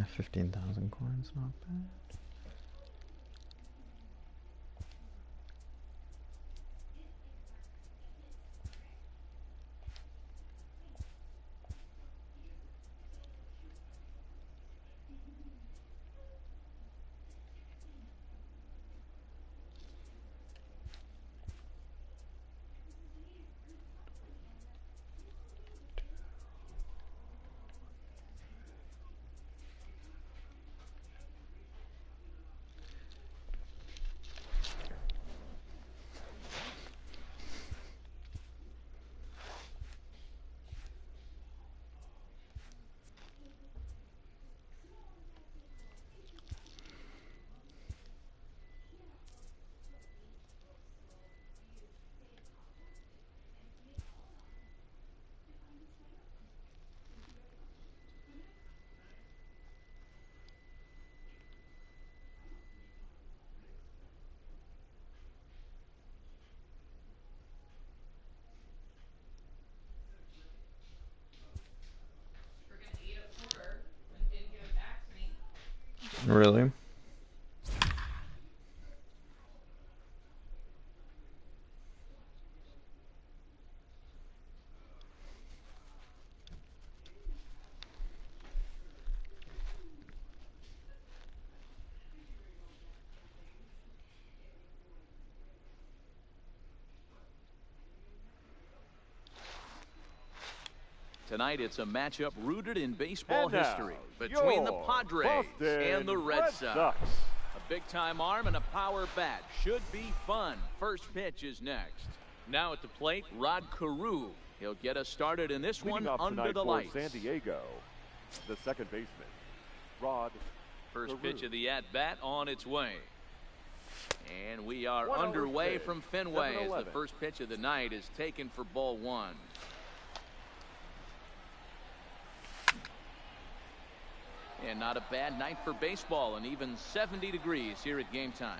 15,000 coins, not bad. Really? Tonight, it's a matchup rooted in baseball history between the Padres and the Red Sox. A big-time arm and a power bat. Should be fun. First pitch is next. Now at the plate, Rod Carew. He'll get us started in this one under the lights. San Diego, the second baseman, Rod First Carew. pitch of the at-bat on its way. And we are underway from Fenway as the first pitch of the night is taken for ball one. And not a bad night for baseball, and even 70 degrees here at game time.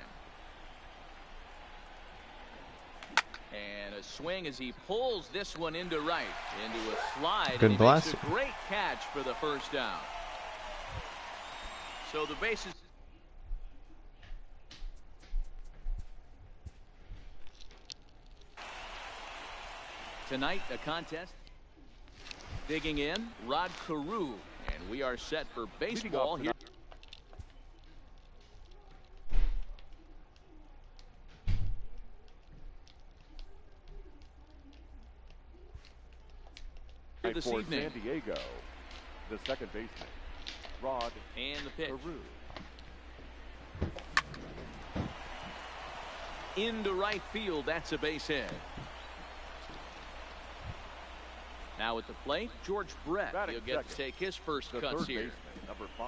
And a swing as he pulls this one into right, into a slide. Good and he blast. makes a great catch for the first out. So the bases. Tonight, a contest. Digging in, Rod Carew. And we are set for baseball here. This for evening. San Diego, the second baseman, Rod And the pitch. Carew. Into right field, that's a base hit. Now at the plate, George Brett. Batting He'll get second. to take his first The cuts third here. baseman, number 5,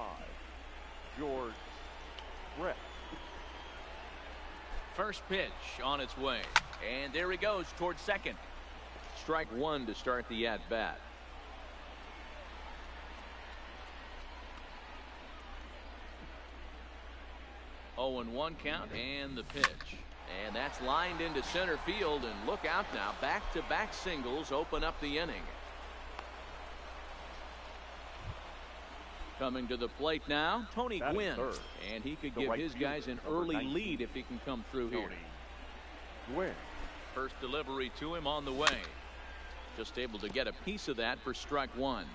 George Brett. First pitch on its way. And there he goes towards second. Strike one to start the at-bat. Oh, and 1 count and the pitch. And that's lined into center field, and look out now. Back-to-back singles open up the inning. Coming to the plate now, Tony Batting Gwynn. third. And he could The give right his guys an fielder, number early 19. lead if he can come through here. Tony Gwynn. First delivery to him on the way. Just able to get a piece of that for strike one.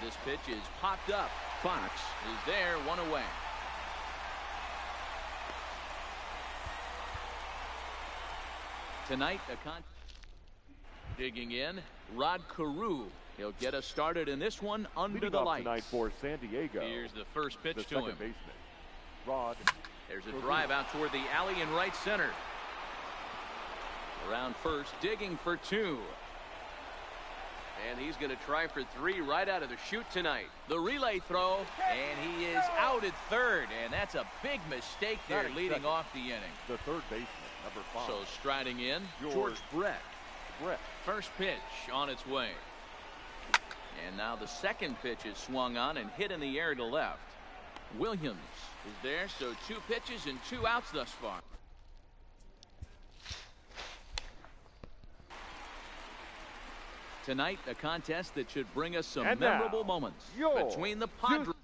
This pitch is popped up. Fox is there, one away. Tonight, digging in, Rod Carew. He'll get us started in this one under Leading the off lights. tonight for San Diego. Here's the first pitch the to second him. baseman, Rod. There's a drive out toward the alley in right center. Around first, digging for 2. And he's going to try for 3 right out of the chute tonight. The relay throw, and he is out at third. And that's a big mistake there Batting leading second. off the inning. The third baseman, number 5. So striding in, George George Brett. Brett. First pitch on its way. And now the second pitch is swung on and hit in the air to left. Williams is there, so 2 pitches and 2 outs thus far. Tonight, a contest that should bring us some And memorable now, moments your between the Padres.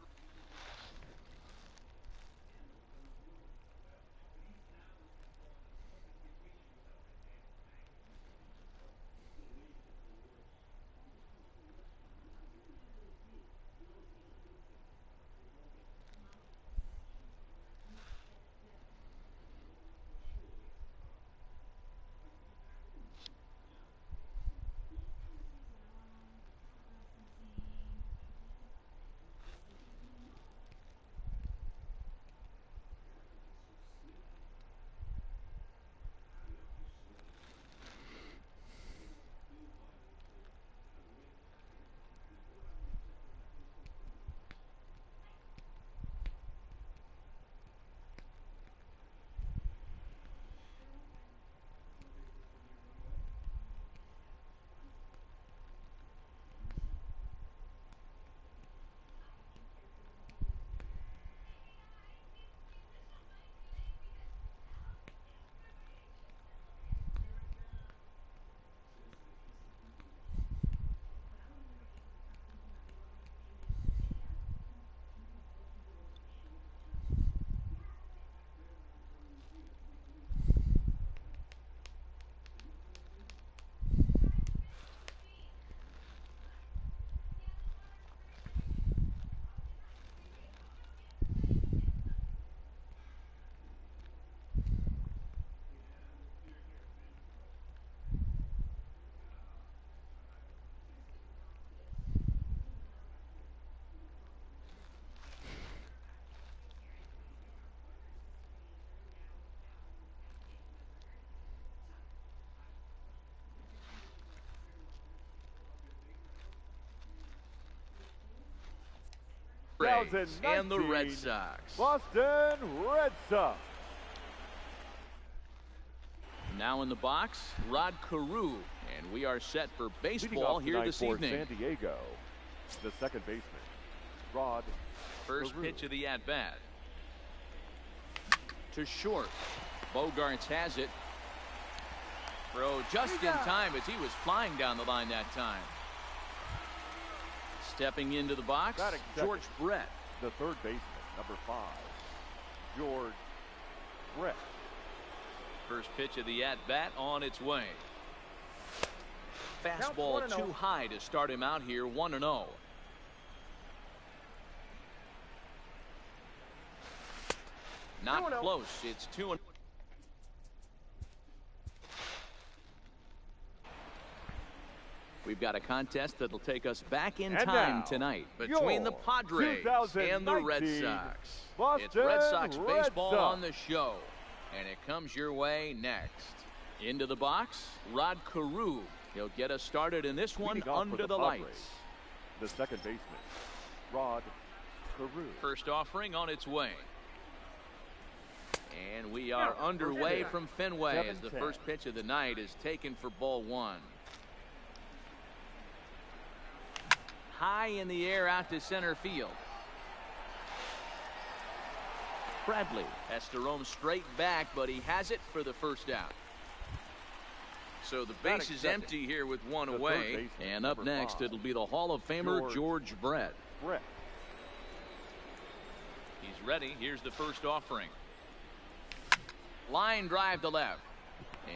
And the Red Sox. Boston Red Sox. Now in the box, Rod Carew, and we are set for Leading baseball off here tonight this for evening. San Diego, the second baseman, Rod First Carew. pitch of the at-bat. To short. Bogarts has it. Throw just in time as he was flying down the line that time. Stepping into the box, Batting George second. Brett. The third baseman, number 5, George Brett. First pitch of the at-bat on its way. Fastball too high to start him out here, 1-0. Not close. It's 2-0. We've got a contest that'll take us back in And time now, tonight between the your Padres and the Red 2019 Sox. It's Boston Red Sox Red baseball Sox. on the show, and it comes your way next. Into the box, Rod Carew. He'll get us started in this one Leading off for under the the Padres, lights. the second baseman, Rod Carew. First offering on its way. And we are underway from Fenway as the 7-10. first pitch of the night is taken for ball 1. High in the air out to center field. Bradley has to roam straight back, but he has it for the first out. So the base is empty here with one The away. third baseman, And up number next, 5, it'll be the Hall of Famer George Brett. Brett. He's ready. Here's the first offering. Line drive to left.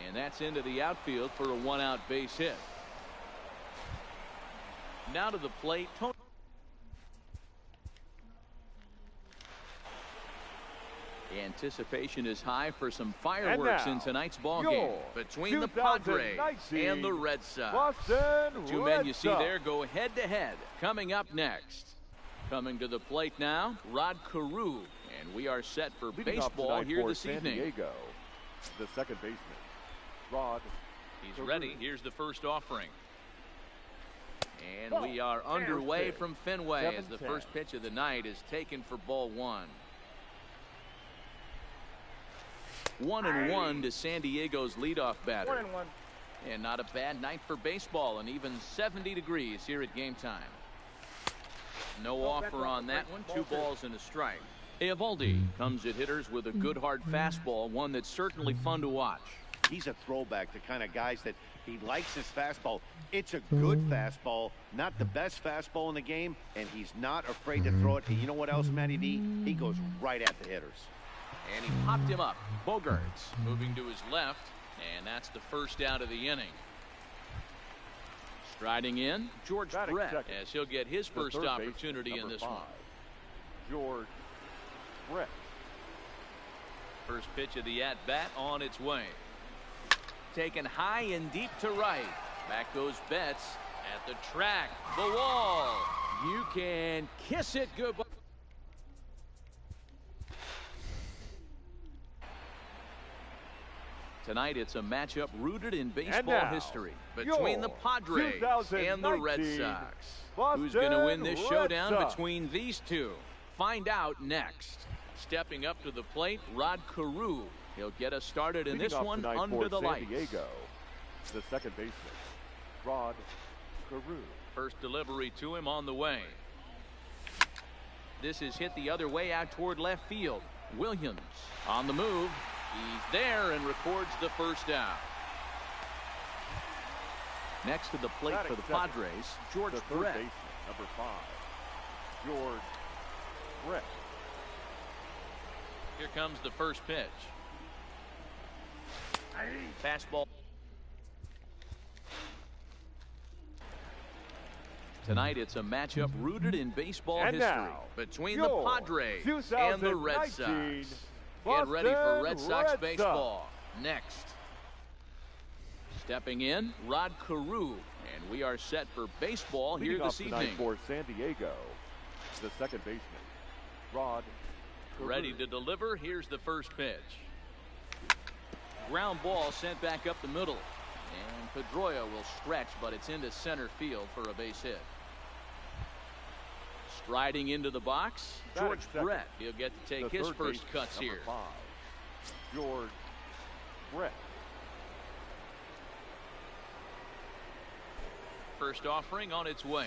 And that's into the outfield for a one-out base hit. Now to the plate. Anticipation is high for some fireworks now, in tonight's ball your game between the Padres 2019 and the Red Sox. Boston Two Red men you see Sox. there go head-to-head. Coming up next. Coming to the plate now, Rod Carew. And we are set for Leading off baseball tonight here for this San evening. Diego, the second baseman, Rod He's Carew. ready. Here's the first offering. And we are underway from Fenway as the 7-10. first pitch of the night is taken for ball 1. 1-1 to San Diego's leadoff batter. 1-1. And not a bad night for baseball, and even 70 degrees here at game time. No offer on that one. 2 balls and a strike. Eovaldi comes at hitters with a good hard fastball, one that's certainly fun to watch. he's a throwback to kind of guys that he likes his fastball. It's a good fastball, not the best fastball in the game, and he's not afraid to throw it. And you know what else, Matty D? He goes right at the hitters. And he popped him up. Bogarts moving to his left, and that's the first out of the inning. Striding in, George Brett, as he'll get his first opportunity in this one. George Brett. First pitch of the at-bat on its way. Taken high and deep to right. Back goes Betts at the track. The wall. You can kiss it goodbye. Tonight it's a matchup rooted in baseball history between the Padres and the Red Sox. Who's going to win this showdown between these two? Find out next. Stepping up to the plate, Rod Carew. He'll get us started in this one under the lights. The second baseman, Rod Carew. First delivery to him on the way. This is hit the other way out toward left field. Williams on the move. He's there and records the first out. Next to the plate for the Padres, George Brett. Baseman, number 5, George Brett. Here comes the first pitch. Fastball. Tonight it's a matchup rooted in baseball history between the Padres and the Red Sox. Get ready for Red Sox baseball. Next. Stepping in, Rod Carew, and we are set for baseball here this evening. For San Diego, the second baseman, Rod Carew. Ready to deliver. Here's the first pitch. Ground ball sent back up the middle, and Pedroia will stretch, but it's into center field for a base hit. Striding into the box, George Brett. He'll get to take his first cuts here. 5, George Brett. First offering on its way.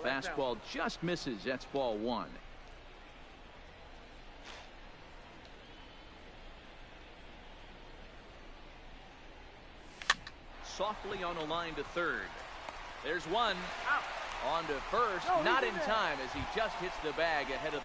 Fastball just misses. That's ball 1. Softly on a line to third. There's one. Out. On to first. Not in time as he just hits the bag ahead of.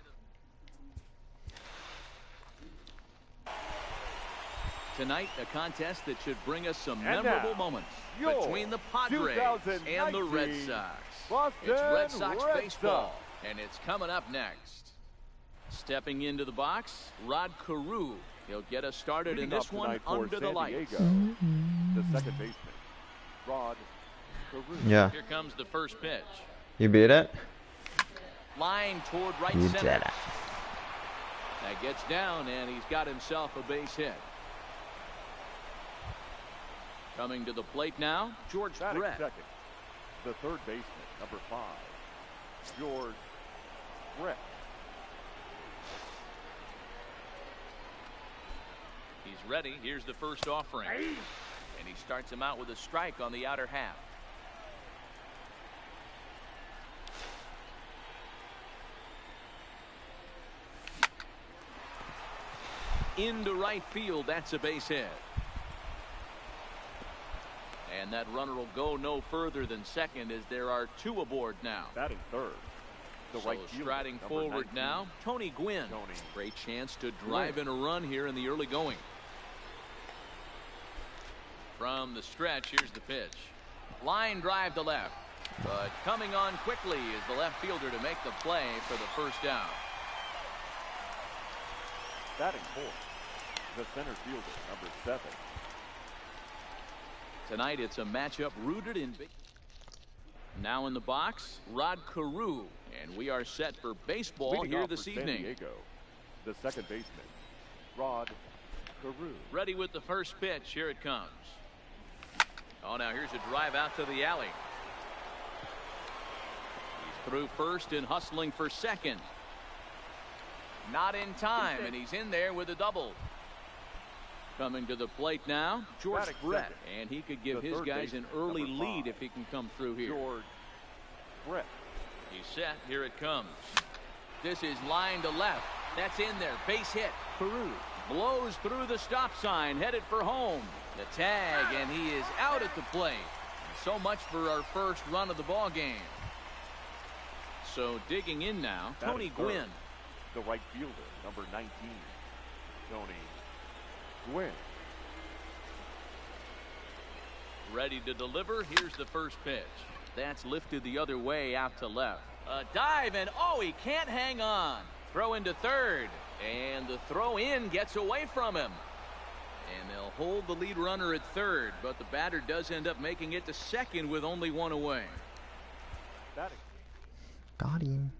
Tonight, a contest that should bring us some memorable moments between the Padres and the Red Sox. It's Red Sox baseball, and it's coming up next. Stepping into the box, Rod Carew. He'll get us started in this one under the lights. The second baseman, Rod Carew. Yeah. Here comes the first pitch. You beat it? Line toward right You center. did it. That gets down, and he's got himself a base hit. Coming to the plate now, George Brett. Second, the third baseman, number 5, George Brett. He's ready. Here's the first offering. And he starts him out with a strike on the outer half. Into right field. That's a base hit. And that runner will go no further than second as there are 2 aboard now. Batting third. So striding forward 19, now, Tony Gwynn. Great chance to drive in a run here in the early going. From the stretch, here's the pitch. Line drive to left. But coming on quickly is the left fielder to make the play for the first out. Batting fourth, the center fielder, number 7. Tonight it's a matchup rooted in. Now in the box, Rod Carew, and we are set for baseball here this evening. San Diego, the second baseman, Rod Carew. Ready with the first pitch. Here it comes. Oh, now here's a drive out to the alley. He's through first and hustling for second. Not in time, and he's in there with a double. Coming to the plate now, George Brett, and he could give his guys an early lead if he can come through here. George Brett. He's set. Here it comes. This is line to left. That's in there. Base hit. Carew blows through the stop sign, headed for home. The tag, and he is out at the plate. So much for our first run of the ball game. So digging in now, Tony Gwynn. The right fielder, number 19, Tony Gwynn. Ready to deliver. Here's the first pitch. That's lifted the other way out to left. A dive, and oh, he can't hang on. Throw into third, and the throw in gets away from him. And they'll hold the lead runner at third, but the batter does end up making it to second with only one away. Got him.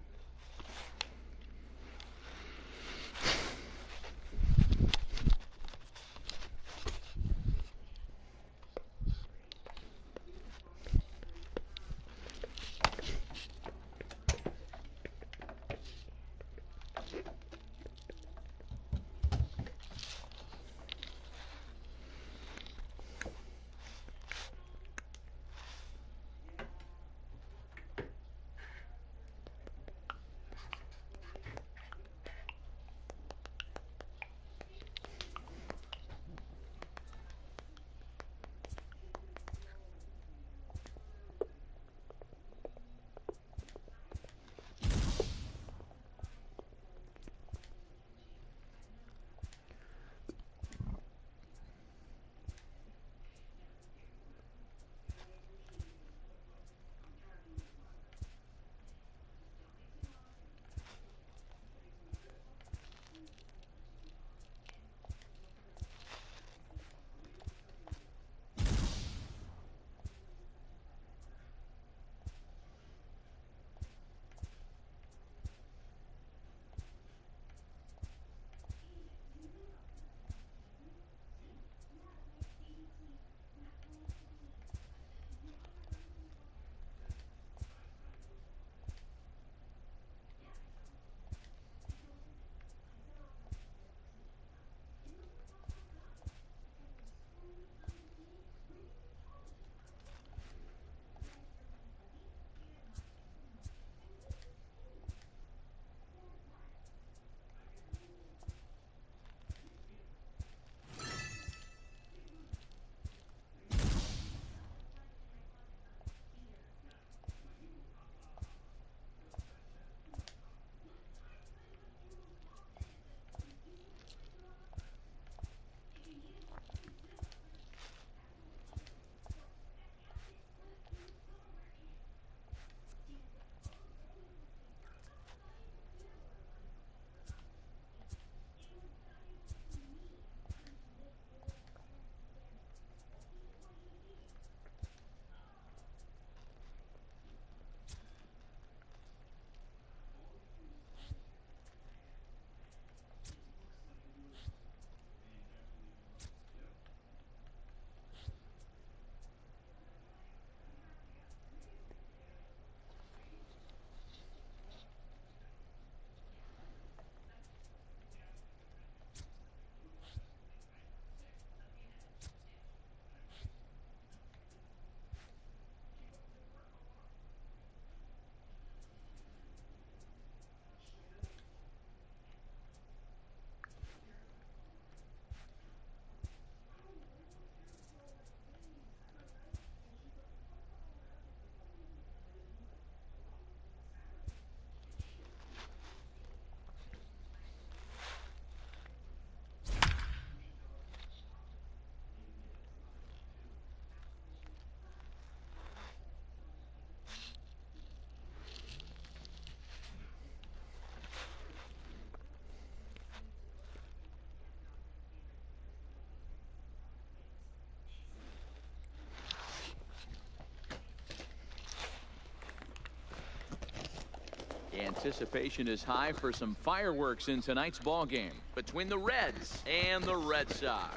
Anticipation is high for some fireworks in tonight's ball game between the Reds and the Red Sox.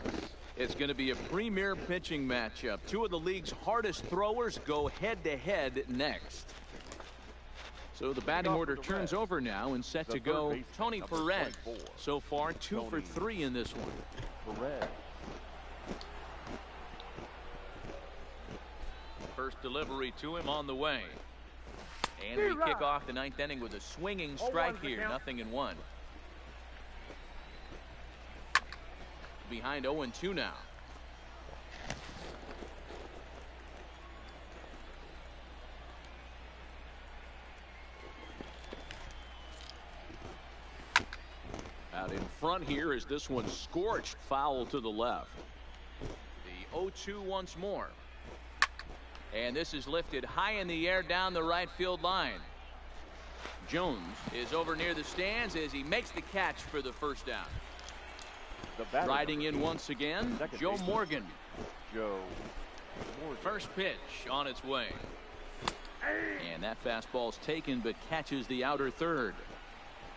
It's going to be a premier pitching matchup. Two of the league's hardest throwers go head-to-head next. So the batting order turns over now and set to go Tony Perez. So far 2 for 3 in this one. Perez. First delivery to him on the way. And we kick off the 9th inning with a swinging strike here. 0-1. behind 0-2 now. Out in front here is this one scorched foul to the left. The 0-2 once more. And this is lifted high in the air down the right field line. Jones is over near the stands as he makes the catch for the first down. Riding in once again, Joe Morgan. First pitch on its way. And that fastball's taken but catches the outer third.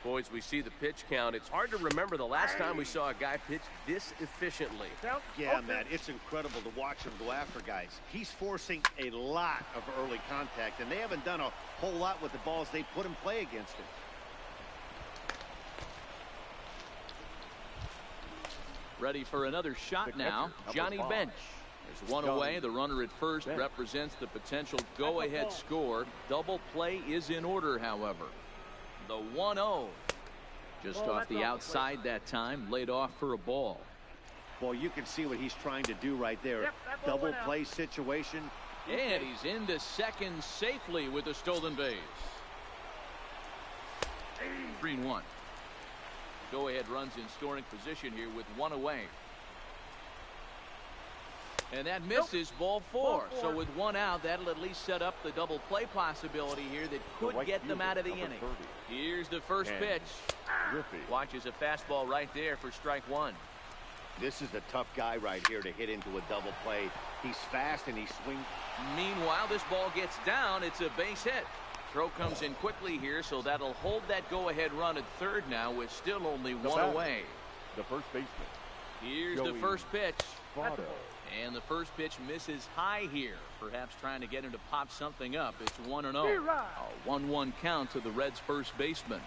Boys, we see the pitch count. It's hard to remember the last time we saw a guy pitch this efficiently. Yeah, Matt, it's incredible to watch him go after guys. He's forcing a lot of early contact, and they haven't done a whole lot with the balls they put in play against him. Ready for another shot now, Johnny Bench. There's one away. The runner at first represents the potential go-ahead score. Double play is in order, however. The 1-0. Just off the outside that time, laid off for a ball. Well, you can see what he's trying to do right there. Double play situation. And he's into second safely with a stolen base. 3-1. Go-ahead runs in scoring position here with one away. And that misses ball four. So with one out, that'll at least set up the double play possibility here that could get them out of the inning. Here's the first pitch. Watches a fastball right there for strike one. This is a tough guy right here to hit into a double play. He's fast and he swings. Meanwhile, this ball gets down. It's a base hit. Throw comes in quickly here, so that'll hold that go-ahead run at third now with still only one away. The first baseman. Here's the first pitch. And the first pitch misses high here. Perhaps trying to get him to pop something up. It's 1-0. A 1-1 count to the Reds' first baseman.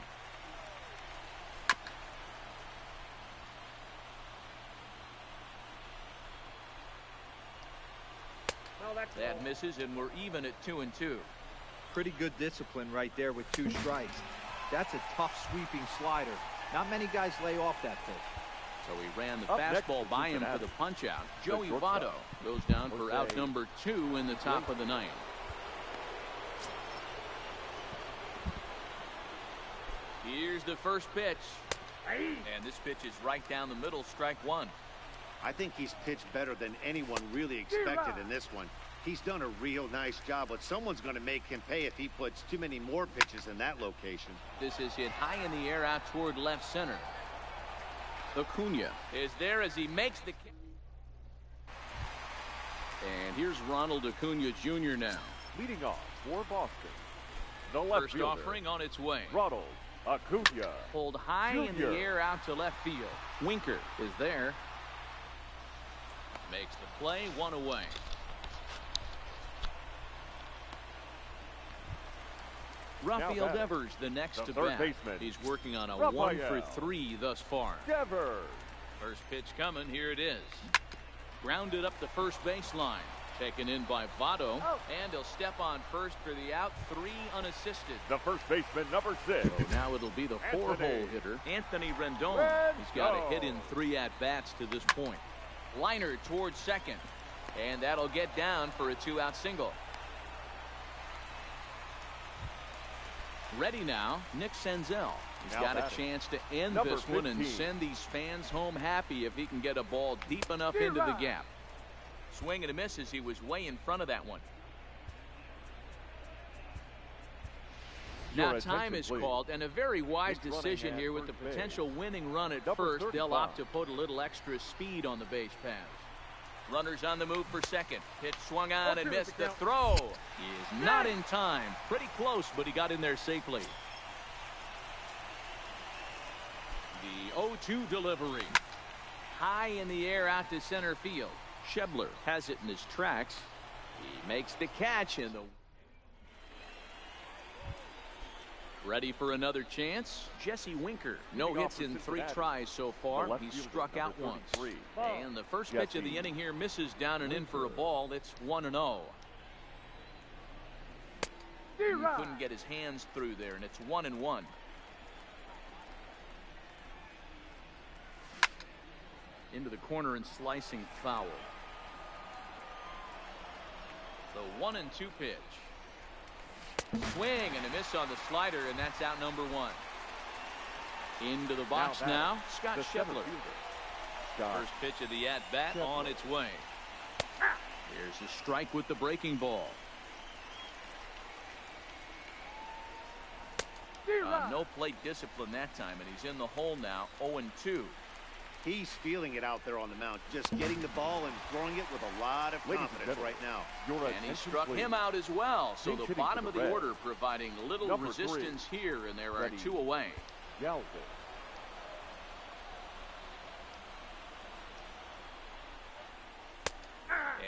That misses, and we're even at 2-2. Pretty good discipline right there with two strikes. That's a tough sweeping slider. Not many guys lay off that pitch. So he ran the fastball by him for the punch out. Joey Votto goes down for out number 2 in the top of the ninth. Here's the first pitch. And this pitch is right down the middle, strike one. I think he's pitched better than anyone really expected in this one. He's done a real nice job, but someone's going to make him pay if he puts too many more pitches in that location. This is hit high in the air out toward left center. Acuna is there as he makes the kick. And here's Ronald Acuna Jr. now. Leading off for Boston, the left First fielder, offering on its way. Ronald Acuna. Pulled high in the air out to left field. Winker is there. Makes the play, one away. Rafael Devers, the next to bat. Baseman. He's working on a Rafael 1-for-3 thus far. Devers. First pitch coming. Here it is. Grounded up the first baseline. Taken in by Votto. And he'll step on first for the out. 3 unassisted. The first baseman, number 6. So now it'll be the 4-hole hitter, Anthony Rendon. He's got a hit in 3 at-bats to this point. Liner towards second. And that'll get down for a 2-out single. Ready now, Nick Senzel. He's got a chance to end this one and send these fans home happy if he can get a ball deep enough into the gap. Swing and a miss as he was way in front of that one. Now time is called, and a very wise decision here with the potential winning run at first. They'll opt to put a little extra speed on the base pass. Runners on the move for second. Pitch swung on and missed. The throw is not in time. Pretty close, but he got in there safely. The 0-2 delivery. High in the air out to center field. Schebler has it in his tracks. He makes the catch in the... Ready for another chance? Jesse Winker. No hits in 3 tries so far. He's struck out once. And the first pitch of the inning here misses down and in for a ball. It's 1-0. He couldn't get his hands through there, and it's 1-1. into the corner and slicing foul. The 1-2 pitch. Swing and a miss on the slider, and that's out number 1. Into the box now, Scott Scheffler. First pitch of the at-bat on its way. Here's a strike with the breaking ball. No plate discipline that time, and he's in the hole now, 0-2. He's feeling it out there on the mound, just getting the ball and throwing it with a lot of confidence right now. And he struck him out as well, so the bottom of the order providing little resistance here, and there are 2 away.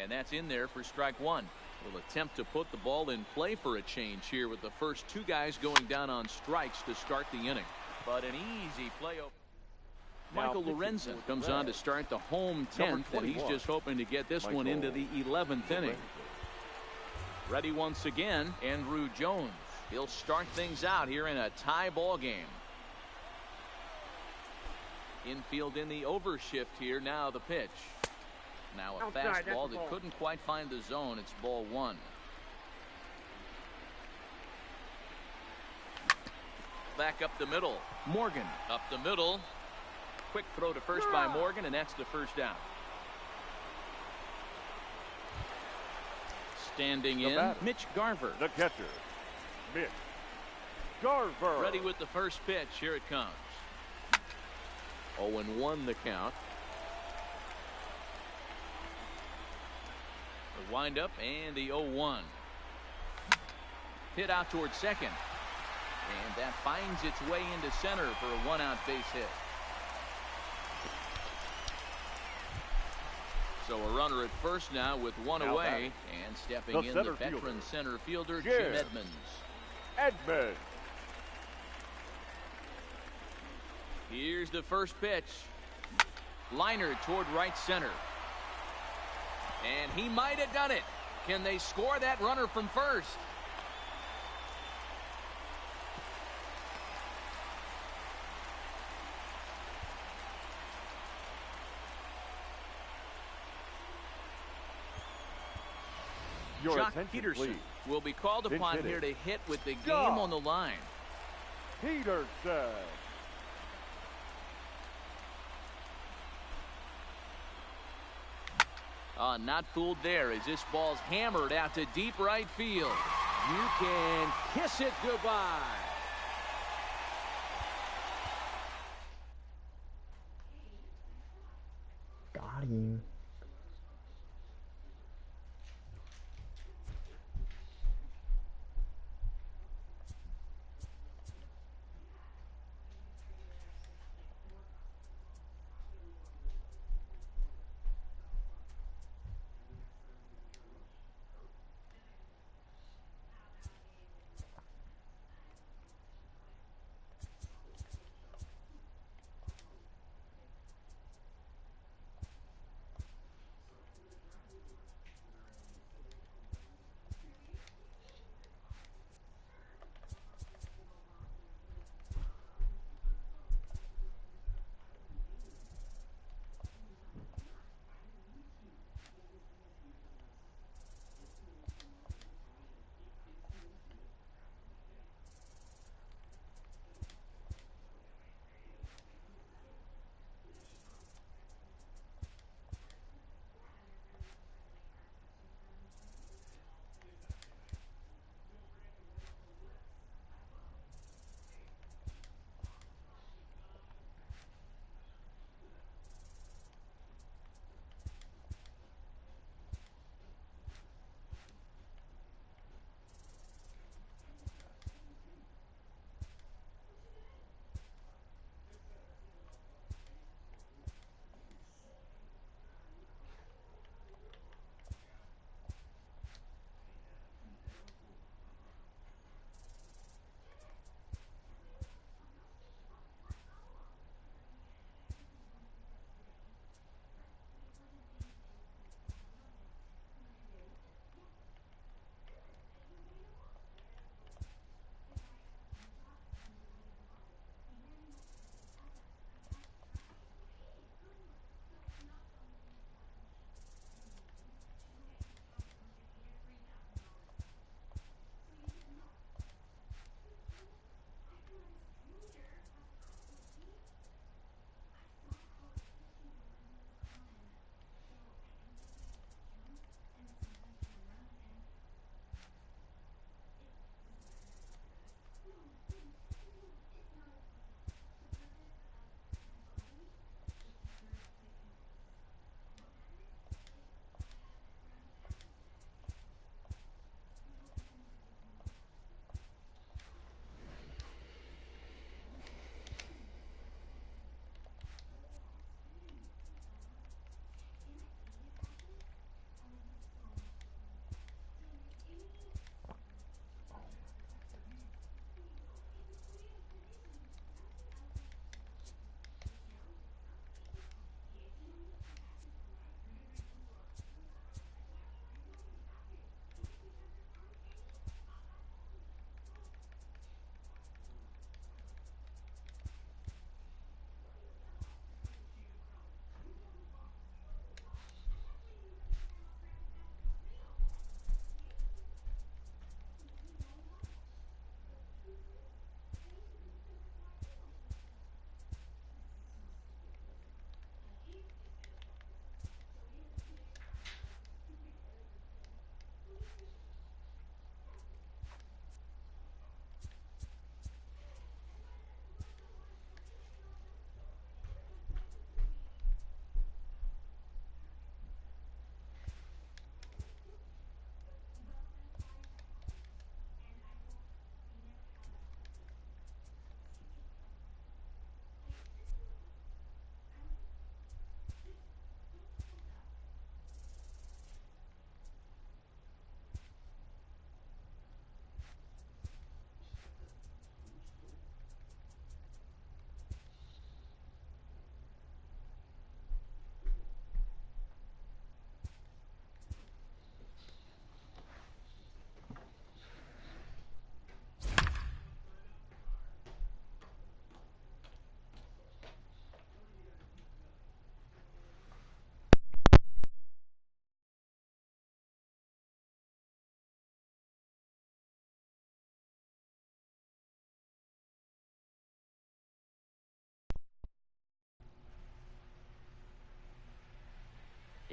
And that's in there for strike 1. Will attempt to put the ball in play for a change here with the first 2 guys going down on strikes to start the inning. But an easy play. Michael Lorenzen comes on to start the home 10th, and he's just hoping to get this one into the 11th inning. Ready once again, Andrew Jones. He'll start things out here in a tie ball game. Infield in the overshift here. Now the pitch. Now a fastball that couldn't quite find the zone. It's ball 1. Back up the middle. Morgan up the middle. Quick throw to first by Morgan, and that's the first down. Standing in, Mitch Garver. The catcher, Mitch Garver. Ready with the first pitch. Here it comes. 0-1 the count. The windup and the 0-1. Hit out towards second. And that finds its way into center for a 1-out base hit. So a runner at first now with 1 away, and stepping in the veteran center fielder, Jim Edmonds. Edmonds. Here's the first pitch. Liner toward right center. And he might have done it. Can they score that runner from first? Jock Peterson will be called upon here to hit with the game on the line. Peterson. Not fooled there as this ball's hammered out to deep right field. You can kiss it goodbye. Got him.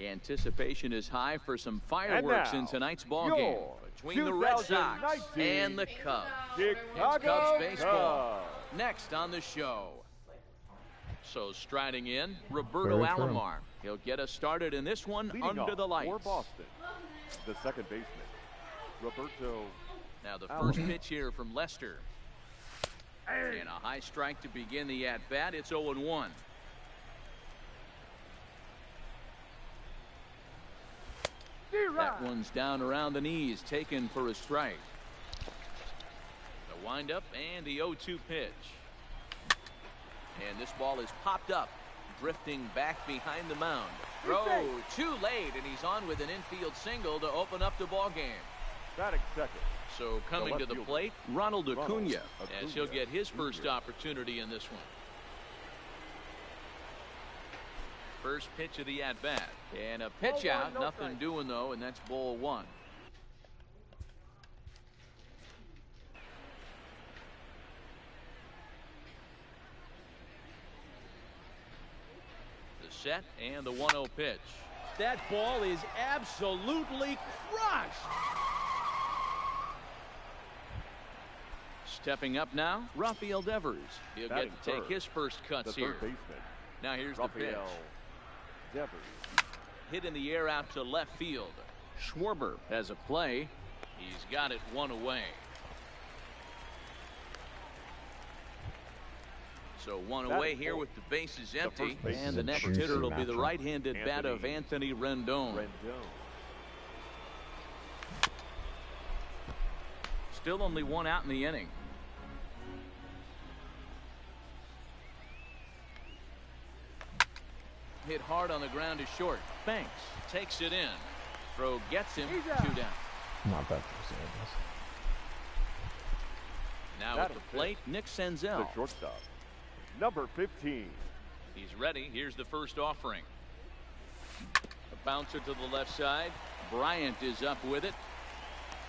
Anticipation is high for some fireworks in tonight's ball game between the Red Sox and the Cubs. It's Cubs baseball next on the show. So striding in, Roberto Alomar. He'll get us started in this one under the lights. For Boston, the second baseman, Roberto. Now the first pitch here from Lester. And a high strike to begin the at-bat. It's 0-1. That one's down around the knees, taken for a strike. The windup and the 0-2 pitch. And this ball is popped up, drifting back behind the mound. Throw too late, and he's on with an infield single to open up the ball game. Batting second. So coming to the plate, Ronald Acuna, as he'll get his first opportunity in this one. First pitch of the at-bat. And a pitch out, nothing doing though, and that's ball one. The set and the 1-0 pitch. That ball is absolutely crushed. Stepping up now, Rafael Devers. He'll get to take his first cuts here. Now here's the pitch. Devers. Hit in the air out to left field. Schwarber has a play. He's got it one away. So one away here with the bases empty. And the next hitter will be the right-handed bat of Anthony Rendon. Still only one out in the inning. Hit hard on the ground is short. Banks takes it in. Throw gets him. 2 down. Not bad for service. Now at the plate, Nick Senzel. The shortstop, number 15. He's ready. Here's the first offering. A bouncer to the left side. Bryant is up with it.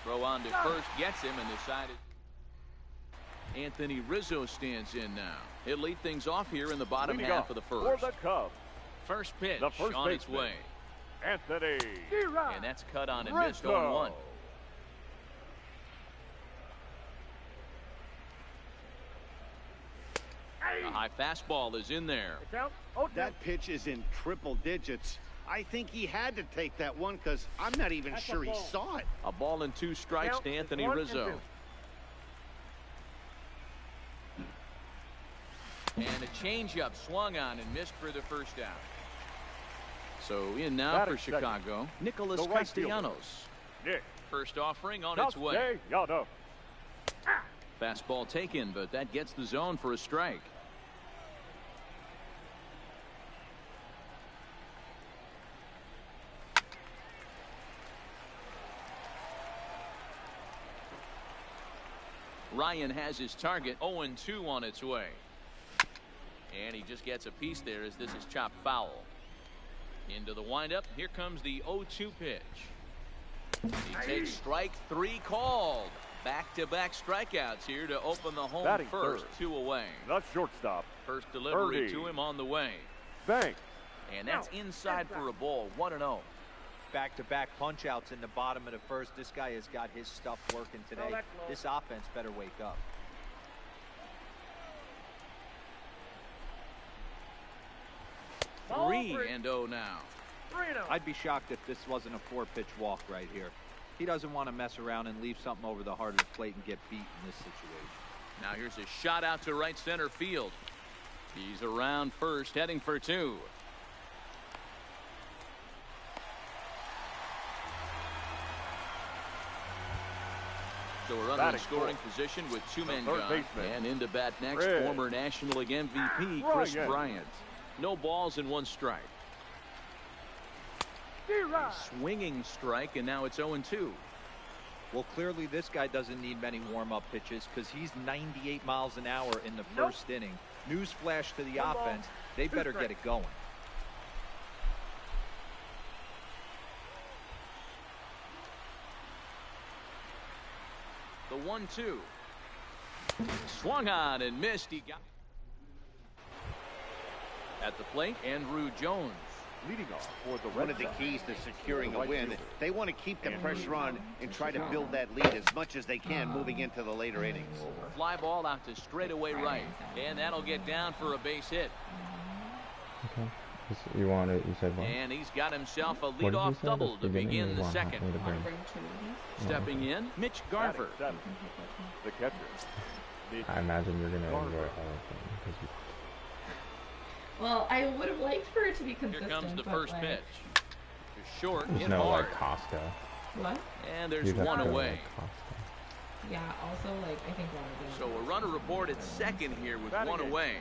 Throw on to first, gets him, and decided. Anthony Rizzo stands in now. He'll lead things off here in the bottom half of the first. For the Cubs, first pitch the first on its way. Anthony. And that's cut on and missed 0-1. A high fastball is in there. That pitch is in triple digits. I think he had to take that one because I'm not even sure he saw it. A ball and 2 strikes to Anthony Rizzo. And a changeup swung on and missed for the first out. So in now for Chicago, Nicholas Castellanos. First offering on its way. Fastball taken, but that gets the zone for a strike. Ryan has his target. 0-2 on its way. And he just gets a piece there as this is chopped foul. Into the windup. Here comes the 0-2 pitch. He takes strike 3 called. Back-to-back strikeouts here to open the home Batting first. third. 2 away. The shortstop. First delivery to him on the way. Banks. And that's inside for a ball. 1-0. Back-to-back punch-outs in the bottom of the first. This guy has got his stuff working today. This offense better wake up. Three and 0 now. I'd be shocked if this wasn't a 4-pitch walk right here. He doesn't want to mess around and leave something over the heart of the plate and get beat in this situation. Now here's a shot out to right center field. He's around first, heading for 2. So we're under in scoring position with 2 men gone. And into bat next, former National League MVP Chris Bryant. No balls and 1 strike. A swinging strike, and now it's 0-2. Well, clearly this guy doesn't need many warm-up pitches because he's 98 miles an hour in the first inning. Newsflash to the offense. They better get it going. The 1-2. Swung on and missed. He got at the plate. Andrew Jones. Leading off for the One Red of the Sox, keys to securing the a right win, fielder. they want to keep the pressure on and try to build that lead as much as they can moving into the later innings. Fly ball out to straightaway right, and that'll get down for a base hit. Okay. You wanted, you said what? And he's got himself a What did you leadoff say? double At to the beginning, begin you the want second. me to bring- Stepping in, Mitch Garver. Batting 7, the catcher. Mitch I imagine you're gonna Garver. enjoy all of them because Well, I would have liked for it to be Here consistent. comes the but, first like, pitch. Too short, there's hit no hard. like Costco. What? And there's You'd have one to go, away. like, Costco. Yeah. Also, like, I think one of So a runner aboard at second here with Batting one eighth. away.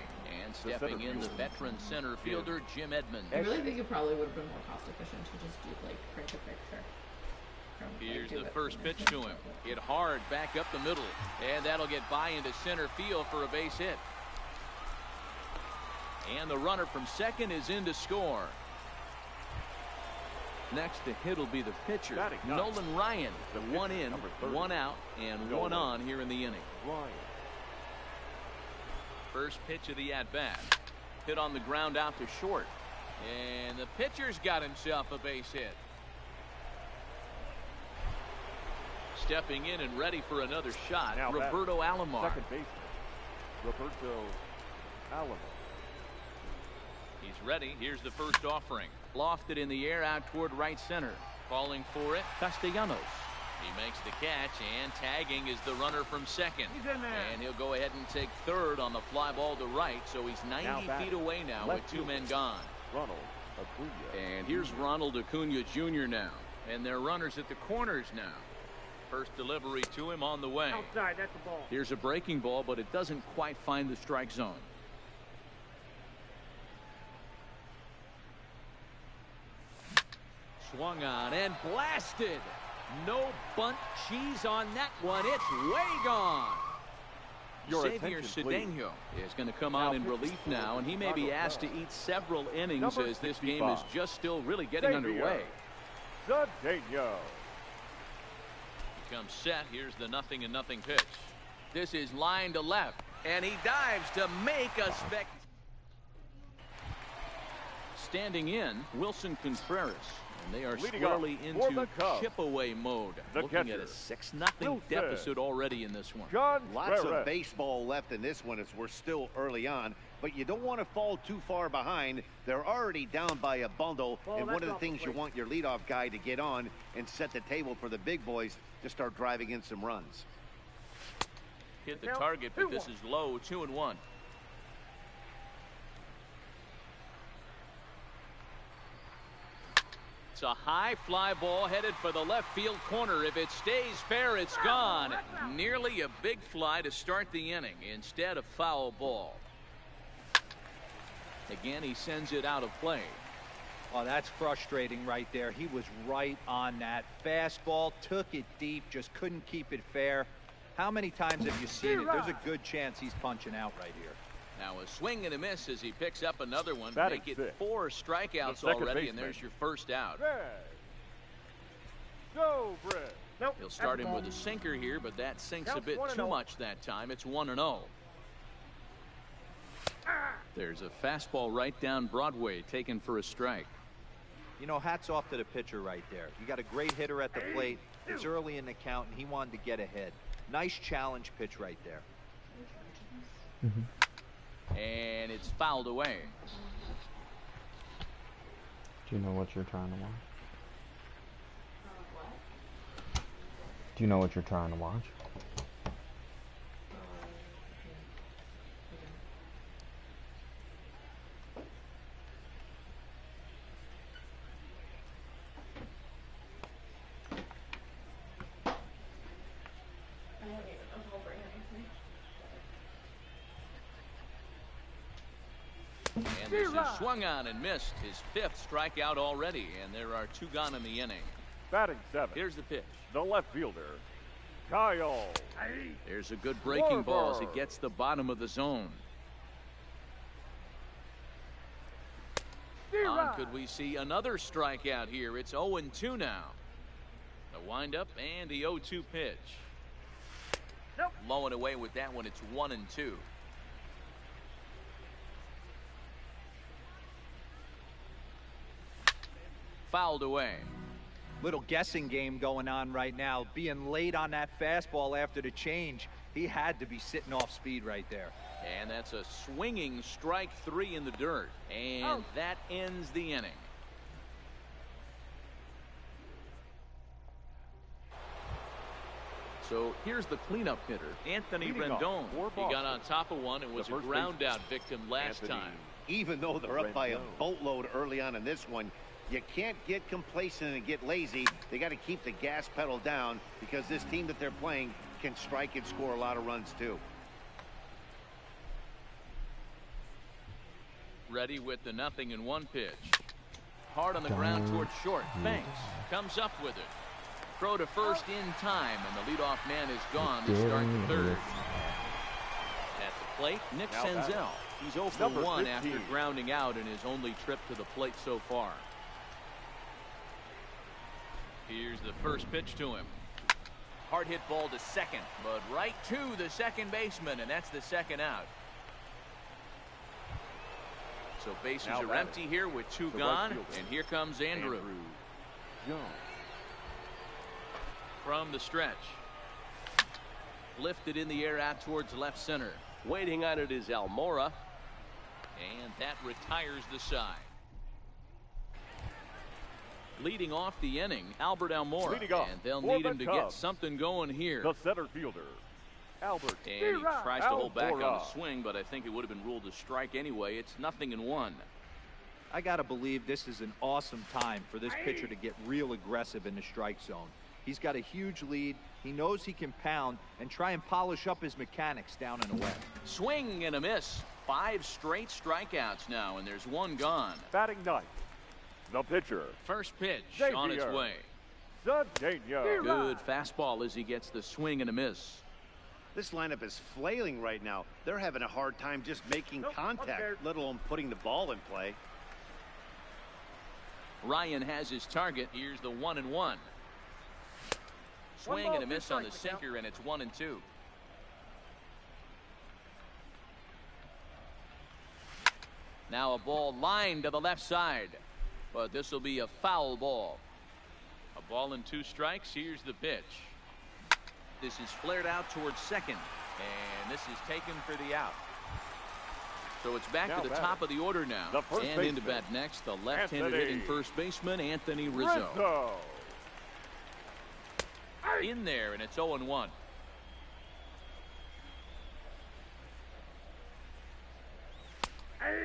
And stepping center in the fielder. veteran center fielder, Jim Edmonds. I really think it probably would have been more cost efficient to just do like print a picture. Here's the first pitch to him. Hit hard back up the middle. And that'll get by into center field for a base hit. And the runner from second is in to score. Next to hit will be the pitcher, Batting ninth. Nolan Ryan. The One pitcher, in, number 30. one out, and Nolan one on here in the inning. Ryan. First pitch of the at-bat. Hit on the ground out to short. And the pitcher's got himself a base hit. Stepping in and ready for another shot, Now Roberto Alomar. Second baseman, Roberto Alomar. He's ready. Here's the first offering. Lofted in the air out toward right center. Falling for it, Castellanos. He makes the catch, and tagging is the runner from second. And he'll go ahead and take third on the fly ball to right, so he's 90 feet away now with two men gone. Ronald Acuna. And here's Ronald Acuna Jr. now. And they're runners at the corners now. First delivery to him on the way. Outside, that's the ball. Here's a breaking ball, but it doesn't quite find the strike zone. Swung on and blasted. No bunt cheese on that one. It's way gone. Your Xavier attention, please. Cedeno is going to come out in relief now, and he may be asked to eat several innings Number as this game is 65. just still really getting Xavier underway. Cedeno. Comes set. Here's the 0-0 pitch. This is line to left, and he dives to make a spec. Standing in, Wilson Contreras, and they are Leading squarely off for into the Cubs, chip-away mode. the Looking at catcher, a 6-0 Wilson deficit already in this one. Lots of baseball left in this one as we're still early on, but you don't want to fall too far behind. They're already down by a bundle, and one of the things you want your leadoff guy to get on and set the table for the big boys to start driving in some runs. Hit the target, but this is low, 2-1. It's a high fly ball headed for the left field corner. If it stays fair, it's gone. Nearly a big fly to start the inning instead of foul ball. Again, he sends it out of play. Oh, that's frustrating right there. He was right on that. Fastball, took it deep, just couldn't keep it fair. How many times have you seen it? There's a good chance he's punching out right here. Now a swing and a miss as he picks up another one. Batting Make it sixth. 4 strikeouts The second already, and baseman. there's your first out. Go, Brett. Nope. He'll start that's him the with a ball. sinker here, but that sinks a Counts bit 1-0. too much that time. It's 1-0. There's a fastball right down Broadway taken for a strike. You know, hats off to the pitcher right there. You got a great hitter at the plate. It's early in the count, and he wanted to get ahead. Nice challenge pitch right there. And it's fouled away. Do you know what you're trying to watch? Do you know what you're trying to watch? And this is swung on and missed. His 5th strikeout already, and there are 2 gone in the inning. Batting 7. Here's the pitch. The left fielder, Kyle. There's a good breaking ball as he gets the bottom of the zone. On could we see another strikeout here? It's 0-2 now. The windup and the 0-2 pitch. Nope. Low and away with that one. It's 1-2. fouled away. Little guessing game going on right now. Being late on that fastball after the change, he had to be sitting off speed right there. And that's a swinging strike 3 in the dirt. And that ends the inning. So here's the cleanup hitter, Anthony Rendon. He got on top of one and was a ground out victim last time. Even though they're up by a boatload early on in this one, you can't get complacent and get lazy. They got to keep the gas pedal down because this team that they're playing can strike and score a lot of runs too. Ready with the 0-1 pitch. Hard on the ground towards short. Banks comes up with it. Throw to first in time, and the leadoff man is gone to start the third. At the plate, Nick Senzel. He's 0 for 1 after grounding out in his only trip to the plate so far. Here's the first pitch to him. Hard hit ball to second, but right to the second baseman, and that's the second out. So bases are empty here with 2 gone, and here comes Andrew. From the stretch. Lifted in the air out towards left center. Waiting on it is Almora. And that retires the side. Leading off the inning, Albert Almora. And they'll need him to get something going here. The center fielder, Albert. And he tries to hold back on the swing, but I think it would have been ruled a strike anyway. It's 0-1. I got to believe this is an awesome time for this pitcher to get real aggressive in the strike zone. He's got a huge lead. He knows he can pound and try and polish up his mechanics down and away. Swing and a miss. 5 straight strikeouts now, and there's 1 gone. Batting ninth, the pitcher. First pitch Xavier on its way. Cedeno. Good fastball as he gets the swing and a miss. This lineup is flailing right now. They're having a hard time just making contact, let alone putting the ball in play. Ryan has his target. Here's the 1-1. Swing and a miss on the sinker, and it's 1-2. Now a ball lined to the left side, but this will be a foul ball. A ball and 2 strikes. Here's the pitch. This is flared out towards second, and this is taken for the out. So it's back to the top of the order now. And in to bat next, the left-handed hitting first baseman, Anthony Rizzo. In there, and it's 0-1.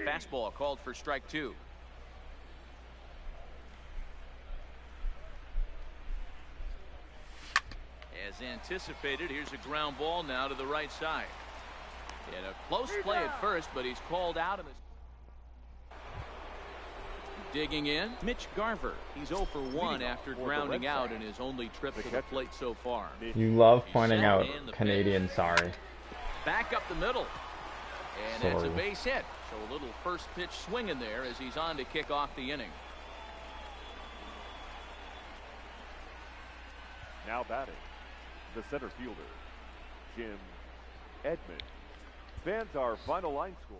Fastball called for strike 2. As anticipated, here's a ground ball now to the right side. And a close play at first, but he's called out. Digging in, Mitch Garver. He's 0 for 1 after grounding out in his only trip to the plate so far. You love pointing out Canadian sorry. Back up the middle. And it's a base hit. So a little first pitch swing in there as he's on to kick off the inning. Now batting, the center fielder, Jim Edmonds. Fans our final line score.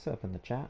up in the chat.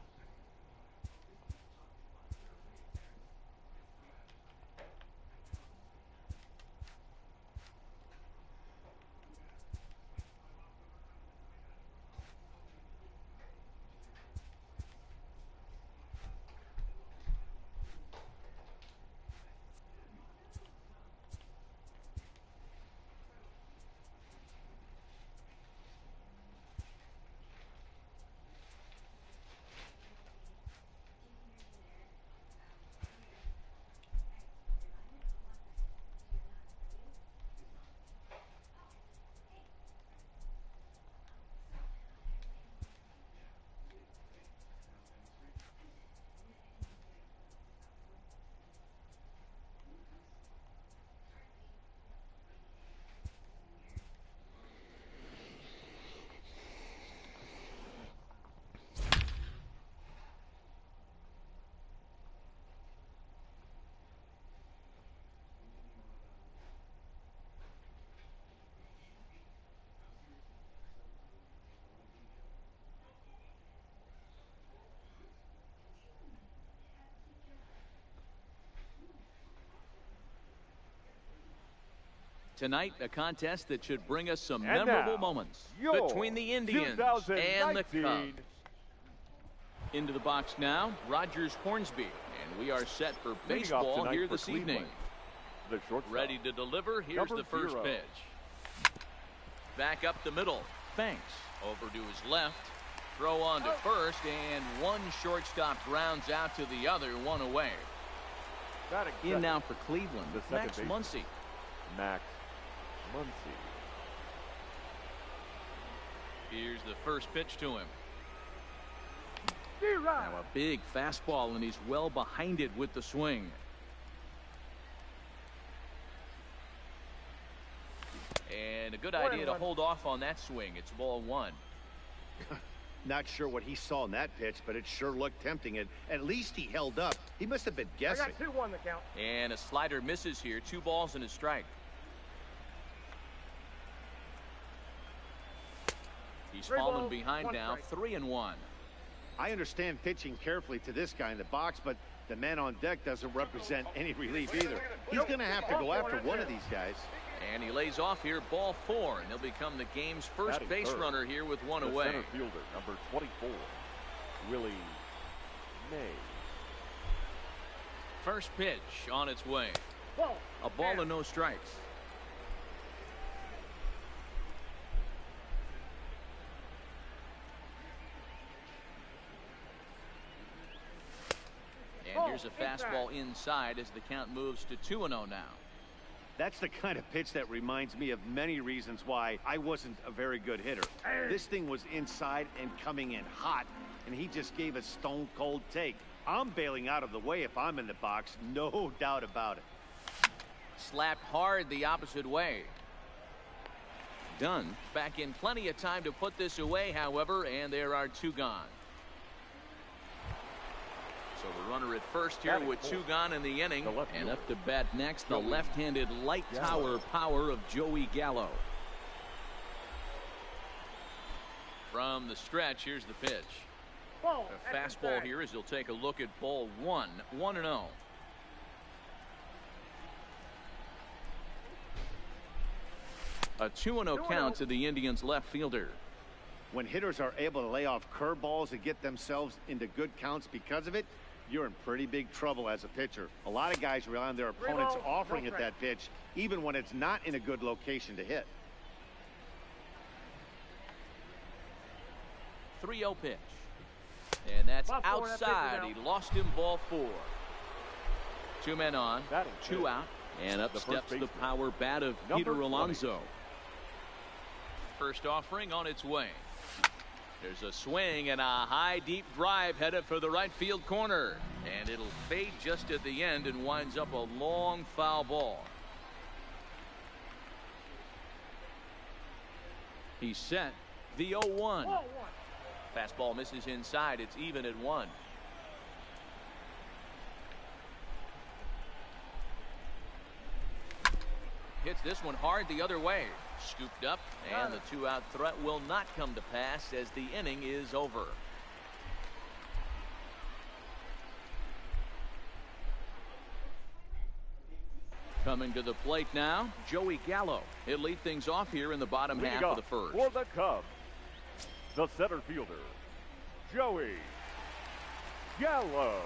Tonight, a contest that should bring us some memorable moments between the Indians and the Cubs. Into the box now, Rogers Hornsby, and we are set for baseball here this evening. Ready to deliver, here's the first pitch. Back up the middle, Banks over to his left, throw on to first, and one shortstop grounds out to the other, one away. In now for Cleveland, Max Muncy. Max Muncy. Here's the first pitch to him. Now a big fastball, and he's well behind it with the swing. And a good idea to hold off on that swing. It's ball one. Not sure what he saw in that pitch, but it sure looked tempting. At least he held up. He must have been guessing. I got 2-1 the count. And a slider misses here. 2 balls and a strike. He's fallen behind now, 3-1. I understand pitching carefully to this guy in the box, but the man on deck doesn't represent any relief either. He's going to have to go after one of these guys. And he lays off here, ball 4, and he'll become the game's first base runner here with one away. Center fielder, number 24, Willie May. First pitch on its way. A ball and no strikes. And here's a fastball inside as the count moves to 2-0 now. That's the kind of pitch that reminds me of many reasons why I wasn't a very good hitter. This thing was inside and coming in hot, and he just gave a stone-cold take. I'm bailing out of the way if I'm in the box, no doubt about it. Slapped hard the opposite way. Dunn back in plenty of time to put this away, however, and there are 2 gone. So the runner at first here with 2 gone in the inning. And up to bat next, the left-handed light tower power of Joey Gallo. From the stretch, here's the pitch. A fastball here as he'll take a look at ball 1, 1-0. A 2-0 count to the Indians left fielder. When hitters are able to lay off curveballs and get themselves into good counts because of it, you're in pretty big trouble as a pitcher. A lot of guys rely on their opponents offering at that pitch, even when it's not in a good location to hit. 3-0 pitch. And that's outside. He lost him, ball 4. 2 men on, 2 out, and up steps the power bat of Peter Alonso. First offering on its way. There's a swing and a high deep drive headed for the right field corner, and it'll fade just at the end and winds up a long foul ball. He's set. The 0-1. Fastball misses inside. It's even at 1. Hits this one hard the other way. Scooped up, and the 2-out threat will not come to pass as the inning is over. Coming to the plate now, Joey Gallo. He'll lead things off here in the bottom half of the first. For the Cubs, the center fielder, Joey Gallo.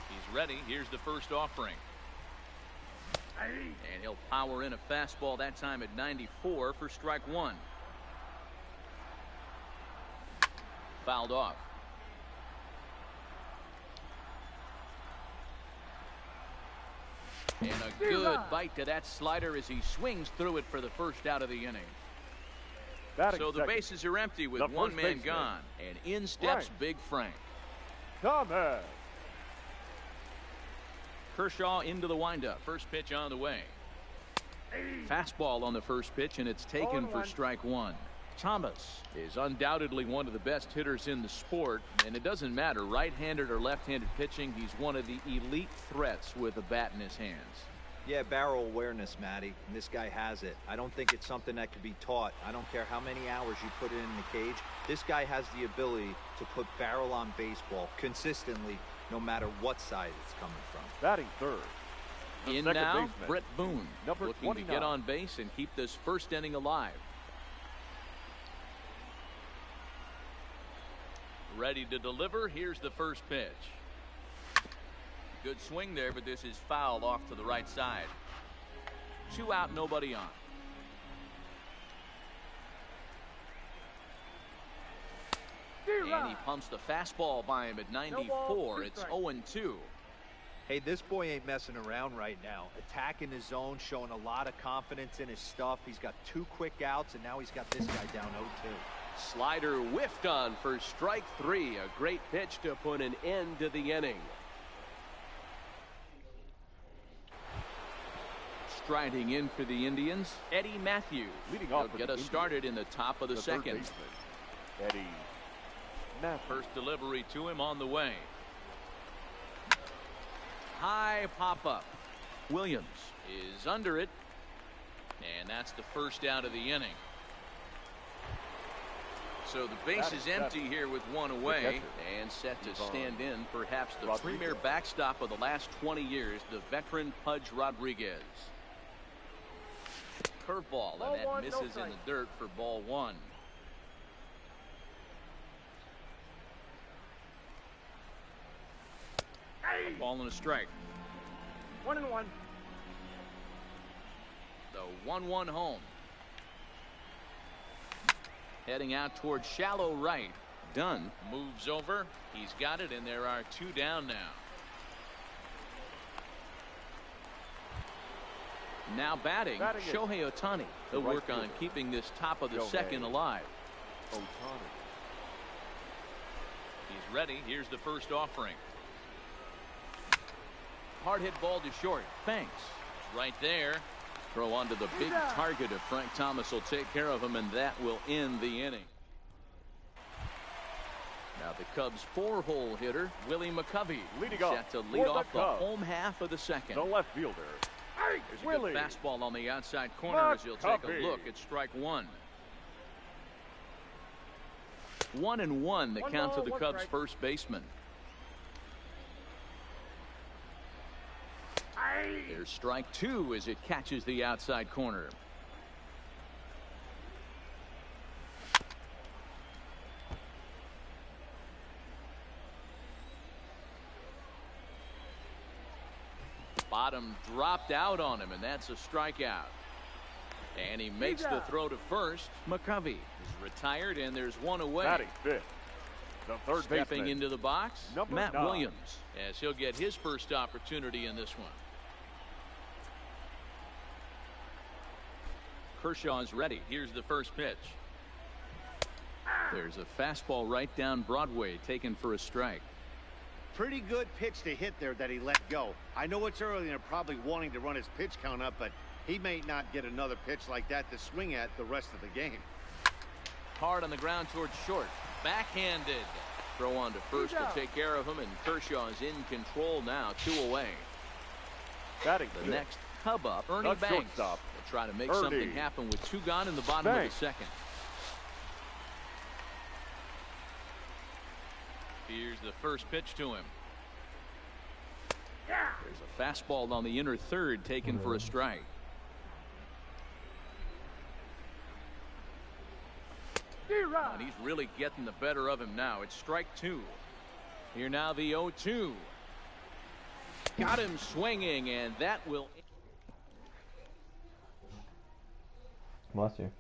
He's ready. Here's the first offering. And he'll power in a fastball that time at 94 for strike one. Fouled off. And a good bite to that slider as he swings through it for the first out of the inning. So the bases are empty with one man gone. And in steps Big Frank. Thomas. Kershaw into the windup. First pitch on the way. Fastball on the first pitch, and it's taken for strike one. Thomas is undoubtedly one of the best hitters in the sport, and it doesn't matter right-handed or left-handed pitching. He's one of the elite threats with a bat in his hands. Yeah, barrel awareness, Matty, and this guy has it. I don't think it's something that could be taught. I don't care how many hours you put in the cage. This guy has the ability to put barrel on baseball consistently, no matter what side it's coming from. Batting third. In now, Brett Boone, looking to get on base and keep this first inning alive. Ready to deliver. Here's the first pitch. Good swing there, but this is fouled off to the right side. 2 out, nobody on. And he pumps the fastball by him at 94. It's 0-2. Hey, this boy ain't messing around right now. Attacking his zone, showing a lot of confidence in his stuff. He's got 2 quick outs, and now he's got this guy down 0-2. Slider whiffed on for strike 3. A great pitch to put an end to the inning. Striding in for the Indians, Eddie Matthews. Leading off He'll get us started in the top of the second. Eddie Matthews. First delivery to him on the way. High pop-up. Williams is under it. And that's the first out of the inning. So the base is empty here with 1 away and set to stand in perhaps the premier backstop of the last 20 years, the veteran Pudge Rodriguez. Curveball, and that misses in the dirt for ball 1. Ball and a strike. 1-1. The 1-1 home. Heading out towards shallow right. Dunn moves over. He's got it, and there are 2 down now. Now batting, Shohei Ohtani. He'll work on keeping this top of the second alive. Ohtani. He's ready. Here's the first offering. Hard hit ball to short. Thanks. Right there. Throw onto the big target of Frank Thomas will take care of him, and that will end the inning. Now the Cubs' 4-hole hitter, Willie McCovey, set to lead off the home half of the second. The left fielder. There's a good fastball on the outside corner as he'll take a look at strike 1. 1-1 the count to the Cubs' first baseman. There's strike 2 as it catches the outside corner. Bottom dropped out on him, and that's a strikeout. And he makes the throw to first. McCovey is retired, and there's 1 away. Batting fifth. The third Stepping baseman. into the box, Matt 9. Williams, as he'll get his first opportunity in this one. Kershaw's ready. Here's the first pitch. There's a fastball right down Broadway, taken for a strike. Pretty good pitch to hit there that he let go. I know it's early and they're probably wanting to run his pitch count up, but he may not get another pitch like that to swing at the rest of the game. Hard on the ground towards short. Backhanded. Throw on to first to take care of him, and Kershaw is in control now, 2 away. Batting the next Cub up, Ernie Banks. Will try to make something happen with 2 gone in the bottom of the second. Here's the first pitch to him. There's a fastball on the inner third taken for a strike. And he's really getting the better of him now. It's strike two. Here now the 0-2. Got him swinging, and that will. Bless you.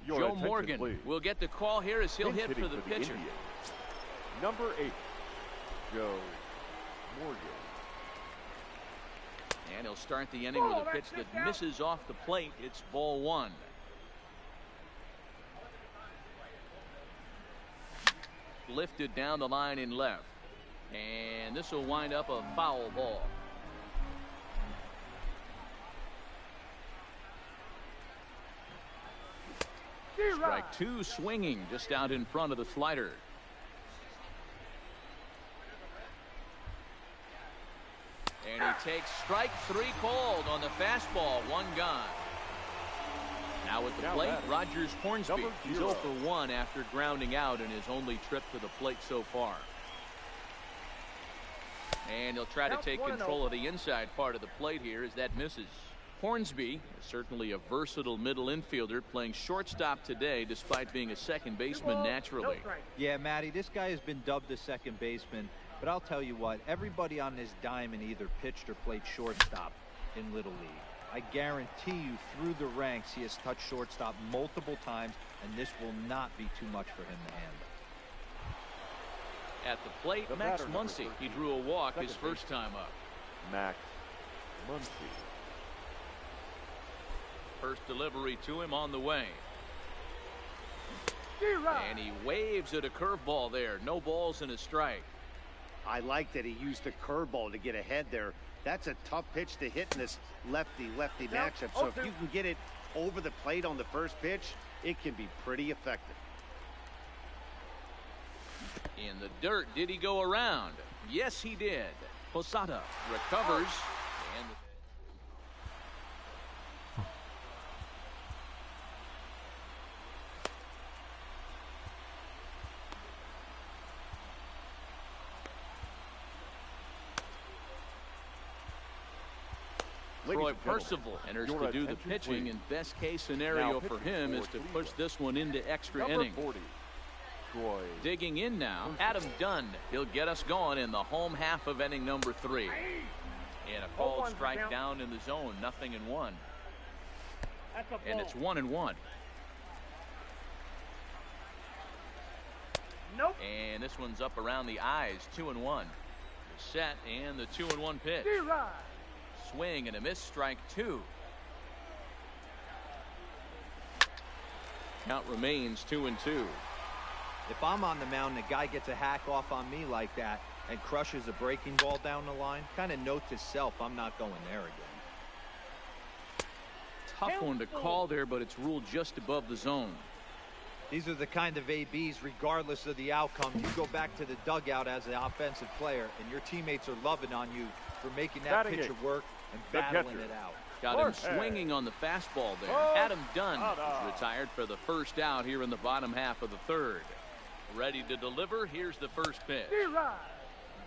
Joe Morgan will get the call here as he'll hit for the pitcher. Number 8, Joe Morgan. And he'll start the inning with a pitch that misses off the plate. It's ball one. Lifted down the line in left. And this will wind up a foul ball. Strike two, swinging just out in front of the slider. And he takes strike three called on the fastball. One gone. Now at the plate, Rogers Hornsby. He's 0 for 1 after grounding out in his only trip to the plate so far. And he'll try to take control of the inside part of the plate here as that misses. Hornsby is certainly a versatile middle infielder, playing shortstop today despite being a second baseman naturally. Yeah, Matty, this guy has been dubbed a second baseman, but I'll tell you what, everybody on this diamond either pitched or played shortstop in Little League. I guarantee you through the ranks he has touched shortstop multiple times, and this will not be too much for him to handle. At the plate, Max Muncy. He drew a walk his first time up. Max Muncy. First delivery to him on the way. And he waves at a curveball there. No balls and a strike. I like that he used the curveball to get ahead there. That's a tough pitch to hit in this lefty-lefty matchup. So if you can get it over the plate on the first pitch, it can be pretty effective. In the dirt, did he go around? Yes, he did. Posada recovers. And Troy Percival enters to do the pitching, and best case scenario for him is to push this one into extra innings. 40, Troy. Digging in now, Adam Dunn. He'll get us going in the home half of inning number 3. And a called strike down in the zone, 0-1. And it's 1-1. Nope. And this one's up around the eyes, 2-1. Set, and the 2-1 pitch. Swing and a miss, strike 2. Count remains 2-2. If I'm on the mound, the guy gets a hack off on me like that and crushes a breaking ball down the line, kind of note to self, I'm not going there again. Tough one to call there, but it's ruled just above the zone. These are the kind of ABs, regardless of the outcome, you go back to the dugout as an offensive player, and your teammates are loving on you for making that pitcher work and battling it out. Got him swinging on the fastball there. Adam Dunn is retired for the first out here in the bottom half of the third. Ready to deliver. Here's the first pitch.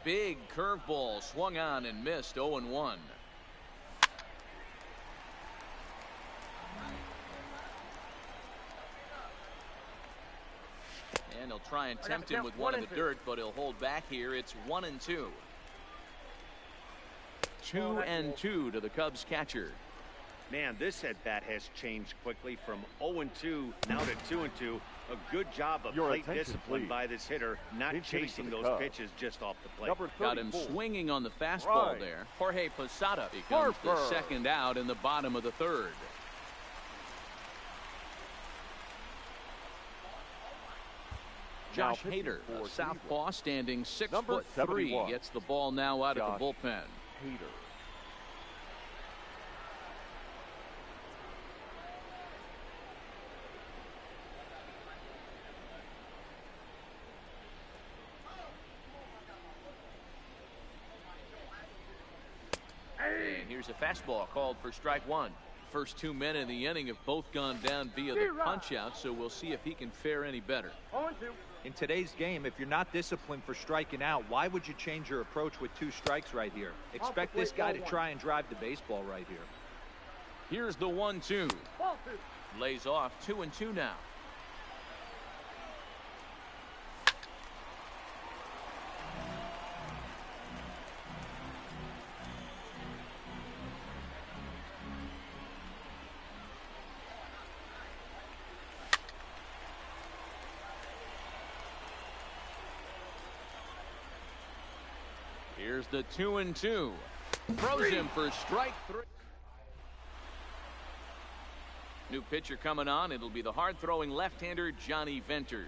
Big curveball swung on and missed. 0-1. And he'll try and tempt him with one in the dirt, but he'll hold back here. It's 1-2. 2-2 to the Cubs catcher. Man, this at-bat has changed quickly from 0-2 now to 2-2. A good job of plate discipline by this hitter, not chasing those pitches just off the plate. Got him swinging on the fastball there. Jorge Posada becomes the second out in the bottom of the third. Josh Hader, a southpaw, standing 6'3", gets the ball now out of the bullpen. Hader. Here's a fastball called for strike one. First 2 men in the inning have both gone down via the punch out, so we'll see if he can fare any better. 0-2. In today's game, if you're not disciplined for striking out, why would you change your approach with 2 strikes right here? Expect this guy to try and drive the baseball right here. Here's the 1-2. Lays off 2-2 now. Here's the 2-2. Throws him for strike 3. New pitcher coming on. It'll be the hard-throwing left-hander Johnny Venters.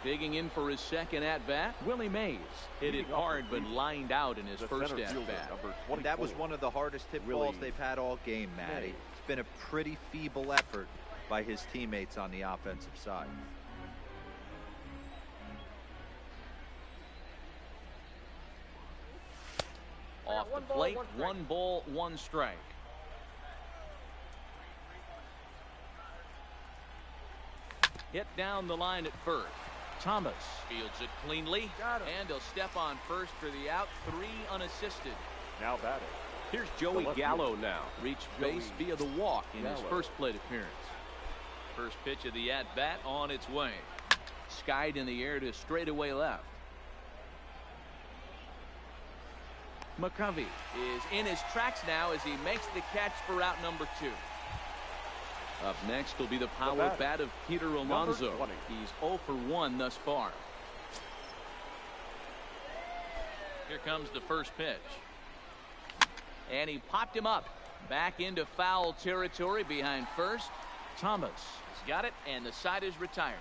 Digging in for his second at-bat, Willie Mays. Hit it hard but lined out in his first at-bat. And that was one of the hardest hit balls they've had all game, Matty. It's been a pretty feeble effort by his teammates on the offensive side. Off the plate, 1 ball, 1 strike. Hit down the line at first. Thomas fields it cleanly, and he'll step on first for the out. 3 unassisted. Now batting. Here's Joey Gallo now. Reached base via the walk in his first plate appearance. First pitch of the at-bat on its way. Skied in the air to straightaway left. McCovey is in his tracks now as he makes the catch for out number 2. Up next will be the power bat of Peter Alonso. He's 0 for 1 thus far. Here comes the first pitch. And he popped him up. Back into foul territory behind first. Thomas has got it, and the side is retired.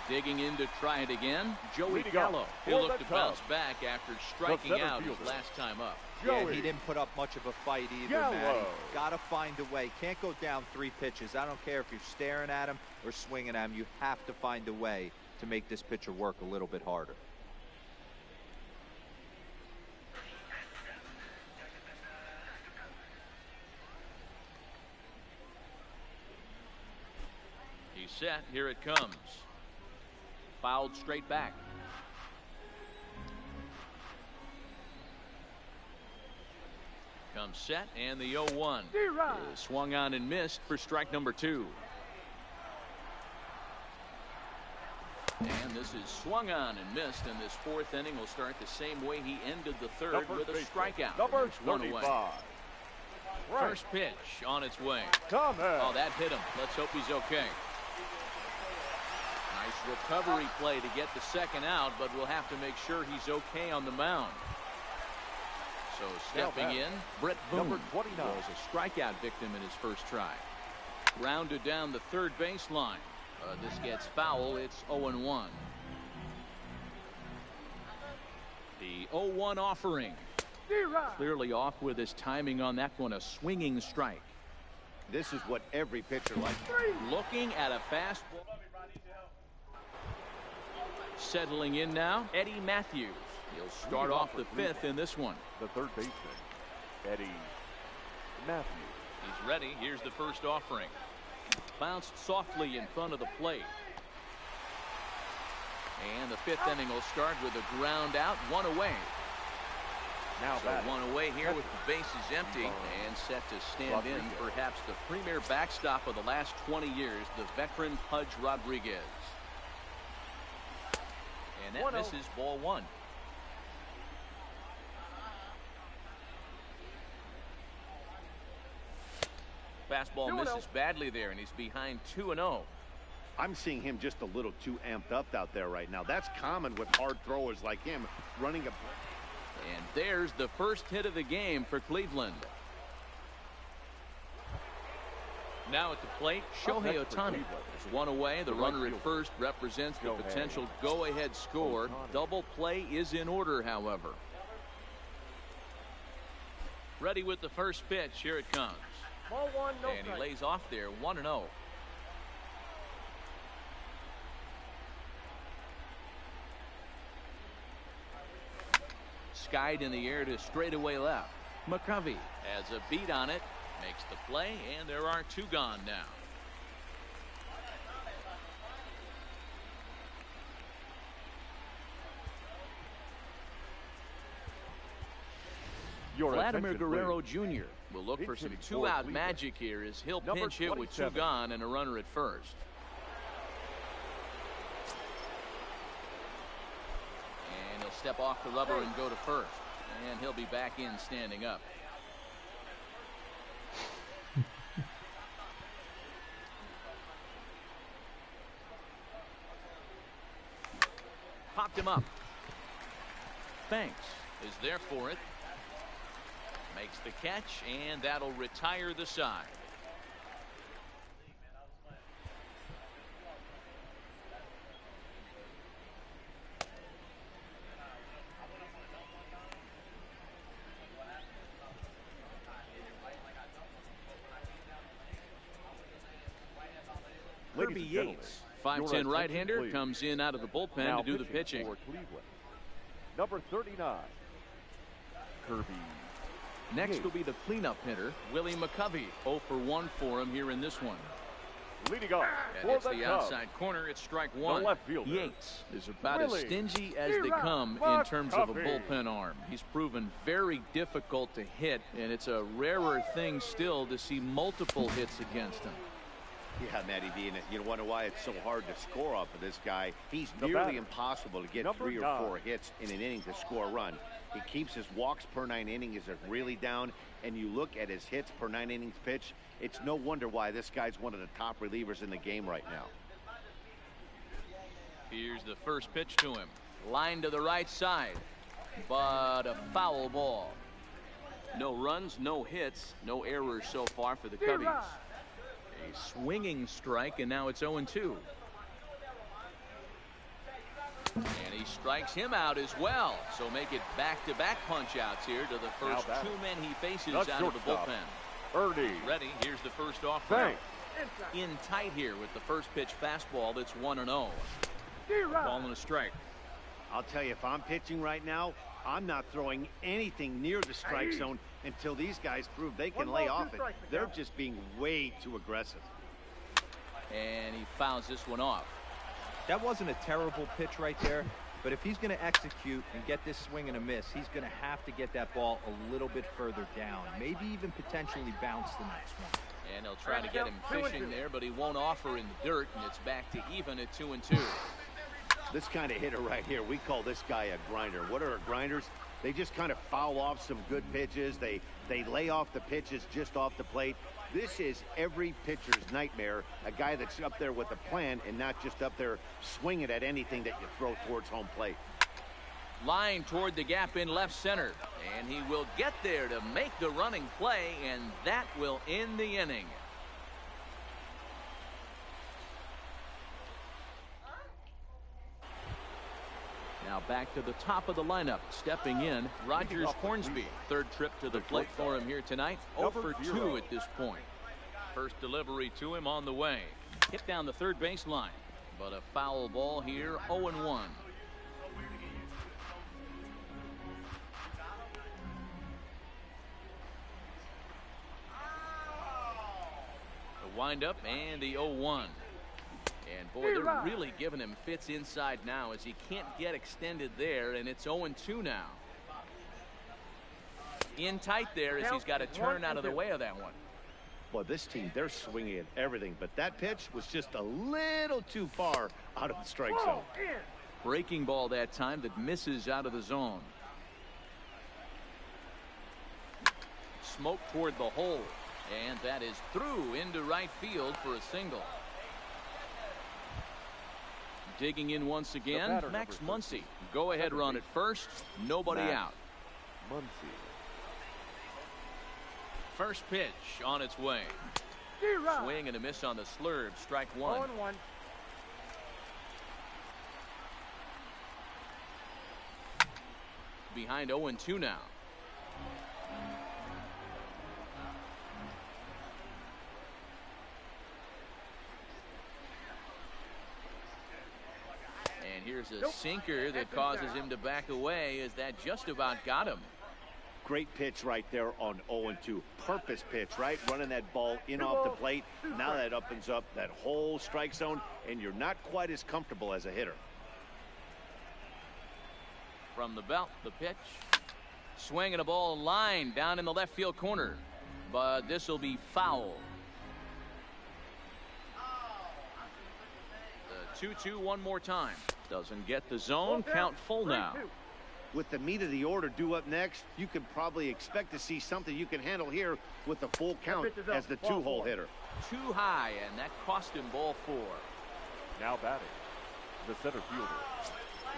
Digging in to try it again, Joey Gallo. He'll look to bounce back after striking out his last time up. Yeah, he didn't put up much of a fight either, Matty. Got to find a way. Can't go down 3 pitches. I don't care if you're staring at him or swinging at him. You have to find a way to make this pitcher work a little bit harder. He's set. Here it comes. Fouled straight back. Comes set, and the 0-1 is swung on and missed for strike number 2. And this is swung on and missed, and this 4th inning will start the same way he ended the 3rd with a strikeout. Number 1 away. First pitch on its way. Oh, that hit him. Let's hope he's okay. Nice recovery play to get the second out, but we'll have to make sure he's okay on the mound. So stepping in, Brett Boone was a strikeout victim in his first try. Grounded down the third baseline. This gets foul. It's 0-1. The 0-1 offering. Clearly off with his timing on that one. A swinging strike. This is what every pitcher likes. Looking at a fastball. Settling in now, Eddie Matthews. He'll start off the 5th in this one. The third baseman, Eddie Matthews. He's ready. Here's the first offering. Bounced softly in front of the plate. And the 5th inning will start with a ground out, 1 away. Now so 1 away here with the bases empty and set to stand in perhaps the premier backstop of the last 20 years, the veteran Pudge Rodriguez. And that misses ball 1. Fastball misses badly there, and he's behind 2-0. I'm seeing him just a little too amped up out there right now. That's common with hard throwers like him running a. And there's the first hit of the game for Cleveland. Now at the plate, Shohei Ohtani is 1 away. The runner at first represents the potential go-ahead score. Double play is in order, however. Ready with the first pitch. Here it comes. Ball one, no And he strike. lays off there, 1-0. Skied in the air to straightaway left. McCovey has a beat on it, makes the play, and there are 2 gone now. Your Vladimir attention, Guerrero please. Jr. will look for Pinch some hitting for 2-out Cleveland. magic here as he'll Number pinch hit with 2 27. gone and a runner at first. And he'll step off the rubber and go to first. And he'll be back in standing up. Popped him up. Banks is there for it. Makes the catch, and that'll retire the side. Kirby Yates, 5'10" right-hander, comes in out of the bullpen Now to do the pitching pitching. for Cleveland. Number 39, Kirby. Next will be the cleanup hitter, Willie McCovey. 0 for 1 for him here in this one. Leading off And for it's the the Cubs, outside corner. It's strike 1. left fielder, Yates is about as Willie stingy as they come in terms of a bullpen arm. He's proven very difficult to hit, and it's a rarer thing still to see multiple hits against him. Yeah, Matty B, and you wonder why it's so hard to score off of this guy. He's The nearly batter, impossible to get number 3 or 9. 4 hits in an inning to score a run. He keeps his walks per 9 innings is really down, and you look at his hits per 9 innings pitch, it's no wonder why this guy's one of the top relievers in the game right now. Here's the first pitch to him. Line to the right side, but a foul ball. No runs, no hits, no errors so far for the Cubbies. A swinging strike, and now it's 0-2. And he strikes him out as well. So make it back-to-back punch-outs here to the first Now 2 men he faces That's out of the shortstop, bullpen. Ernie. Ready, here's the first offering. Banks. In tight here with the first pitch fastball that's 1-0. Ball and a strike. I'll tell you, if I'm pitching right now, I'm not throwing anything near the strike zone until these guys prove they can lay off it. They're just being way too aggressive. And he fouls this one off. That wasn't a terrible pitch right there, but if he's going to execute and get this swing and a miss, he's going to have to get that ball a little bit further down, maybe even potentially bounce the next one. And he'll try to get him fishing there, but he won't offer in the dirt, and it's back to even at 2-2. This kind of hitter right here, we call this guy a grinder. What are grinders? They just kind of foul off some good pitches. They lay off the pitches just off the plate. This is every pitcher's nightmare, a guy that's up there with a plan and not just up there swinging at anything that you throw towards home plate. Line toward the gap in left center, and he will get there to make the running play, and that will end the inning. Now back to the top of the lineup. Stepping in, Rogers Hornsby. Third trip to the plate for him here tonight. 0 for 2 at this point. First delivery to him on the way. Hit down the third baseline, but a foul ball here, 0-1. The windup and the 0-1. And boy, they're really giving him fits inside now as he can't get extended there, and it's 0-2 now. In tight there as he's got to turn out of the way of that one. Boy, this team, they're swinging at everything, but that pitch was just a little too far out of the strike zone. Breaking ball that time that misses out of the zone. Smoke toward the hole, and that is through into right field for a single. Digging in once again, batter, Max number Muncy. Go ahead run at first, nobody Max out. Muncy. First pitch on its way. Swing and a miss on the slurve, strike 1. 0-1. Behind 0-2 now. here's a sinker that causes him to back away as that just about got him. Great pitch right there on 0-2. Purpose pitch, right? Running that ball in off the plate. Now that opens up that whole strike zone, and you're not quite as comfortable as a hitter. From the belt, the pitch. Swinging a ball line down in the left field corner. But this will be foul. The 2-2 one more time. Doesn't get the zone. Count full now. With the meat of the order due up next, you can probably expect to see something you can handle here with the full count as the 2-hole hitter. Too high, and that cost him ball 4. Now batting, the center fielder,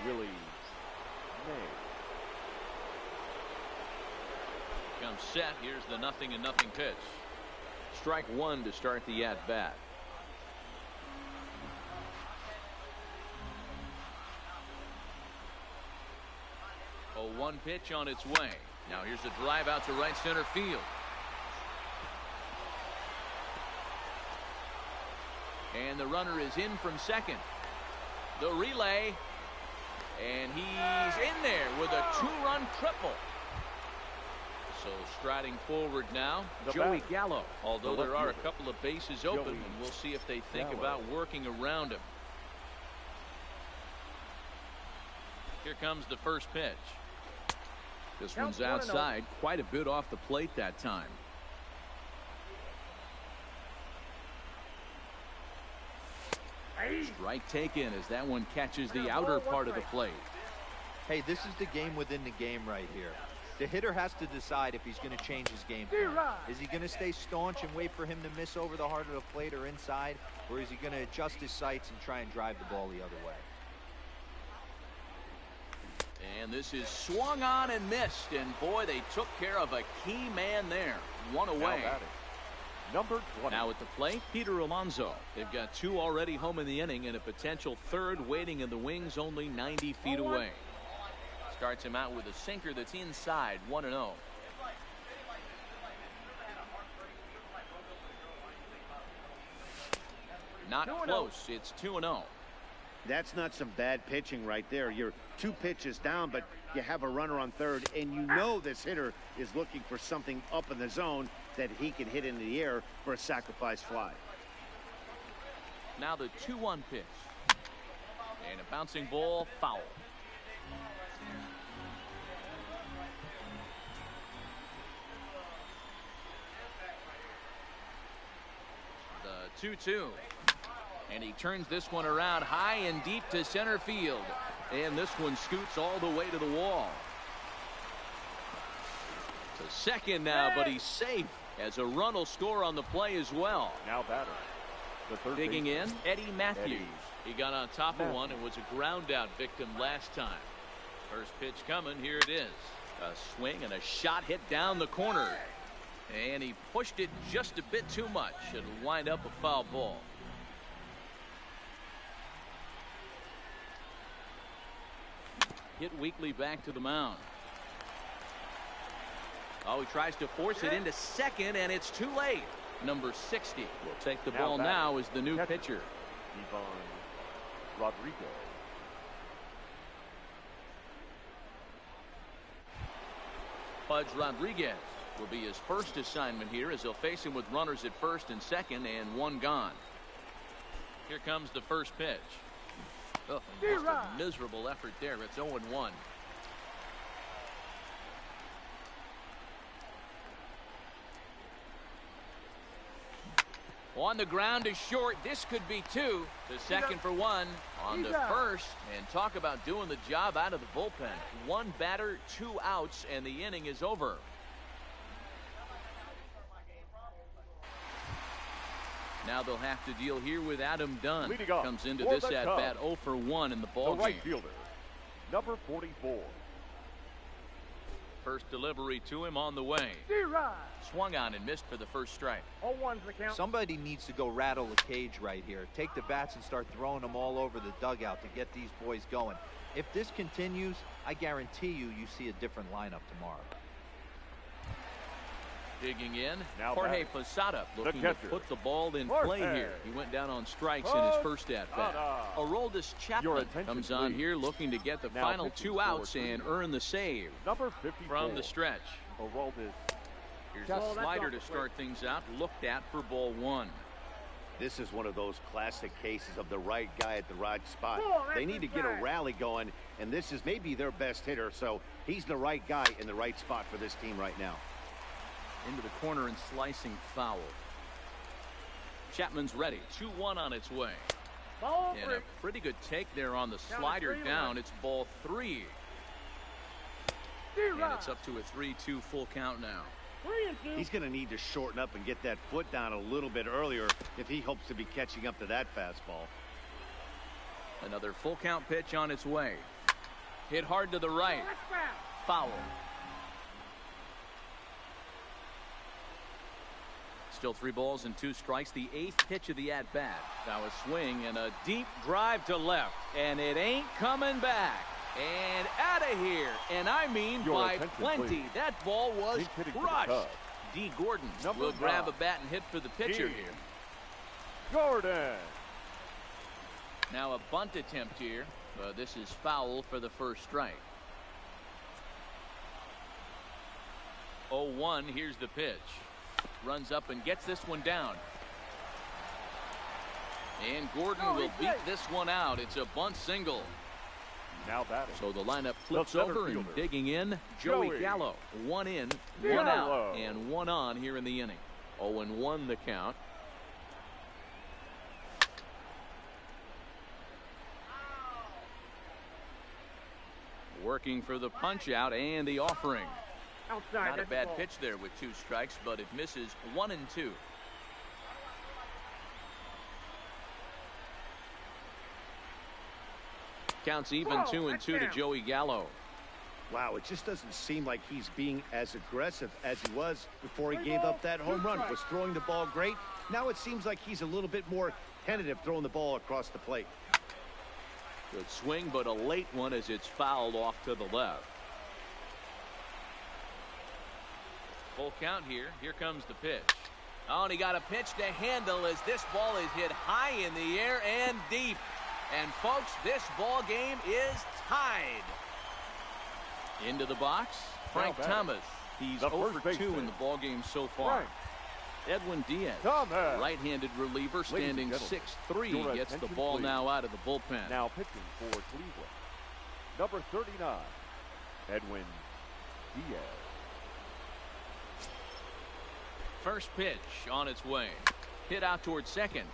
Willie May. Comes set. Here's the 0-0 pitch. Strike 1 to start the at-bat. 0-1 pitch on its way. Now here's a drive out to right center field. And the runner is in from second. The relay. And he's in there with a 2-run triple. So striding forward now, Joey Gallo. Although there are a couple of bases open, and we'll see if they think about working around him. Here comes the first pitch. This one's outside, quite a bit off the plate that time. Strike taken as that one catches the outer part of the plate. Hey, this is the game within the game right here. The hitter has to decide if he's going to change his game plan. Is he going to stay staunch and wait for him to miss over the heart of the plate or inside? Or is he going to adjust his sights and try and drive the ball the other way? And this is swung on and missed. And boy, they took care of a key man there. One away. Number 20. Now at the plate, Peter Alonso. They've got 2 already home in the inning and a potential 3rd waiting in the wings only 90 feet away. Starts him out with a sinker that's inside, 1-0. Not close. It's 2-0. That's not some bad pitching right there. You're 2 pitches down, but you have a runner on third, and you know this hitter is looking for something up in the zone that he can hit into the air for a sacrifice fly. Now the 2-1 pitch. And a bouncing ball, foul. The 2-2. And he turns this one around high and deep to center field. And this one scoots all the way to the wall. To second now, but he's safe as a run will score on the play as well. Now batter. The third digging in, Eddie Matthews. He got on top of one and was a ground out victim last time. First pitch coming. Here it is. A swing and a shot hit down the corner. And he pushed it just a bit too much. It'll wind up a foul ball. Hit weakly back to the mound. Oh, he tries to force it into second, and it's too late. Number 60 will take the ball now as the new pitcher. Ivan Rodriguez. Pudge Rodriguez will be his first assignment here as he'll face him with runners at first and second and 1 gone. Here comes the first pitch. Oh, just a miserable effort there. It's 0-1. On the ground is short. This could be 2. The second for 1 on the first. And talk about doing the job out of the bullpen. 1 batter, 2 outs, and the inning is over. Now they'll have to deal here with Adam Dunn. Comes into this at bat 0 for 1 in the ball game. Right fielder, number 44. First delivery to him on the way. Swung on and missed for the first strike. 0-1's the count. Somebody needs to go rattle the cage right here. Take the bats and start throwing them all over the dugout to get these boys going. If this continues, I guarantee you see a different lineup tomorrow. Digging in, Now Jorge batting. Posada looking to catcher, put the ball in Jorge play here. He went down on strikes in his first at-bat. Aroldis Your Chapman attention, comes on please. here looking to get the Now final pitching 2 outs for and Cleveland. earn the save Number 54. from the stretch. Aroldis. Here's Well, a that's slider off to the start things out, looked at for ball 1. This is one of those classic cases of the right guy at the right spot. Oh, that's They need to get a inside. rally going, and this is maybe their best hitter, so he's the right guy in the right spot for this team right now. Into the corner and slicing foul. Chapman's ready. 2-1 on its way. Ball And a 3. pretty good take there on the Down to slider 3-1. down. It's ball 3. And D-Rod. it's up to a 3-2 full count now. 3 and 2. He's going to need to shorten up and get that foot down a little bit earlier if he hopes to be catching up to that fastball. Another full count pitch on its way. Hit hard to the right. That's foul. Foul. Still 3 balls and 2 strikes. The 8th pitch of the at-bat. Now a swing and a deep drive to left. And it ain't coming back. And out of here. And I mean Your by attention, plenty. please. That ball was He's hitting to the crushed. Cubs. D. Gordon Number will grab a 9. bat and hit for the pitcher D. here. Gordon. Now a bunt attempt here. This is foul for the first strike. 0-1. Here's the pitch. Runs up and gets this one down. And Gordon Oh, will he's beat good. this one out. It's a bunt single. Now batting. So the lineup flips center over and fielder, digging in, Joey Joey Gallo. 1 in, 1 Gallo. out, and 1 on here in the inning. 0-1 the count. Working for the punch out and the offering. Outside. Not a that's bad ball. pitch there with 2 strikes, but it misses 1 and 2. Counts even Whoa, 2 and that's 2 to down. Joey Gallo. Wow, it just doesn't seem like he's being as aggressive as he was before he gave up that home run. Was throwing the ball great. Now it seems like he's a little bit more tentative throwing the ball across the plate. Good swing, but a late one as it's fouled off to the left. Full count here. Here comes the pitch. Oh, and he got a pitch to handle as this ball is hit high in the air and deep. And folks, this ball game is tied. Into the box, Frank Now batting. Thomas. He's The 0 first for 2 baseman. in the ball game so far. Frank Edwin Diaz, Thomas. right-handed reliever, and standing gentlemen, 6'3", your gets the attention, ball please. now out of the bullpen. Now pitching for Cleveland. Number 39. Edwin Diaz. First pitch on its way. Hit out towards second.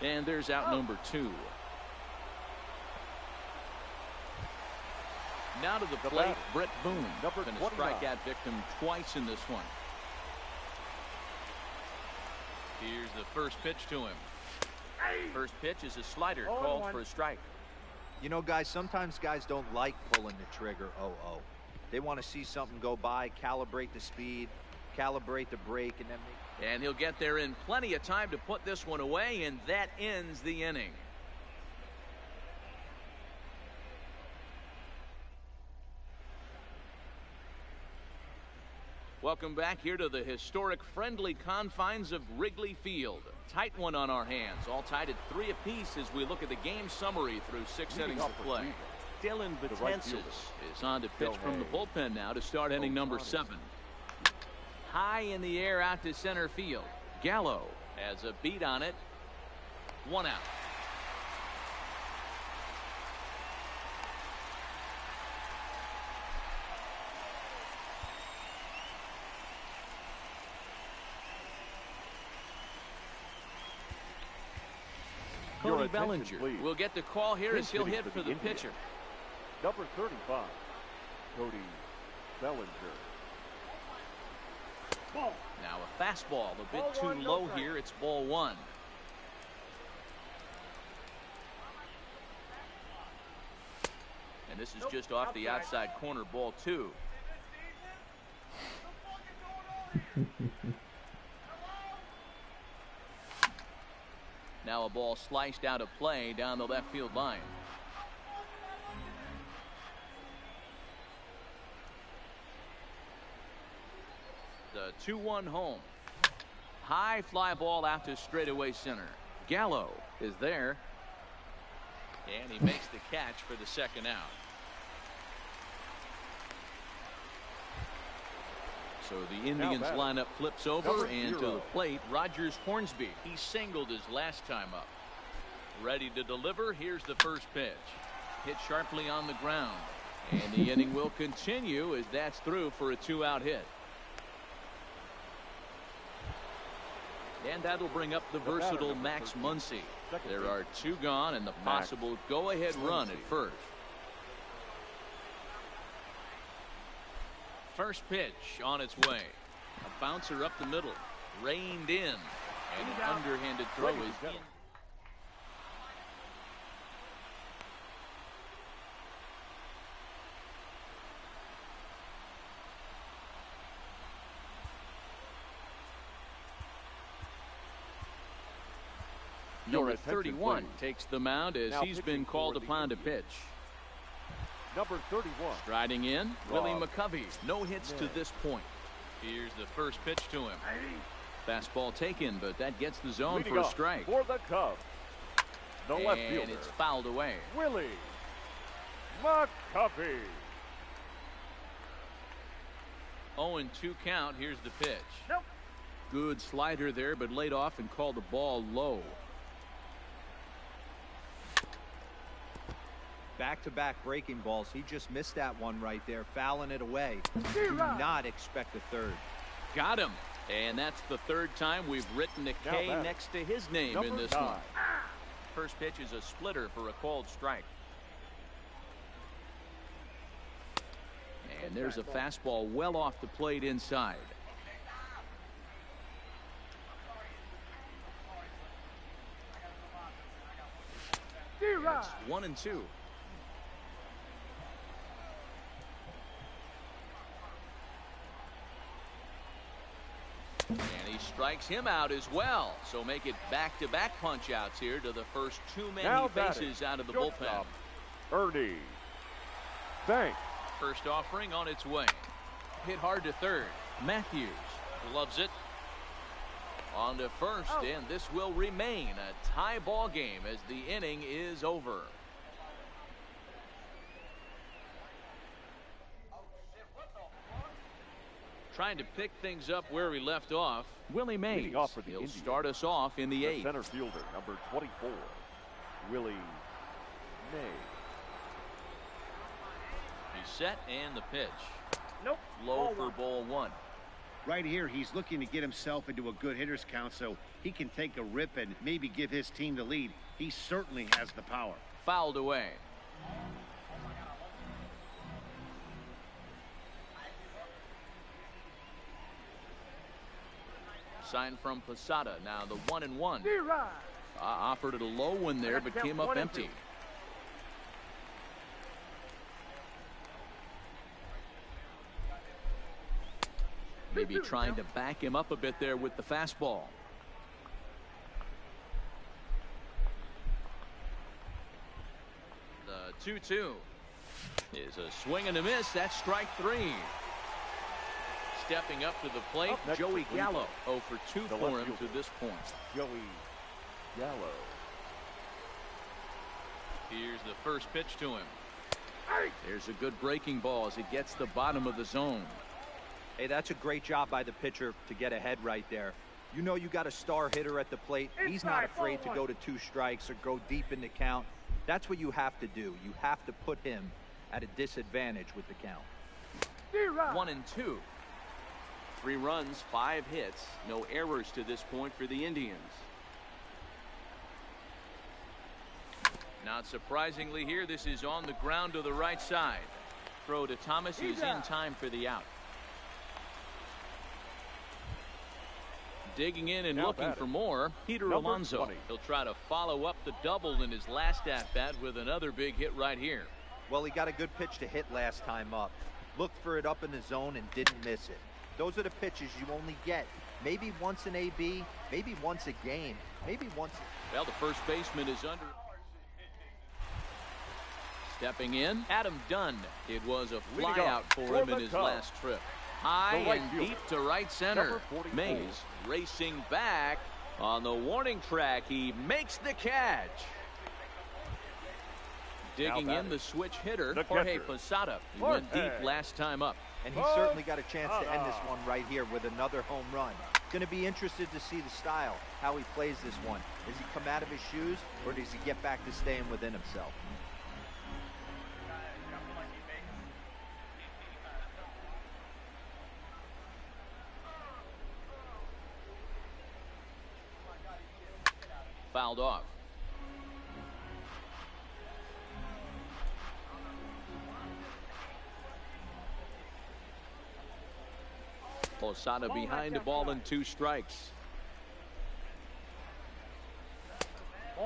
And there's out number 2. Now to the plate, batter, Brett Boone. number Been a 29. strikeout victim twice in this one. Here's the first pitch to him. First pitch is a slider called 0-1. for a strike. You know, guys, sometimes guys don't like pulling the trigger 0-0. They want to see something go by, calibrate the speed, calibrate the brake, and then make. And he'll get there in plenty of time to put this one away, and that ends the inning. Welcome back here to the historic friendly confines of Wrigley Field. Tight one on our hands, all tied at 3 apiece as we look at the game summary through 6 Leading innings off of for play. Cleveland, Dylan the right Betances fielder, is on to pitch from the Shohei bullpen now to start inning number Ohtani. 7. High in the air out to center field. Gallo has a beat on it. 1 out. Your Cody attention, Bellinger please. will get the call here He's as he'll hitting hit for for the the Indians. pitcher. Number 35. Cody Bellinger. Ball. Now a fastball a bit Ball too 1, no low strike. here. It's ball 1. And this is Nope, just off the outside. outside corner, ball 2. Now a ball sliced out of play down the left field line. The 2-1 home. High fly ball out to straightaway center. Gallo is there. And he makes the catch for the second out. So the Indians lineup flips over, and to the plate, Rogers Hornsby. He singled his last time up. Ready to deliver. Here's the first pitch. Hit sharply on the ground. And the inning will continue as that's through for a 2-out hit. And that'll bring up the versatile Max Muncy. There are 2 gone and the possible go-ahead run at first. First pitch on its way. A bouncer up the middle. Reined in. And an underhanded throw is in. Number 31 takes the mound as he's been called upon to pitch. Number 31. Striding in, Willie McCovey. No hits to this point. Here's the first pitch to him. Fastball taken, but that gets the zone for a strike. For the Cubs, the left fielder. And it's fouled away. Willie McCovey. 0-2 count. Here's the pitch. Nope. Good slider there, but laid off and called the ball low. Back-to-back breaking balls. He just missed that one right there, fouling it away. Do not expect a third. Got him. And that's the third time we've written a K next to his name in this one. First pitch is a splitter for a called strike. And there's a fastball well off the plate inside. It's 1-2. And he strikes him out as well. So make it back-to-back punch-outs here to the first 2 men he faces out of the bullpen. Ernie Banks. First offering on its way. Hit hard to third. Matthews loves it. On to first, and this will remain a tie ball game as the inning is over. Trying to pick things up where we left off. Willie Mays. He'll start us off in the 8th. Center fielder, number 24, Willie Mays. He's set, and the pitch. Nope. Low for ball 1. Right here, he's looking to get himself into a good hitter's count so he can take a rip and maybe give his team the lead. He certainly has the power. Fouled away. Sign from Posada. Now the 1-1. Offered it a low one there, but came up empty. Maybe trying to back him up a bit there with the fastball. The 2-2 is a swing and a miss. That's strike 3. Stepping up to the plate, Joey Gallo. 0 for 2 for him to this point. Joey Gallo. Here's the first pitch to him. There's a good breaking ball as it gets the bottom of the zone. Hey, that's a great job by the pitcher to get ahead right there. You know you got a star hitter at the plate. He's not afraid to go to 2 strikes or go deep in the count. That's what you have to do. You have to put him at a disadvantage with the count. 1-2. 3 runs, 5 hits, no errors to this point for the Indians. Not surprisingly here, this is on the ground to the right side. Throw to Thomas is in time for the out. Digging in and looking for more, Peter Alonso. He'll try to follow up the double in his last at-bat with another big hit right here. Well, he got a good pitch to hit last time up. Looked for it up in the zone and didn't miss it. Those are the pitches you only get. Maybe once an AB, maybe once a game, maybe once. Well, the first baseman is under. Stepping in, Adam Dunn. It was a flyout for him in his last trip. High right and fielder, deep to right center. number 44. Mays racing back on the warning track. He makes the catch. Digging in the switch hitter, Jorge Posada. He went deep last time up. And he certainly got a chance to end this one right here with another home run. Going to be interested to see the style, how he plays this one. Does he come out of his shoes, or does he get back to staying within himself? Fouled off. Posada behind the ball and 2 strikes.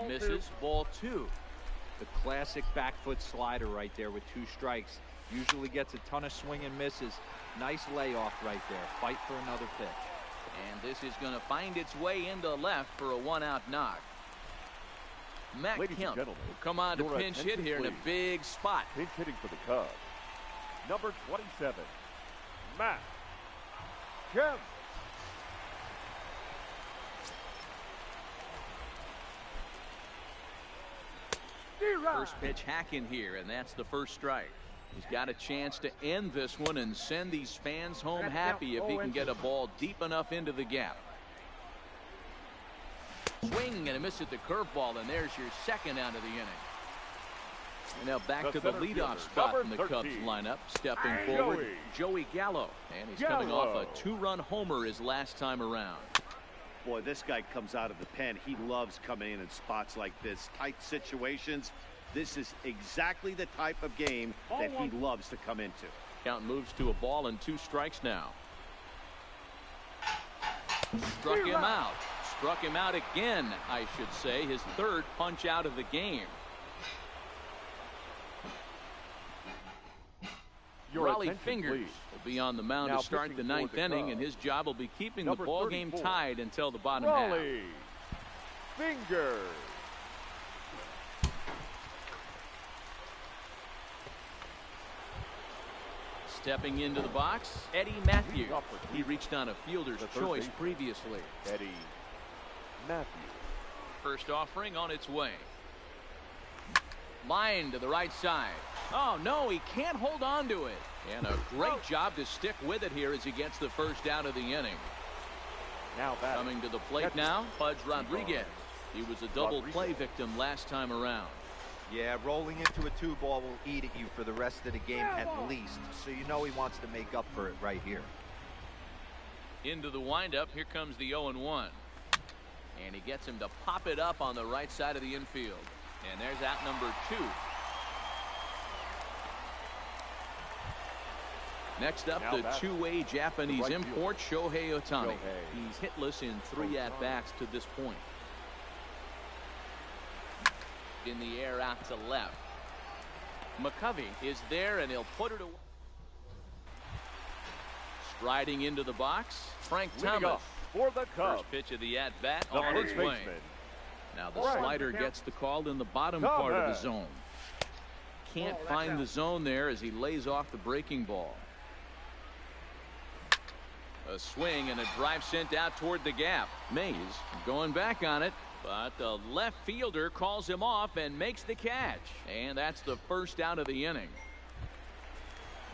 Misses, ball 2. The classic back foot slider right there with 2 strikes. Usually gets a ton of swing and misses. Nice layoff right there. Fight for another pitch. And this is going to find its way into left for a 1-out knock. Matt Ladies Kemp and will gentlemen, come on to your pinch hit attention, here in a please. big spot. Pinch hitting for the Cubs, number 27, Matt Kemp. First pitch hacking here, and that's the first strike. He's got a chance to end this one and send these fans home happy if he can get a ball deep enough into the gap. Swing and a miss at the curveball, and there's your second out of the inning. And now back to the leadoff spot in the Cubs lineup. Stepping forward, Joey Gallo. And he's coming off a 2-run homer his last time around. Boy, this guy comes out of the pen. He loves coming in spots like this. Tight situations. This is exactly the type of game that he loves to come into. Count moves to a ball and 2 strikes now. Struck him out. Struck him out again, I should say. His 3rd punch out of the game. Raleigh Fingers will be on the mound to start the 9th inning, and his job will be keeping the ball game tied until the bottom half. Raleigh Fingers. Stepping into the box, Eddie Matthews. He reached on a fielder's choice previously. Eddie Matthews. First offering on its way. Line to the right side. Oh, no, he can't hold on to it. And a great job to stick with it here as he gets the first out of the inning. Now coming to the plate now, Pudge Rodriguez. He was a double play victim last time around. Yeah, rolling into a 2-ball will eat at you for the rest of the game at least. So you know he wants to make up for it right here. Into the windup, here comes the 0-1. And he gets him to pop it up on the right side of the infield. And there's out number 2. Next up, the 2-way Japanese import, Shohei Ohtani. He's hitless in 3 at-bats to this point. In the air out to left. McCovey is there, and he'll put it away. Striding into the box, Frank Thomas. For the Cubs. First pitch of the at-bat on its way. Now the slider gets the call in the bottom part of the zone. Can't find the zone there as he lays off the breaking ball. A swing and a drive sent out toward the gap. Mays going back on it, but the left fielder calls him off and makes the catch. And that's the first out of the inning.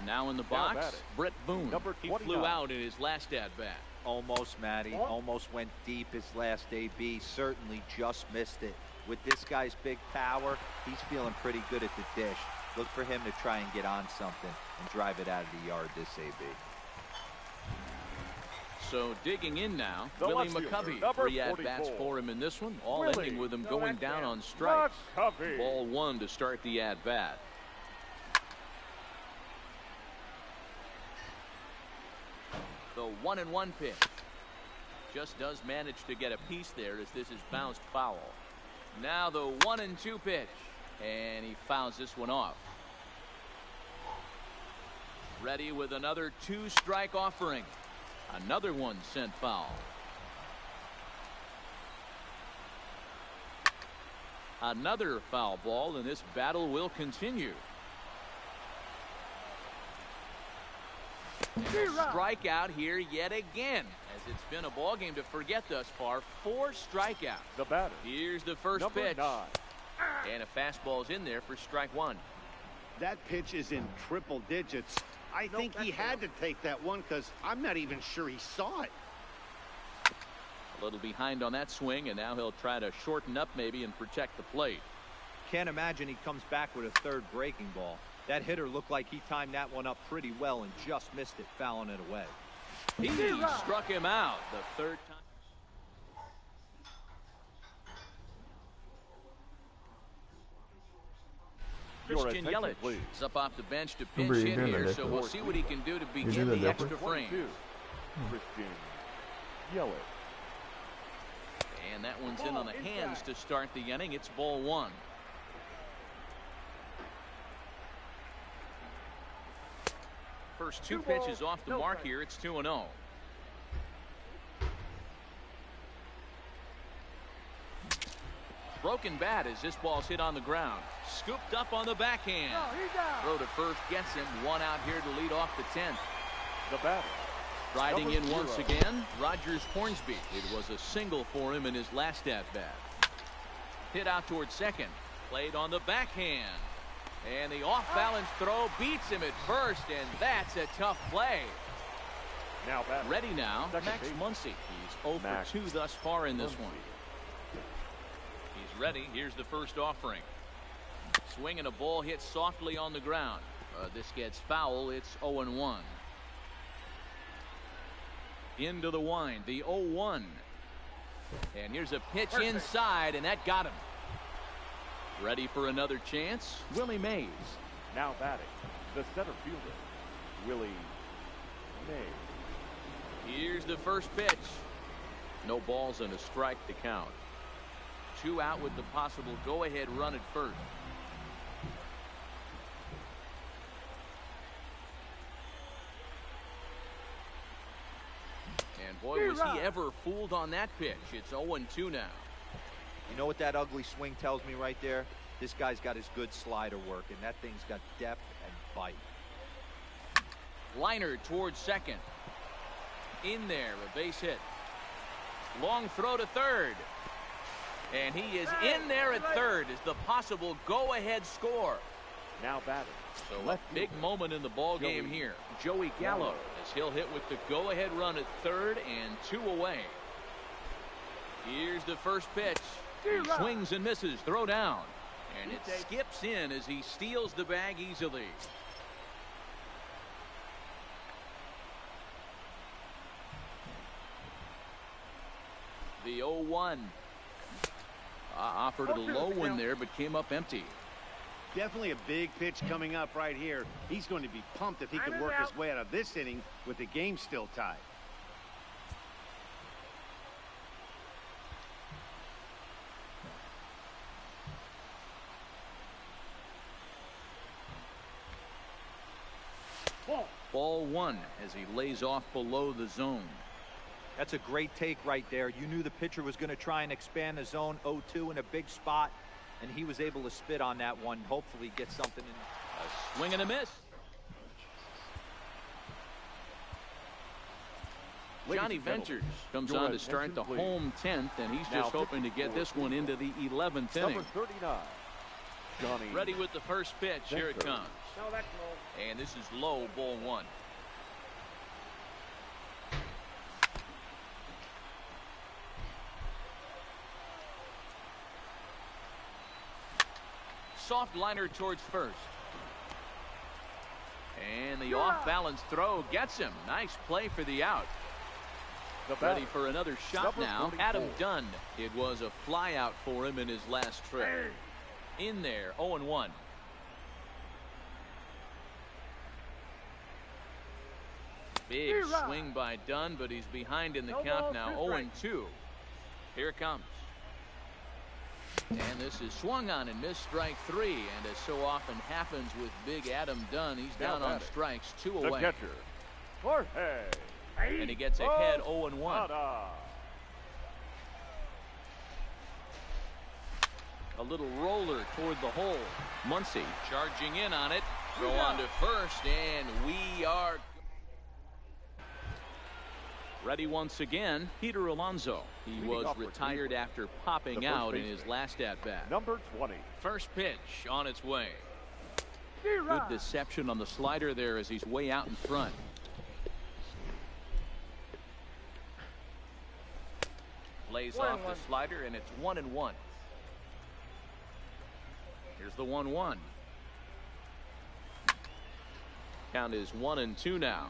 Now in the box, Brett Boone. He flew out in his last at-bat. Almost, Matty. Almost went deep his last AB. Certainly just missed it. With this guy's big power, he's feeling pretty good at the dish. Look for him to try and get on something and drive it out of the yard this AB. So digging in now, Willie McCovey. 3 at-bats for him in this one, all ending with him going down on strikes. Ball 1 to start the at-bat. The 1-1 pitch. Just does manage to get a piece there as this is bounced foul. Now the 1-2 pitch. And he fouls this one off. Ready with another 2-strike offering. Another one sent foul. Another foul ball, and this battle will continue. Strikeout here yet again, as it's been a ball game to forget thus far. 4 strikeouts. The batter. Here's the first Number pitch. 9. And a fastball's in there for strike 1. That pitch is in triple digits. I think he had to take that one because I'm not even sure he saw it. A little behind on that swing, and now he'll try to shorten up maybe and protect the plate. Can't imagine he comes back with a 3rd breaking ball. That hitter looked like he timed that one up pretty well and just missed it, fouling it away. He struck him out the 3rd time. Christian Yelich is up off the bench to pinch hit here, so we'll see what he can do to begin the extra frame. Christian Yelich. And that one's in on the hands to start the inning. It's ball 1. First 2 pitches off the mark here. It's 2-0. Broken bat as this ball's hit on the ground. Scooped up on the backhand. Throw to first gets him. 1 out here to lead off the 10th. The batter. Riding in once again, Rogers Hornsby. It was a single for him in his last at-bat. Hit out towards second. Played on the backhand. And the off-balance throw beats him at first, and that's a tough play. Now batter. Ready now, Max Muncy. He's 0 for 2 thus far in this one. He's ready. Here's the first offering. Swinging a ball hit softly on the ground. This gets foul. It's 0-1. Into the wind, the 0-1. And here's a pitch inside, and that got him. Ready for another chance, Willie Mays. Now batting, the center fielder, Willie Mays. Here's the first pitch. No balls and a strike to count. 2 out with the possible go-ahead run at first. And boy, was he ever fooled on that pitch. It's 0-2 now. You know what that ugly swing tells me right there? This guy's got his good slider working. That thing's got depth and bite. Liner towards second. In there, a base hit. Long throw to third. And he is in there at third as the possible go-ahead score. Now batting. So a big moment in the ball game here. Joey Gallo, as he'll hit with the go-ahead run at third and 2 away. Here's the first pitch. He swings and misses. Throw down. And it skips in as he steals the bag easily. The 0-1. Offered a low one there, but came up empty. Definitely a big pitch coming up right here. He's going to be pumped if he can work his way out of this inning with the game still tied. Ball 1 as he lays off below the zone. That's a great take right there. You knew the pitcher was going to try and expand the zone. 0-2 in a big spot, and he was able to spit on that one. Hopefully get something in. A swing and a miss. Johnny Ventures comes on to start the home 10th, and he's just hoping to get this one into the 11th inning. Number 39, Johnny. Ready with the first pitch. Here it comes. No, that's low. And this is low, ball 1. Soft liner towards first. And the off-balance throw gets him. Nice play for the out. Ready for another shot now. Adam Dunn. It was a fly out for him in his last trip. In there, 0-1. Big swing by Dunn, but he's behind in the count now. 0-2. Here it comes. And this is swung on and missed, strike 3. And as so often happens with big Adam Dunn, he's down on strikes, 2 away. The catcher, Jorge. And he gets ahead 0-1. A little roller toward the hole. Muncy charging in on it. Throw on to first, and we are Ready once again, Peter Alonso. He was retired after popping out in his last at-bat. Number 20. First pitch on its way. Good deception on the slider there as he's way out in front. Lays off the slider, and it's 1-1. Here's the 1-1. Count is 1-2 now.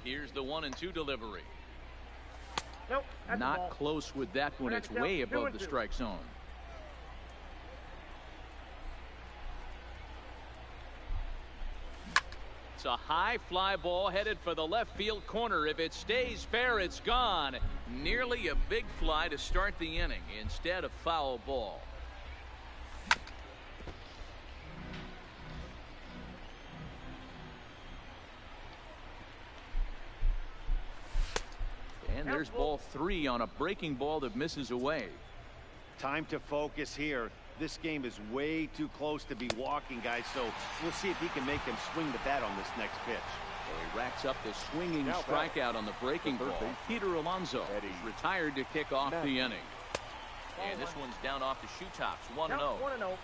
Here's the 1-2 delivery. Nope, not close with that one. It's way above the strike zone. It's a high fly ball headed for the left field corner. If it stays fair, it's gone. Nearly a big fly to start the inning. Instead, a foul ball. And there's ball 3 on a breaking ball that misses away. Time to focus here. This game is way too close to be walking, guys, so we'll see if he can make him swing the bat on this next pitch. So he racks up the swinging strikeout on the breaking ball. Peter Alonso retired to kick off the inning. And this one's down off the shoe tops. 1-0. 1-0.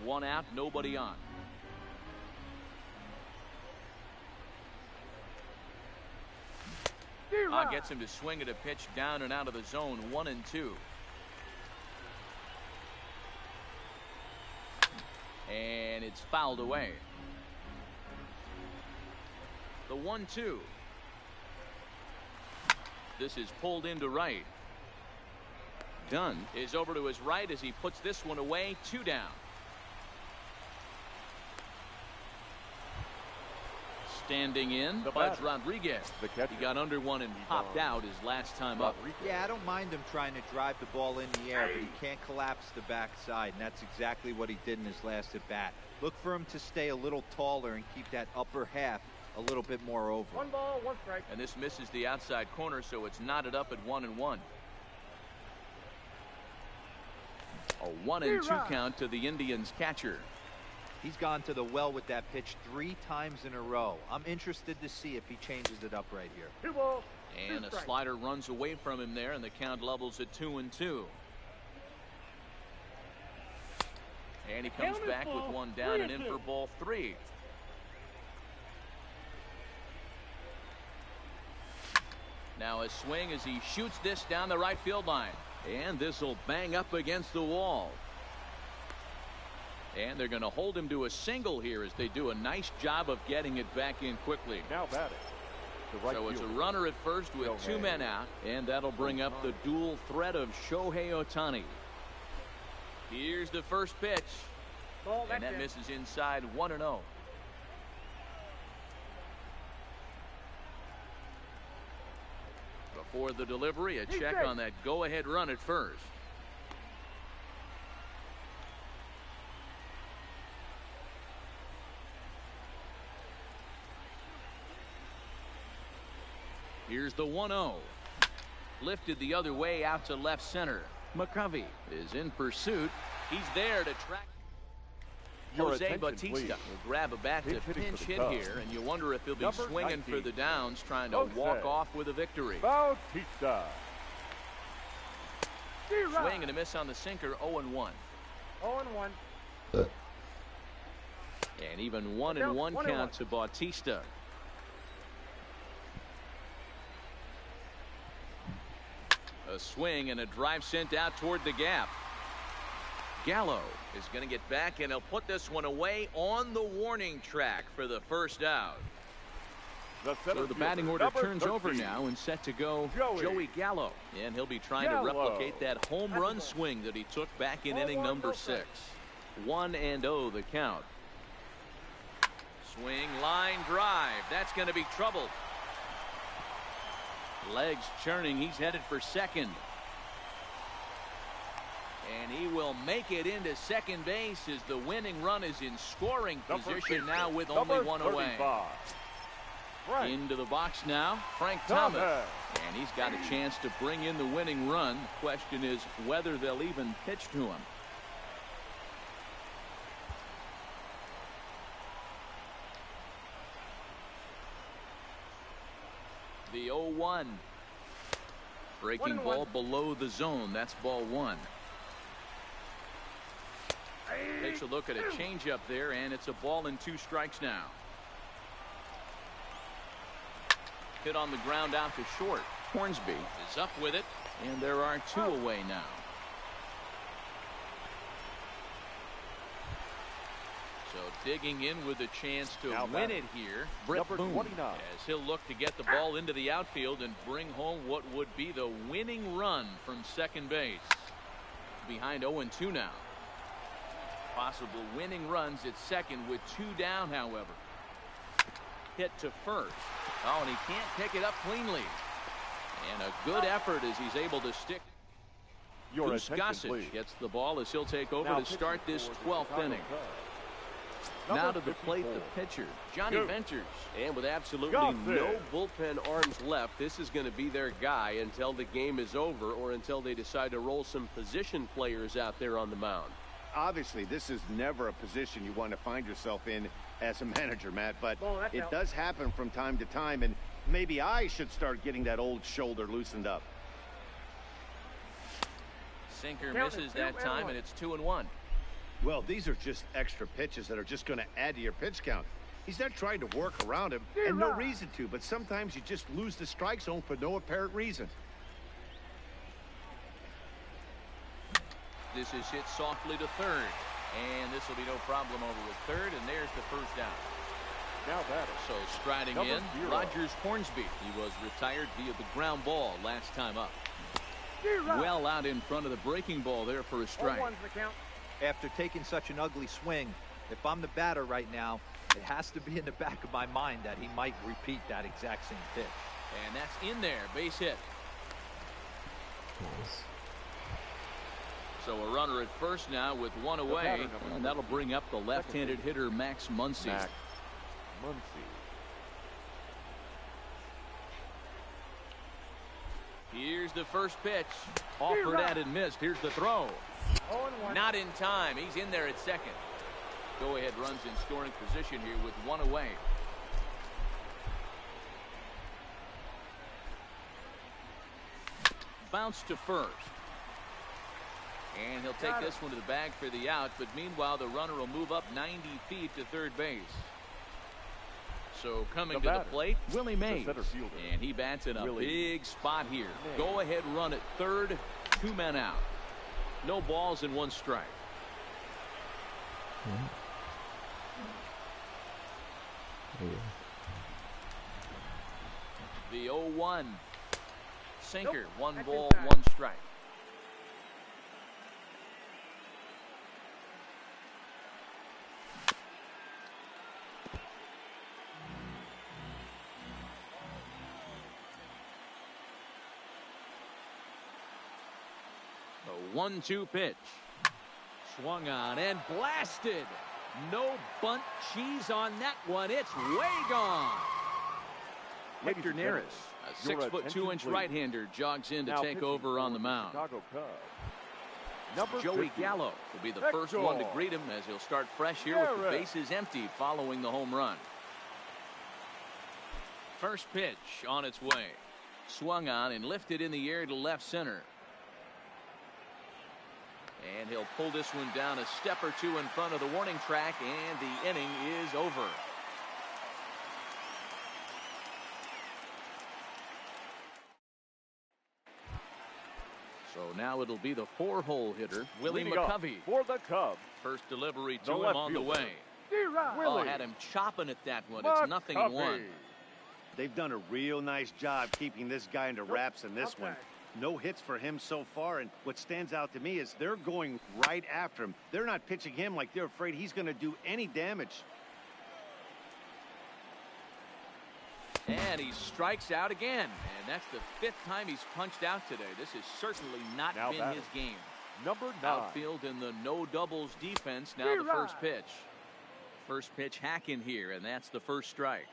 One out, nobody on. Gets him to swing at a pitch down and out of the zone. 1-2. And it's fouled away. The 1-2. This is pulled into right. Dunn is over to his right as he puts this one away. 2 down. Standing in, Budge Rodriguez. He got under one and popped out his last time up. Yeah, I don't mind him trying to drive the ball in the air, but he can't collapse the backside, and that's exactly what he did in his last at bat. Look for him to stay a little taller and keep that upper half a little bit more over. 1 ball, 1 strike. And this misses the outside corner, so it's knotted up at 1-1. A 1-2 count to the Indians catcher. He's gone to the well with that pitch 3 times in a row. I'm interested to see if he changes it up right here. 2 balls. And a slider runs away from him there, and the count levels at 2-2. And he comes back with one down and in for ball 3. Now a swing as he shoots this down the right field line. And this will bang up against the wall. And they're going to hold him to a single here as they do a nice job of getting it back in quickly. Now batting. So it's a runner at first with 2 men out, and that'll bring up the dual threat of Shohei Ohtani. Here's the first pitch. And that misses inside. 1-0. Before the delivery, a check on that go-ahead run at first. Here's the 1-0. Lifted the other way out to left center. McCovey is in pursuit. He's there to track. Jose Bautista will grab a bat to pinch hit here, and you wonder if he'll be swinging for the downs, trying to walk off with a victory. Bautista. Swing and a miss on the sinker. 0-1. 0-1. And even 1-1 count to Bautista. A swing and a drive sent out toward the gap. Gallo is going to get back, and he'll put this one away on the warning track for the first out. So the batting order turns over now and set to go Joey Gallo. And he'll be trying to replicate that home run swing that he took back in inning number 6. 1-0 the count. Swing, line drive. That's going to be trouble. Legs churning. He's headed for second. And he will make it into second base as the winning run is in scoring position now with only 1 away. Into the box now, Frank Thomas. And he's got a chance to bring in the winning run. The question is whether they'll even pitch to him. The 0-1. Breaking ball below the zone. That's ball 1. Takes a look at a changeup there, and it's a ball and 2 strikes now. Hit on the ground out to short. Hornsby is up with it, and there are 2 away now. So digging in with a chance to win it here, Britt Boone, as he'll look to get the ball into the outfield and bring home what would be the winning run from second base. Behind 0-2 now. Possible winning runs at second with 2 down, however. Hit to first. Oh, and he can't pick it up cleanly. And a good effort as he's able to stick. Gossage gets the ball as he'll take over to start this 12th inning. Now to the plate, the pitcher, Johnny Venters. And with absolutely no bullpen arms left, this is going to be their guy until the game is over or until they decide to roll some position players out there on the mound. Obviously, this is never a position you want to find yourself in as a manager, Matt, but it does happen from time to time, and maybe I should start getting that old shoulder loosened up. Sinker misses that time, and it's 2-1. Well, these are just extra pitches that are just going to add to your pitch count. He's not trying to work around him, and no reason to, but sometimes you just lose the strike zone for no apparent reason. This is hit softly to third, and this will be no problem over with third, and there's the first down. Now batter. So striding in, Rogers Hornsby. He was retired via the ground ball last time up. Well out in front of the breaking ball there for a strike. After taking such an ugly swing, if I'm the batter right now, it has to be in the back of my mind that he might repeat that exact same pitch. And that's in there, base hit. Nice. So a runner at first now with 1 away, and that'll bring up the left-handed hitter Max Muncy. Here's the first pitch. Offered at and missed. Here's the throw. Not in time. He's in there at second. Go-ahead runs in scoring position here with 1 away. Bounce to first. And he'll take this one to the bag for the out, but meanwhile the runner will move up 90 feet to third base. So coming to the plate, Willie Mays, and he bats in a big spot here. Go ahead run at third, 2 men out. No balls and 1 strike. The 0-1 sinker, 1 ball, 1 strike. The 1-2 pitch. Swung on and blasted. No bunt cheese on that one. It's way gone. Hector Neris, a 6'2" right-hander, jogs in to take over on the mound. Joey Gallo will be the first one to greet him as he'll start fresh here with the bases empty following the home run. First pitch on its way. Swung on and lifted in the air to left center. And he'll pull this one down a step or 2 in front of the warning track, and the inning is over. So now it'll be the 4-hole hitter, Willie McCovey. For the Cubs. First delivery to him on the way. Oh, had him chopping at that one. It's 0-1. They've done a real nice job keeping this guy into wraps in this one. No hits for him so far, and what stands out to me is they're going right after him. They're not pitching him like they're afraid he's going to do any damage. And he strikes out again, and that's the 5th time he's punched out today. This has certainly not been his game. Number 9. Outfield in the no doubles defense. Now the first pitch. First pitch hack in here, and that's the first strike.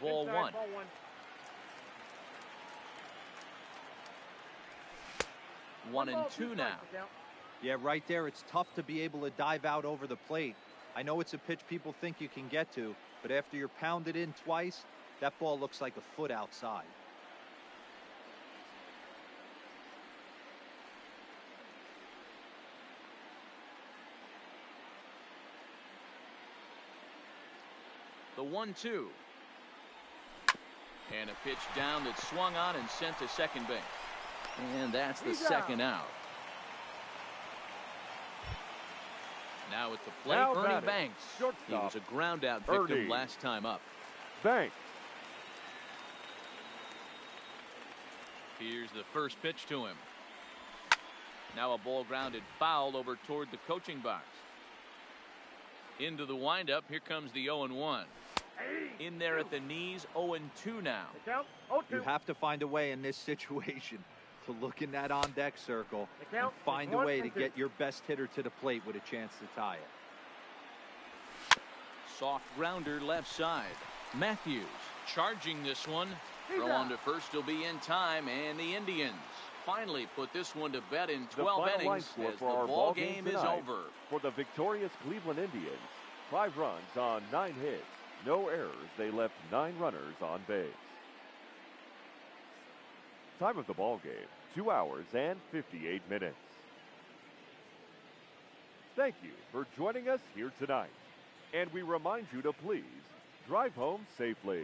Ball 1. 1-2 now. Yeah, right there, it's tough to be able to dive out over the plate. I know it's a pitch people think you can get to, but after you're pounded in twice, That ball looks like a foot outside. The 1-2. And a pitch down that swung on and sent to second base. And that's the second out. Now at the plate, Now Ernie batting, Banks. shortstop, He was a ground out victim Ernie last time up. Banks. Here's the first pitch to him. Now a ball grounded foul over toward the coaching box. Into the windup. Here comes the 0-1. In there at the knees, 0-2 now. The count, 0-2. You have to find a way in this situation to look in that on-deck circle The and count find is a 1 way to and 2. get your best hitter to the plate with a chance to tie it. Soft grounder left side. Matthews charging this one. Throw on to first will be in time, and the Indians finally put this one to bed in 12 The final line innings score as the for our ball game is tonight. over. For the victorious Cleveland Indians, 5 runs on 9 hits, no errors. They left 9 runners on base. Time of the ball game, 2 hours and 58 minutes. Thank you for joining us here tonight. And we remind you to please drive home safely.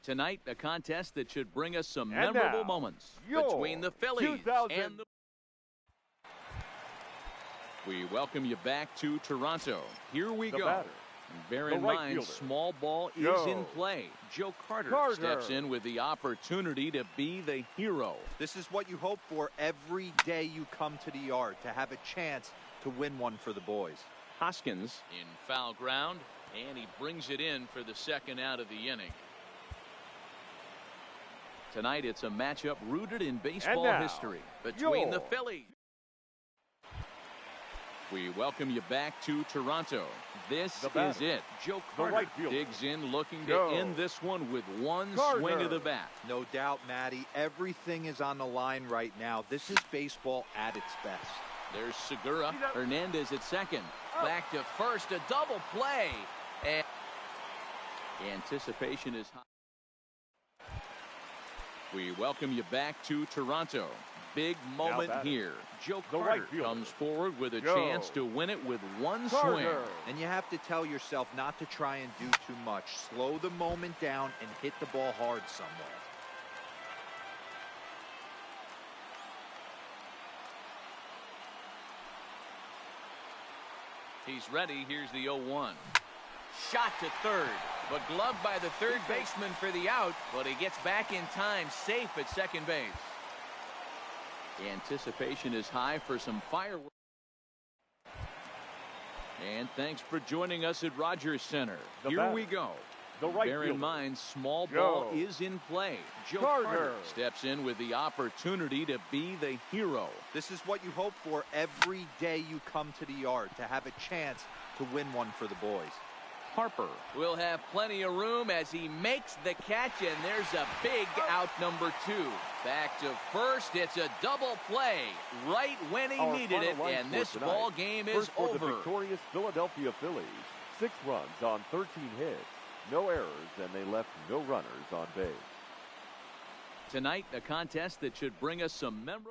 Tonight, a contest that should bring us some memorable moments between the Phillies and the... We welcome you back to Toronto. Here we go. Bear in mind, small ball is in play. Joe Carter steps in with the opportunity to be the hero. This is what you hope for every day you come to the yard, to have a chance to win one for the boys. Hoskins in foul ground, and he brings it in for the second out of the inning. Tonight, it's a matchup rooted in baseball history between the Phillies. We welcome you back to Toronto. This is it. Joe Carter digs in, looking to end this one with one swing of the bat. No doubt, Matty. Everything is on the line right now. This is baseball at its best. There's Segura. Hernandez at second. Back to first. A double play. And anticipation is high. We welcome you back to Toronto. Big moment here. Joe Carter comes forward with a chance to win it with one swing. And you have to tell yourself not to try and do too much. Slow the moment down and hit the ball hard somewhere. He's ready. Here's the 0-1. Shot to third, but gloved by the third baseman for the out, but he gets back in time, safe at second base. Anticipation is high for some fireworks. And thanks for joining us at Rogers Center. Here we go. Bear in mind, small ball is in play. Joe Carter steps in with the opportunity to be the hero. This is what you hope for every day you come to the yard, to have a chance to win one for the boys. Harper will have plenty of room as he makes the catch, and there's a big out number 2. Back to first. It's a double play right when he needed it, and this ball game is over. For the victorious Philadelphia Phillies, 6 runs on 13 hits, no errors, and they left no runners on base. Tonight, a contest that should bring us some memorable.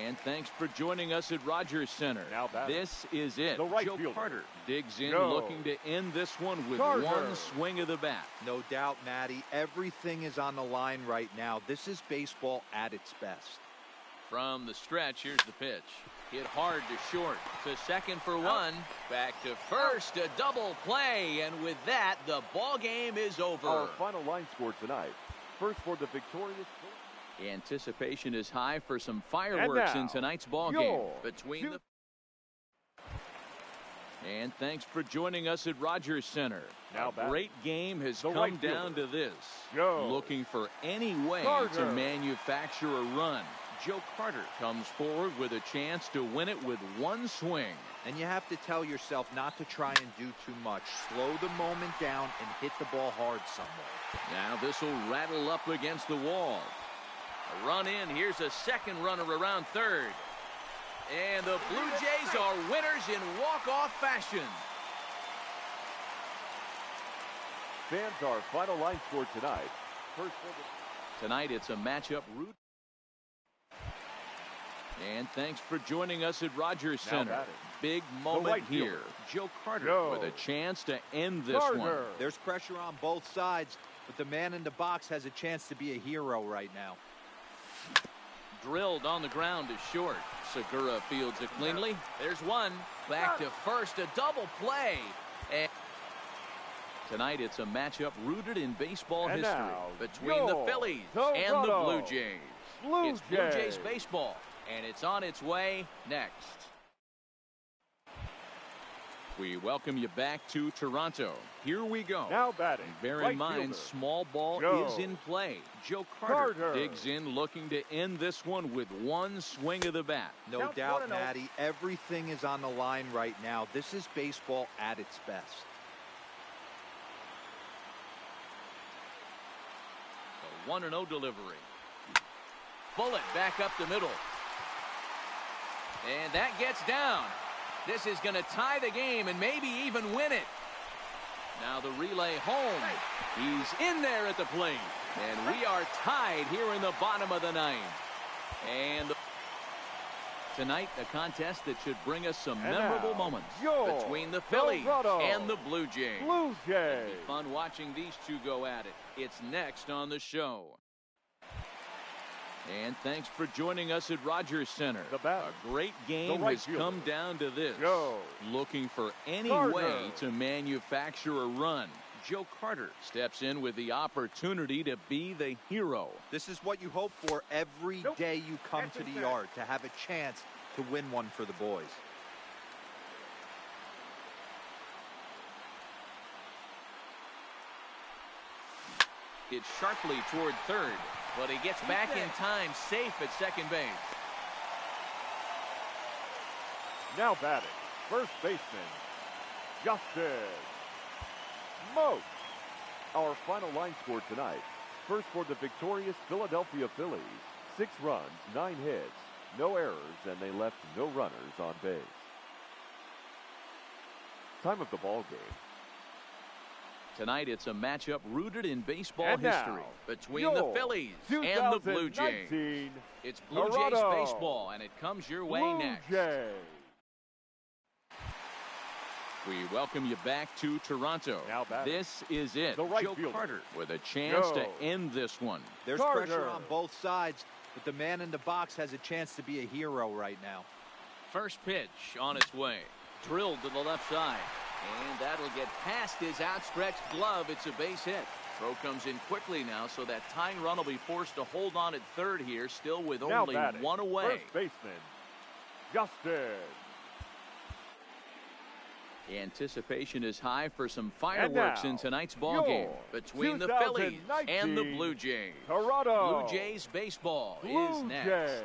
And thanks for joining us at Rogers Center. This is it. Joe Carter digs in, looking to end this one with one swing of the bat. No doubt, Matty. Everything is on the line right now. This is baseball at its best. From the stretch, here's the pitch. Hit hard to short. To second for one. Back to first. A double play. And with that, the ball game is over. Our final line score tonight. First for the victorious. Anticipation is high for some fireworks in tonight's ball game between the... And thanks for joining us at Rogers Center. A great game has come down to this. Looking for any way to manufacture a run. Joe Carter comes forward with a chance to win it with one swing. And you have to tell yourself not to try and do too much. Slow the moment down and hit the ball hard somewhere. Now this will rattle up against the wall. A run in. Here's a second runner around third. And the Blue Jays are winners in walk-off fashion. Fans, our final line score tonight. Tonight it's a matchup root. And thanks for joining us at Rogers Center. Big moment here. Joe Carter with a chance to end this one. There's pressure on both sides, but the man in the box has a chance to be a hero right now. Drilled on the ground is short. Segura fields it cleanly. There's one. Back to first. A double play. And tonight it's a matchup rooted in baseball history between the Phillies and the Blue Jays. It's Blue Jays baseball, and it's on its way next. We welcome you back to Toronto. Here we go. Now batting. Bear in mind, small ball is in play. Joe Carter digs in, looking to end this one with one swing of the bat. No doubt, Matty. Everything is on the line right now. This is baseball at its best. The 1-0 delivery. Bullet back up the middle. And that gets down. This is going to tie the game and maybe even win it. Now the relay home. He's in there at the plate. And we are tied here in the bottom of the ninth. And Tonight, a contest that should bring us some And memorable now, moments your between the Phillies Colorado and the Blue Jays. Blue Jays. It'll be fun watching these two go at it. It's next on the show. And thanks for joining us at Rogers Center. A great game has come down to this. Looking for any way to manufacture a run. Joe Carter steps in with the opportunity to be the hero. This is what you hope for every day you come to the yard, to have a chance to win one for the boys. It's sharply toward third, but he gets back in time, safe at second base. Now batting, first baseman, Justin Moak. Our final line score tonight. First for the victorious Philadelphia Phillies. 6 runs, 9 hits, no errors, and they left no runners on base. Time of the ball game. Tonight, it's a matchup rooted in baseball And history now, between the Phillies and the Blue Jays. It's Blue Jays baseball, and it comes your way next. We welcome you back to Toronto. This is it. Joe Carter with a chance to end this one. There's pressure on both sides, but the man in the box has a chance to be a hero right now. First pitch on its way. Drilled to the left side. And that'll get past his outstretched glove. It's a base hit. Throw comes in quickly now, so that tying run will be forced to hold on at third here, still with only one away. First baseman, Justin. Anticipation is high for some fireworks in tonight's ball game between the Phillies and the Blue Jays. Blue Jays baseball is next.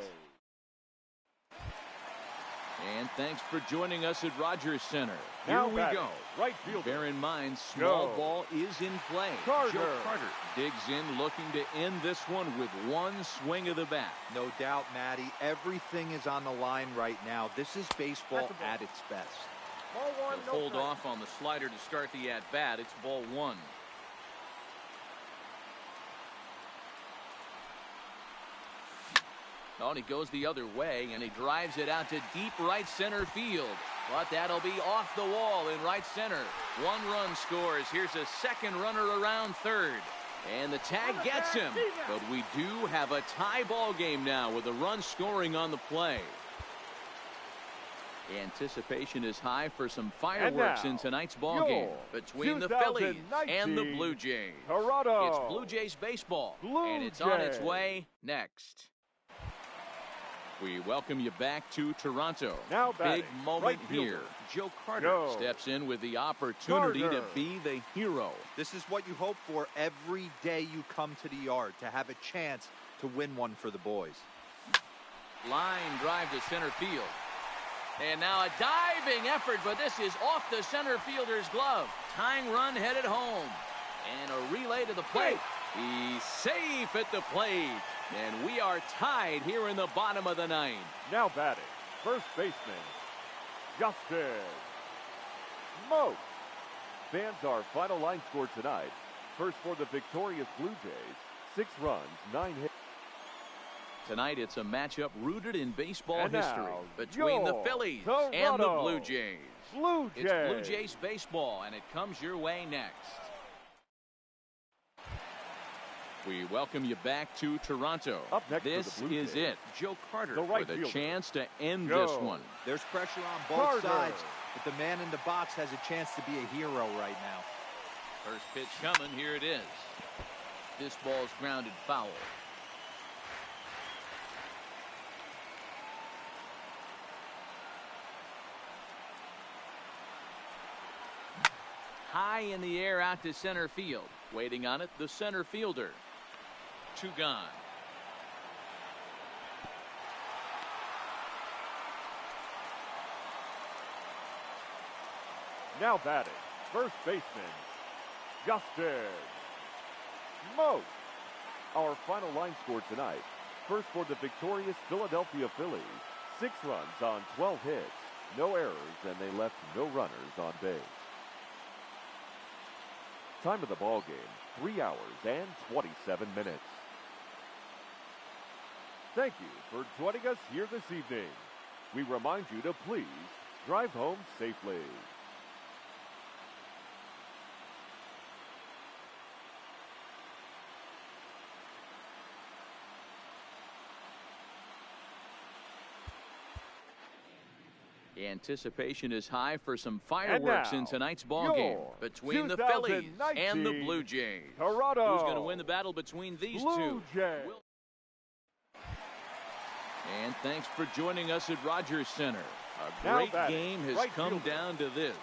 And thanks for joining us at Rogers Center. Here we go. Right fielder. Bear in mind, small ball is in play. Joe Carter digs in, looking to end this one with one swing of the bat. No doubt, Matty. Everything is on the line right now. This is baseball at its best. Ball one, He'll hold off on the slider to start the at-bat. It's ball one. Oh, and he goes the other way, and he drives it out to deep right center field. But that'll be off the wall in right center. 1 run scores. Here's a second runner around third. And the tag gets him. But we do have a tie ball game now with a run scoring on the play. Anticipation is high for some fireworks in tonight's ball game between the Phillies and the Blue Jays. It's Blue Jays baseball, and it's on its way next. We welcome you back to Toronto. Big moment here. Joe Carter steps in with the opportunity to be the hero. This is what you hope for every day you come to the yard, to have a chance to win one for the boys. Line drive to center field. And now a diving effort, but this is off the center fielder's glove. Tying run headed home. And a relay to the plate. He's safe at the plate. And we are tied here in the bottom of the 9th. Now batting, first baseman, Justin Moak. Fans, our final line score tonight. First for the victorious Blue Jays. 6 runs, 9 hits. Tonight, it's a matchup rooted in baseball history between the Phillies and the Blue Jays. It's Blue Jays baseball, and it comes your way next. We welcome you back to Toronto. This is it. Joe Carter with a chance to end this one. There's pressure on both sides, but the man in the box has a chance to be a hero right now. First pitch coming. Here it is. This ball's grounded foul. High in the air out to center field. Waiting on it, the center fielder. 2 gone. Now batting, first baseman, Justin Moak. Our final line score tonight. First for the victorious Philadelphia Phillies. 6 runs on 12 hits, no errors, and they left no runners on base. Time of the ball game, 3 hours and 27 minutes. Thank you for joining us here this evening. we remind you to please drive home safely. Anticipation is high for some fireworks in tonight's ball game between the Phillies and the Blue Jays. Toronto. Who's going to win the battle between these two? And thanks for joining us at Rogers Center. A great game has come down to this.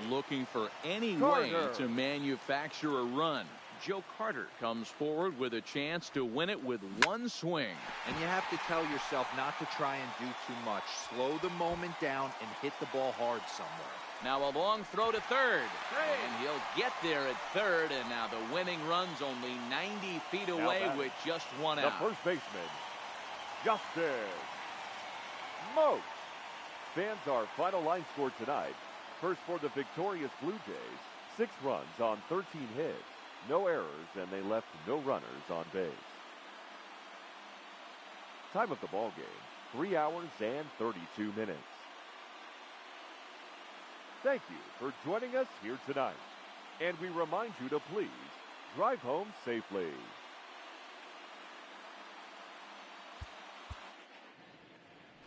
Looking for any way to manufacture a run. Joe Carter comes forward with a chance to win it with one swing. And you have to tell yourself not to try and do too much. Slow the moment down and hit the ball hard somewhere. Now a long throw to third. And he'll get there at third. And now the winning run's only 90 feet away with just one out. The first baseman, Justin Moat. Fans, our final line score tonight. First for the victorious Blue Jays, 6 runs on 13 hits. No errors, and they left no runners on base. Time of the ball game, 3 hours and 32 minutes. Thank you for joining us here tonight. And we remind you to please drive home safely.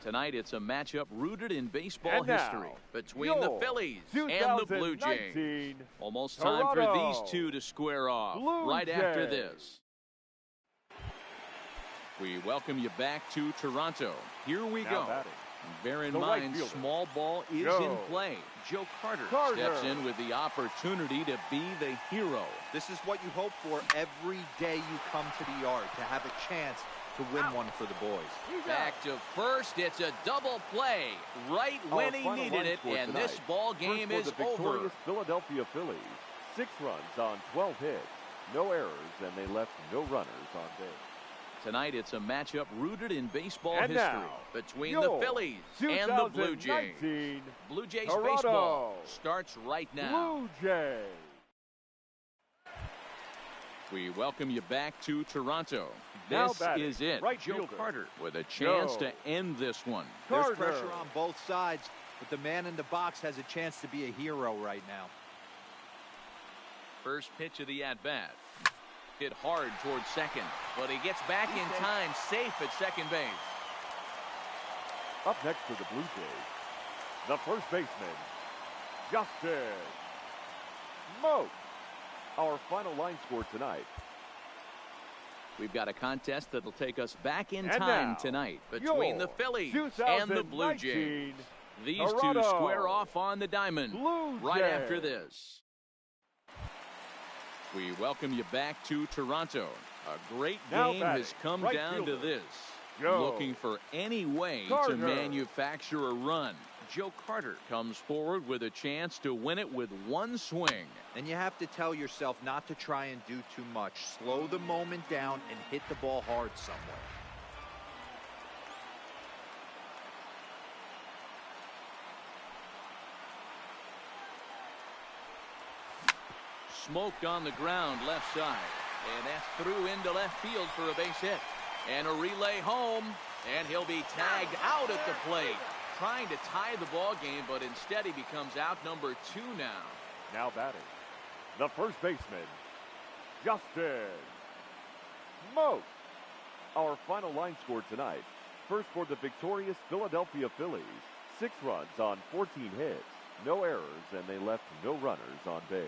Tonight, it's a matchup rooted in baseball history between the Phillies and the Blue Jays. Almost time for these two to square off right after this. We welcome you back to Toronto. Here we go. Bear in mind, small ball is in play. Joe Carter steps in with the opportunity to be the hero. This is what you hope for every day you come to the yard, to have a chance to win one for the boys. Back to first. It's a double play right when he needed it, and this ball game is over. Philadelphia Phillies, 6 runs on 12 hits, no errors, and they left no runners on base. Tonight, it's a matchup rooted in baseball history between the Phillies and the Blue Jays. Blue Jays baseball starts right now. Blue Jays. We welcome you back to Toronto. This is it. Joe Carter with a chance to end this one. There's pressure on both sides, but the man in the box has a chance to be a hero right now. First pitch of the at-bat. Hit hard towards second, but he gets back in time, safe at second base. Up next for the Blue Jays, the first baseman, Justin Moat. Our final line score tonight. We've got a contest that'll take us back in time tonight between the Phillies and the Blue Jays. These two square off on the diamond right after this. We welcome you back to Toronto. A great game has come down to this. Looking for any way to manufacture a run. Joe Carter comes forward with a chance to win it with one swing. And you have to tell yourself not to try and do too much. Slow the moment down and hit the ball hard somewhere. Smoked on the ground left side. And that's through into left field for a base hit. And a relay home. And he'll be tagged out at the plate. Trying to tie the ball game, but instead he becomes out number 2 now. Now batting, the first baseman, Justin Moat. Our final line score tonight. First for the victorious Philadelphia Phillies, 6 runs on 14 hits, no errors, and they left no runners on base.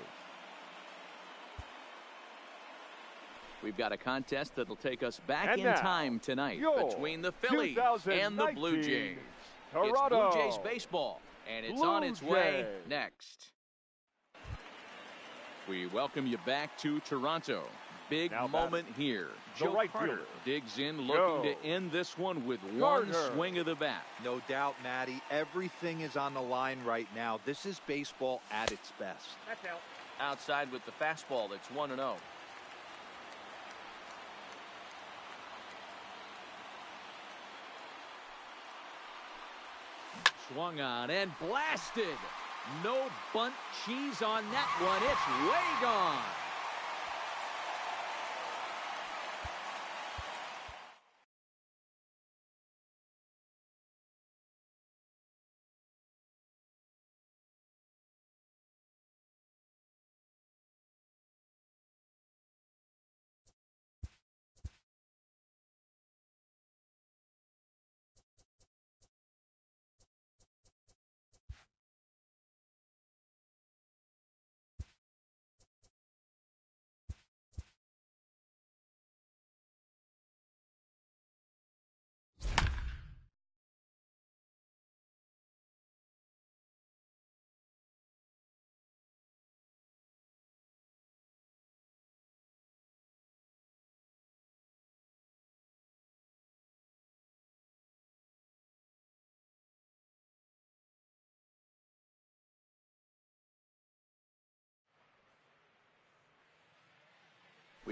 We've got a contest that'll take us back in time tonight between the Phillies and the Blue Jays. It's Blue Jays baseball, and it's on its way next. We welcome you back to Toronto. Big moment here. Joe Carter digs in, looking to end this one with one swing of the bat. No doubt, Matty. Everything is on the line right now. This is baseball at its best. That's out. Outside with the fastball, that's 1-0. Swung on and blasted. No bunt cheese on that one. It's way gone.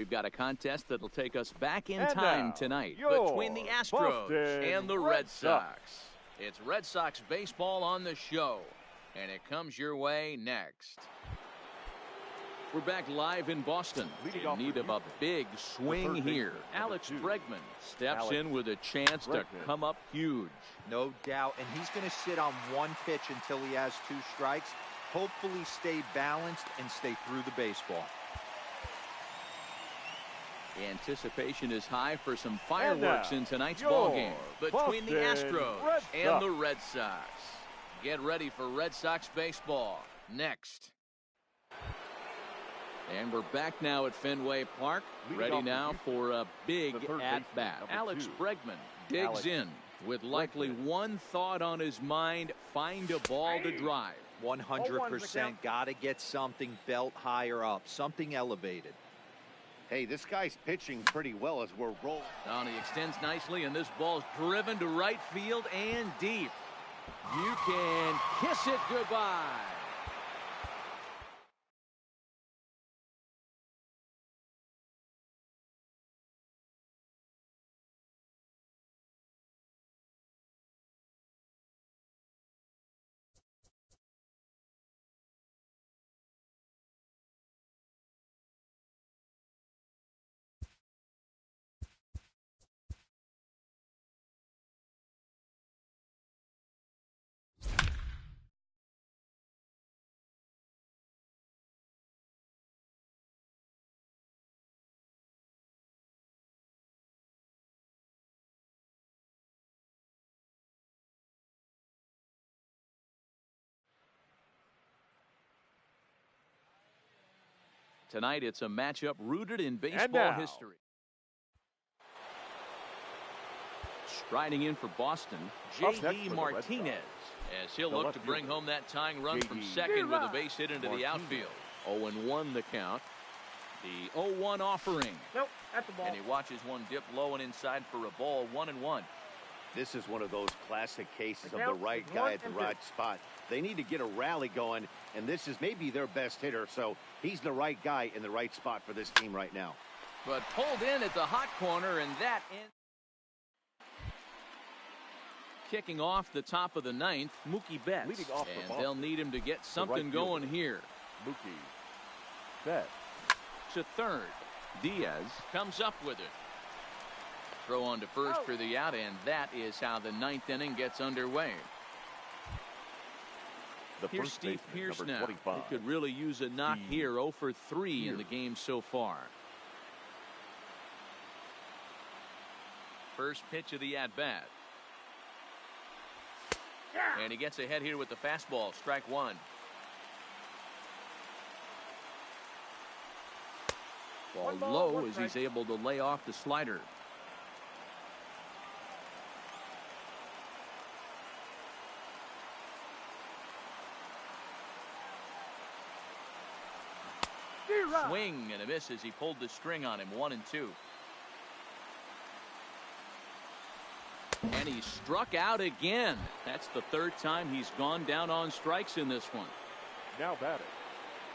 We've got a contest that'll take us back in And time now, tonight your between the Astros Boston and the Red Red Sox. It's Red Sox baseball on the show, and it comes your way next. We're back live in Boston in need of a big swing here. Alex Bregman steps in with a chance to come up huge. No doubt, and he's going to sit on one pitch until he has 2 strikes. Hopefully stay balanced and stay through the baseball. Anticipation is high for some fireworks in tonight's ballgame between the Astros and the Red Sox. Get ready for Red Sox baseball next. And we're back now at Fenway Park, ready now for a big at-bat. Alex Bregman digs in with likely one thought on his mind: find a ball to drive. 100% got to get something belt higher up, something elevated. Hey, this guy's pitching pretty well as we're rolling. Now he extends nicely, and this ball's driven to right field and deep. You can kiss it goodbye. Tonight, it's a matchup rooted in baseball history. Striding in for Boston, J.D. Martinez, as he'll look to bring home that tying run from second with a base hit into the outfield. 0-1 the count. The 0-1 offering. Nope, that's the ball. And he watches one dip low and inside for a ball. 1-1. This is one of those classic cases of the right guy at the right spot. They need to get a rally going, and this is maybe their best hitter, so he's the right guy in the right spot for this team right now. But pulled in at the hot corner, and that ends. Kicking off the top of the ninth, Mookie Betts. And they'll need him to get something going here. Mookie Betts. To third, Diaz comes up with it. Throw on to first for the out, and that is how the ninth inning gets underway. Here's Steve Pearce now. He could really use a knock here. 0 for 3 in the game so far. First pitch of the at-bat. And he gets ahead here with the fastball. Strike 1. Ball low as he's able to lay off the slider. Swing and a miss as he pulled the string on him. 1-2. And he struck out again. That's the third time he's gone down on strikes in this one. Now batting.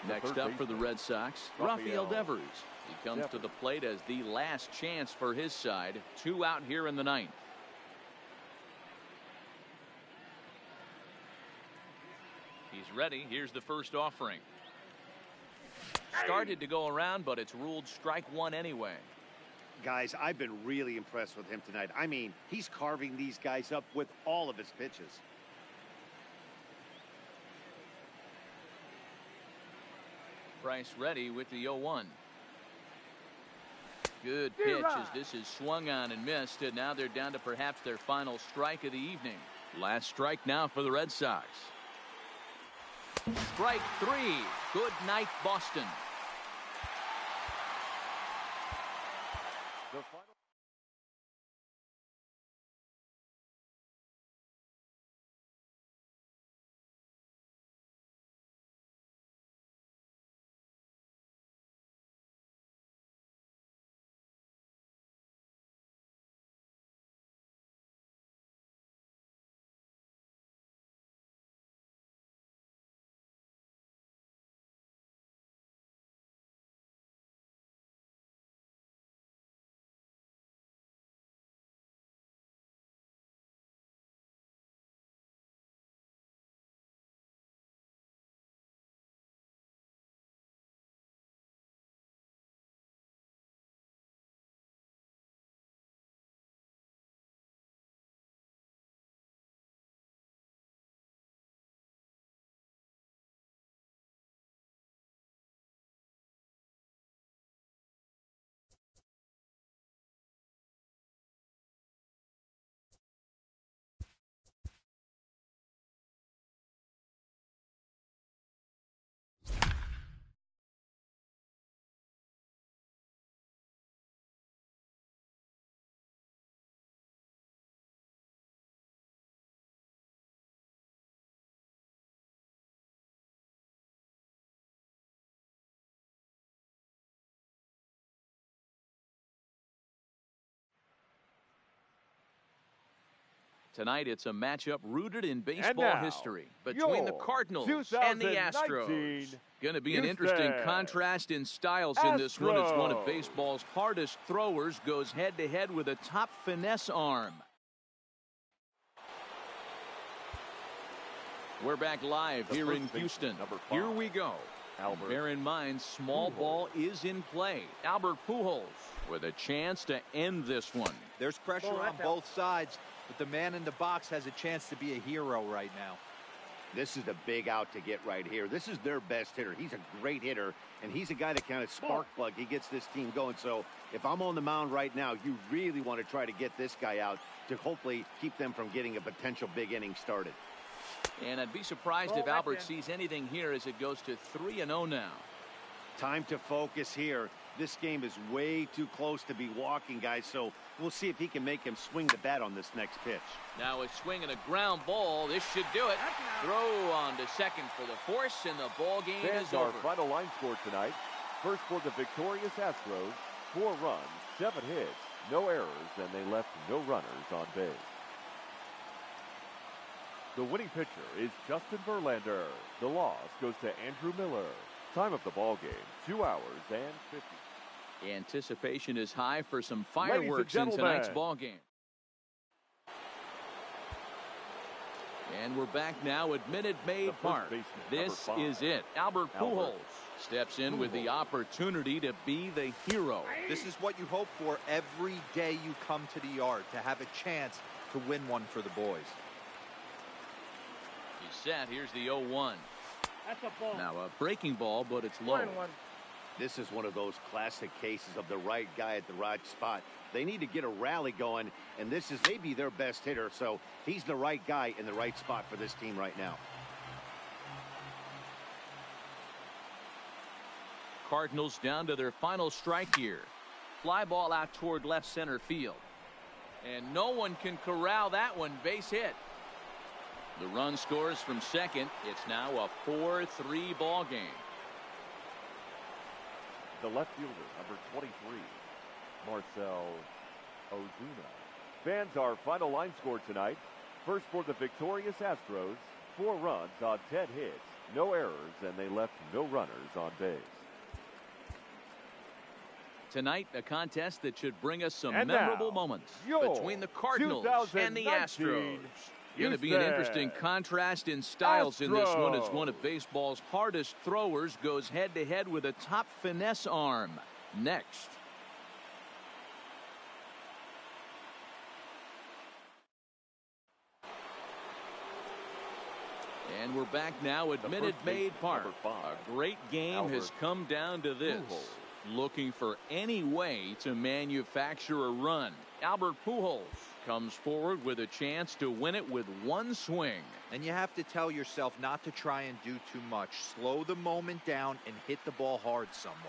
Next up for the Red Sox, Rafael Devers. He comes to the plate as the last chance for his side. 2 out here in the ninth. He's ready. Here's the first offering. Started to go around, but it's ruled strike 1 anyway. Guys, I've been really impressed with him tonight. I mean, he's carving these guys up with all of his pitches. Price ready with the 0-1. Good pitch as this is swung on and missed, and now they're down to perhaps their final strike of the evening. Last strike now for the Red Sox. Strike 3. Good night, Boston. The final Tonight, it's a matchup rooted in baseball history between the Cardinals and the Astros. Going to be an interesting contrast in styles in this one as one of baseball's hardest throwers goes head-to-head with a top finesse arm. We're back live here in Houston. Here we go. Bear in mind, small ball is in play. Albert Pujols with a chance to end this one. There's pressure on both sides, but the man in the box has a chance to be a hero right now. This is a big out to get right here. This is their best hitter. He's a great hitter, and he's a guy that kind of spark plug. He gets this team going. So if I'm on the mound right now, you really want to try to get this guy out to hopefully keep them from getting a potential big inning started. And I'd be surprised if Albert sees anything here as it goes to 3-0 now. Time to focus here. This game is way too close to be walking, guys, so we'll see if he can make him swing the bat on this next pitch. Now a swing and a ground ball. This should do it. Throw on to second for the force, and the ball game is over. Our final line score tonight. First for the victorious Astros, 4 runs, 7 hits, no errors, and they left no runners on base. The winning pitcher is Justin Verlander. The loss goes to Andrew Miller. Time of the ball game, 2 hours and 50. Anticipation is high for some fireworks in tonight's ball game. And we're back now at Minute Maid Park. This is it. Albert Pujols steps in with the opportunity to be the hero. This is what you hope for every day you come to the yard, to have a chance to win one for the boys. He's set. Here's the 0-1. That's a ball. Now a breaking ball, but it's low. 1-1. This is one of those classic cases of the right guy at the right spot. They need to get a rally going, and this is maybe their best hitter, so he's the right guy in the right spot for this team right now. Cardinals down to their final strike here. Fly ball out toward left center field. And no one can corral that one. Base hit. The run scores from second. It's now a 4-3 ball game. The left fielder, number 23, Marcell Ozuna. Fans, our final line score tonight. First for the victorious Astros, 4 runs on 10 hits, no errors, and they left no runners on base. Tonight, a contest that should bring us some memorable moments between the Cardinals and the Astros. Going to be an interesting contrast in styles in this one as one of baseball's hardest throwers goes head-to-head with a top finesse arm. Next. And we're back now at Minute Maid Park. A great game has come down to this. Looking for any way to manufacture a run. Albert Pujols comes forward with a chance to win it with one swing. And you have to tell yourself not to try and do too much. Slow the moment down and hit the ball hard somewhere.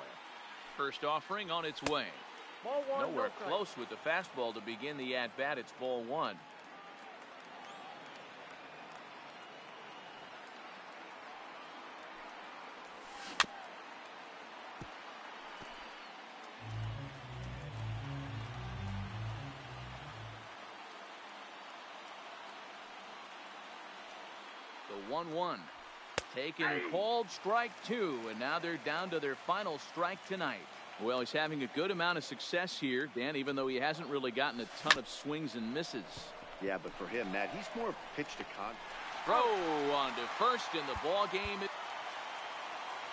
First offering on its way. Ball 1, Nowhere close with the fastball to begin the at-bat. It's ball 1. The 1-1. Taken, called, strike 2, and now they're down to their final strike tonight. Well, he's having a good amount of success here, Dan, even though he hasn't really gotten a ton of swings and misses. Yeah, but for him, Matt, he's more pitch to contact. Throw on to first in the ball game.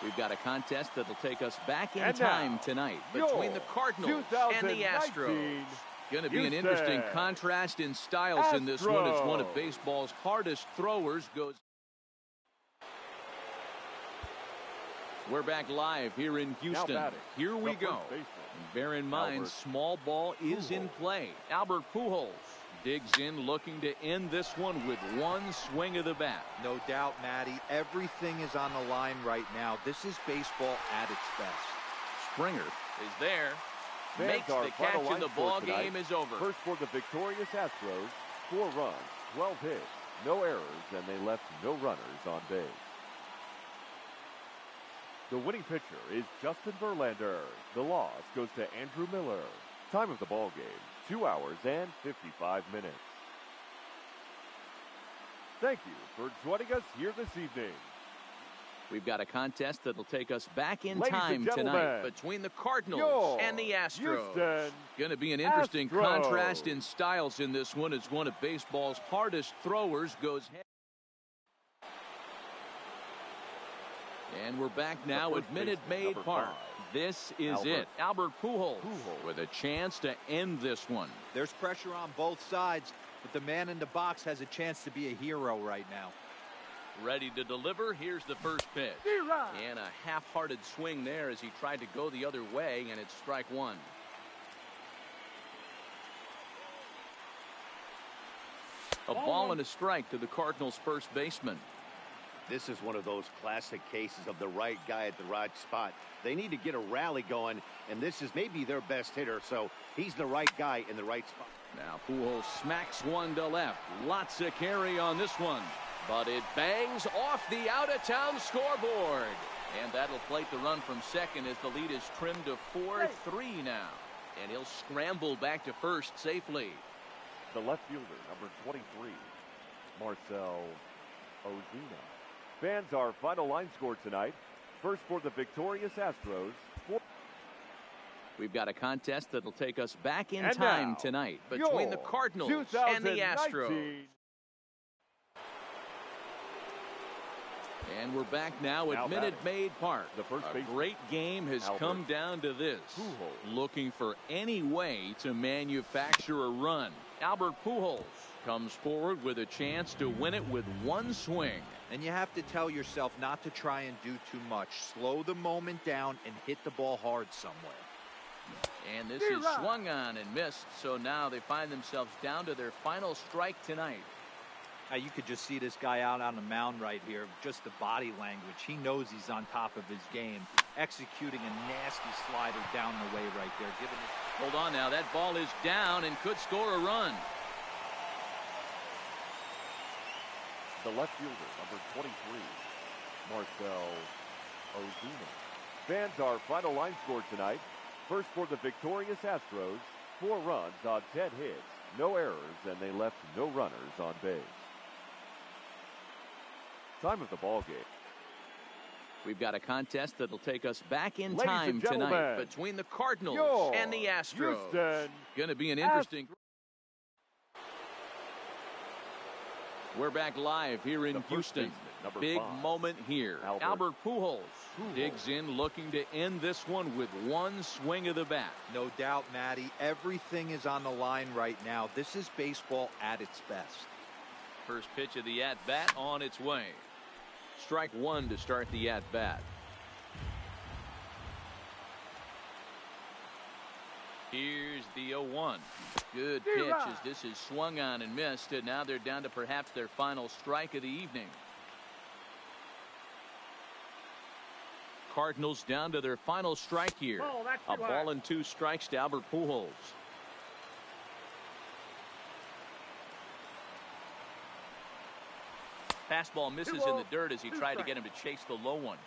We've got a contest that'll take us back in time tonight between the Cardinals and the Astros. Going to be an interesting contrast in styles in this one as one of baseball's hardest throwers goes. We're back live here in Houston. Here we go. Bear in mind, small ball is in play. Albert Pujols digs in, looking to end this one with one swing of the bat. No doubt, Matty. Everything is on the line right now. This is baseball at its best. Springer is there. Makes the catch, and the ball game is over. First for the victorious Astros, 4 runs, 12 hits, no errors, and they left no runners on base. The winning pitcher is Justin Verlander. The loss goes to Andrew Miller. Time of the ball game, 2 hours and 55 minutes. Thank you for joining us here this evening. We've got a contest that'll take us back in Ladies time and gentlemen, tonight between the Cardinals your and the Astros. Houston Going to be an interesting contrast in styles in this one as one of baseball's hardest throwers goes head. And we're back now at Minute Maid Park. This is it. Albert Pujols with a chance to end this one. There's pressure on both sides, but the man in the box has a chance to be a hero right now. Ready to deliver. Here's the first pitch. And a half-hearted swing there as he tried to go the other way, and it's strike one. A ball and a strike to the Cardinals' first baseman. This is one of those classic cases of the right guy at the right spot. They need to get a rally going, and this is maybe their best hitter, so he's the right guy in the right spot. Now Pujols smacks one to left. Lots of carry on this one. But it bangs off the out-of-town scoreboard. And that'll plate the run from second as the lead is trimmed to 4-3 now. And he'll scramble back to first safely. The left fielder, number 23, Marcell Ozuna. Fans, our final line score tonight. First for the victorious Astros. We've got a contest that'll take us back in time tonight between the Cardinals and the Astros. And we're back now at Minute Maid Park. A great game has come down to this. Looking for any way to manufacture a run. Albert Pujols comes forward with a chance to win it with one swing. And you have to tell yourself not to try and do too much. Slow the moment down and hit the ball hard somewhere. And this is swung on and missed, so now they find themselves down to their final strike tonight. Now you could just see this guy out on the mound right here. Just the body language. He knows he's on top of his game. Executing a nasty slider down the way right there. Hold on now. That ball is down and could score a run. The left fielder, number 23, Marcell Ozuna. Fans, our final line score tonight. First for the victorious Astros. 4 runs on 10 hits. No errors, and they left no runners on base. Time of the ball game. We've got a contest that'll take us back in Ladies time and tonight between the Cardinals and the Astros. Going to be an interesting. We're back live here in Houston. Big moment here. Albert Pujols digs in, looking to end this one with one swing of the bat. No doubt, Matty. Everything is on the line right now. This is baseball at its best. First pitch of the at-bat on its way. Strike one to start the at-bat. Here's the 0-1. Good pitch as this is swung on and missed, and now they're down to perhaps their final strike of the evening. Cardinals down to their final strike here. A ball and 2 strikes to Albert Pujols. Fastball misses in the dirt as he tried to get him to chase the low one.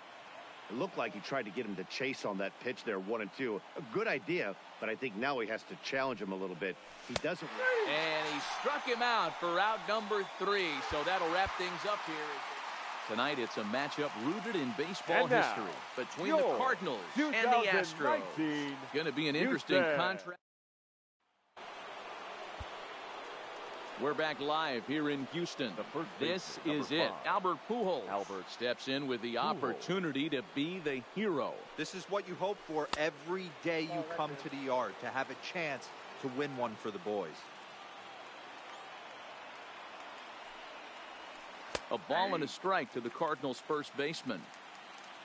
It looked like he tried to get him to chase on that pitch there, 1-2. A good idea, but I think now he has to challenge him a little bit. He doesn't. And he struck him out for out number 3. So that'll wrap things up here. Tonight it's a matchup rooted in baseball history between the Cardinals and the Astros. Going to be an interesting contrast. We're back live here in Houston. This is it. Albert Pujols steps in with the opportunity to be the hero. This is what you hope for every day you come to the yard, to have a chance to win one for the boys. A ball and a strike to the Cardinals' first baseman.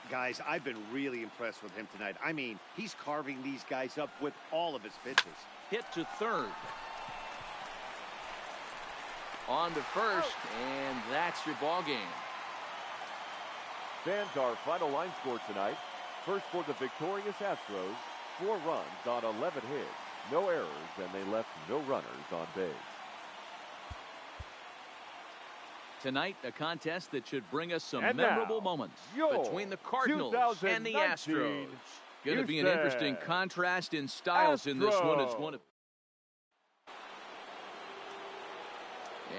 Guys, I've been really impressed with him tonight. I mean, he's carving these guys up with all of his pitches. Hit to third. On to first, and that's your ball game. Fans, our final line score tonight. First for the victorious Astros. 4 runs on 11 hits. No errors, and they left no runners on base. Tonight, a contest that should bring us some memorable moments between the Cardinals and the Astros. Going to be an interesting contrast in styles in this one. It's one of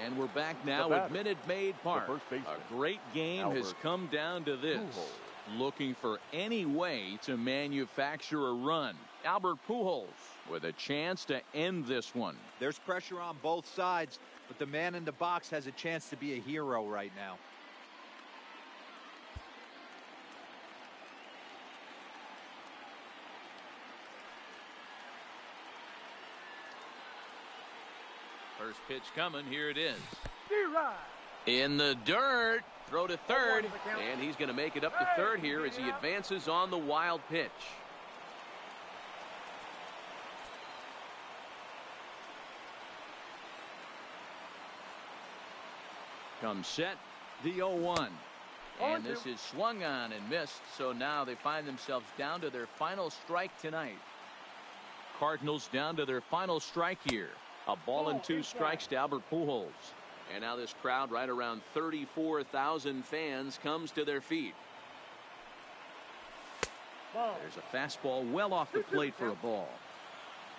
And we're back now at Minute Maid Park. A great game has come down to this. Looking for any way to manufacture a run. Albert Pujols with a chance to end this one. There's pressure on both sides, but the man in the box has a chance to be a hero right now. First pitch coming. Here it is. In the dirt. Throw to third. And he's going to make it up to third here as he advances on the wild pitch. Comes set. The 0-1. And this is swung on and missed. So now they find themselves down to their final strike tonight. Cardinals down to their final strike here. A ball and 2 strikes to Albert Pujols. And now this crowd, right around 34,000 fans, comes to their feet. There's a fastball well off the plate for a ball.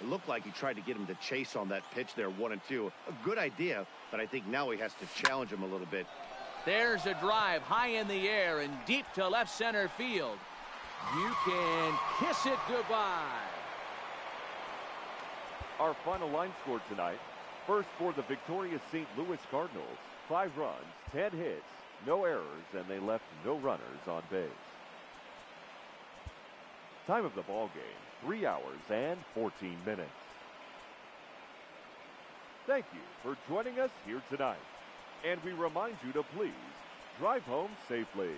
It looked like he tried to get him to chase on that pitch there, 1-2. A good idea, but I think now he has to challenge him a little bit. There's a drive high in the air and deep to left center field. You can kiss it goodbye. Our final line score tonight. First for the victorious St. Louis Cardinals. 5 runs, 10 hits, no errors, and they left no runners on base. Time of the ball game, 3 hours and 14 minutes. Thank you for joining us here tonight. And we remind you to please drive home safely.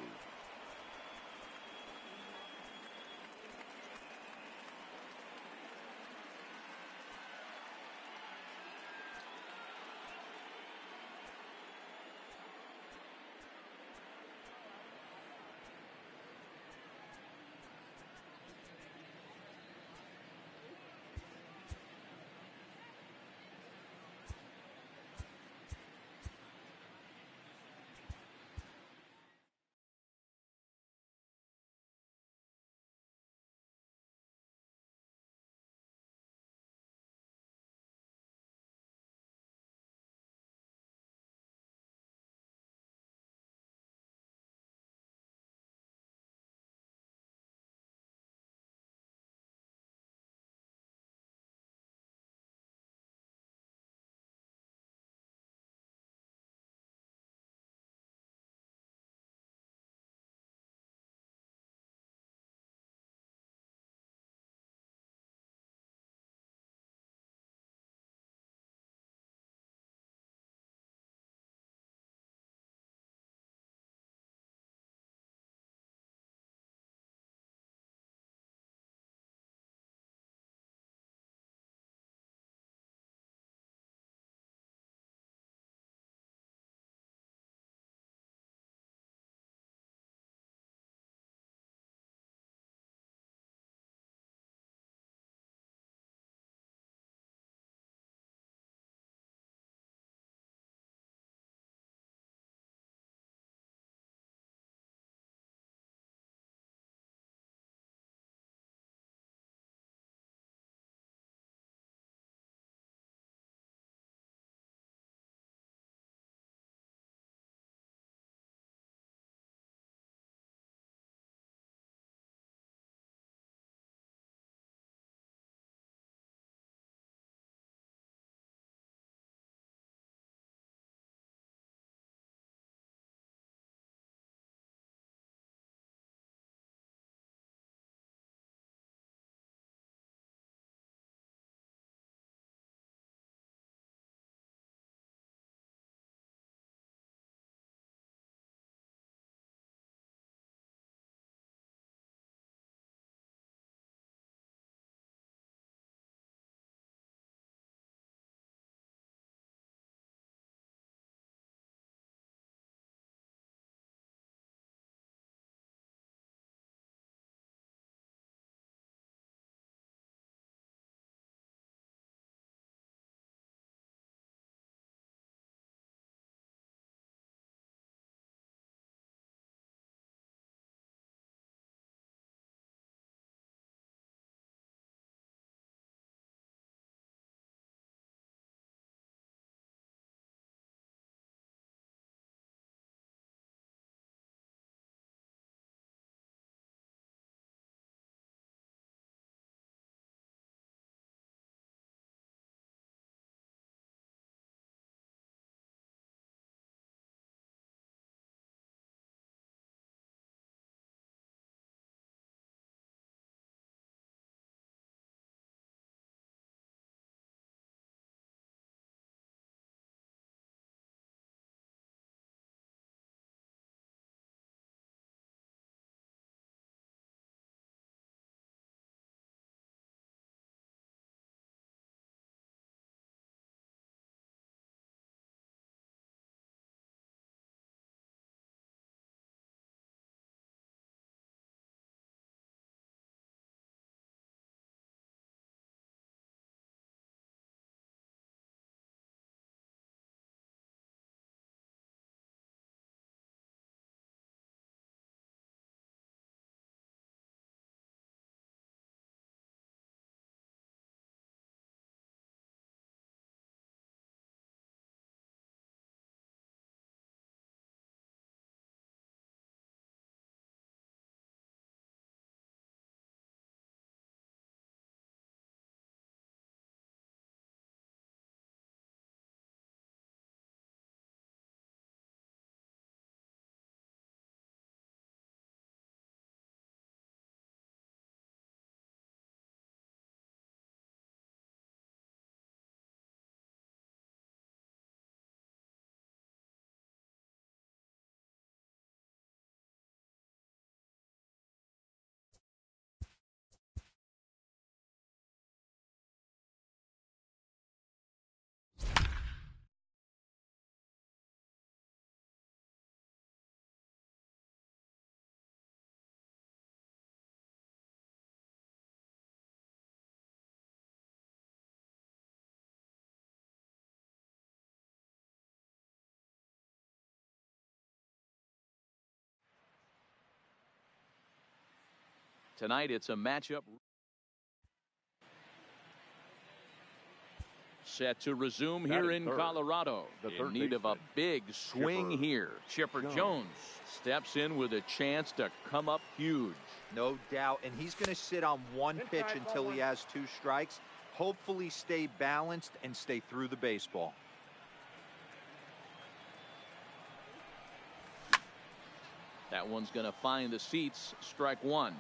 Tonight it's a matchup set to resume here in Colorado. In need of a big swing here. Chipper Jones steps in with a chance to come up huge. No doubt, and he's going to sit on one pitch until he has 2 strikes. Hopefully stay balanced and stay through the baseball. That one's going to find the seats. Strike 1.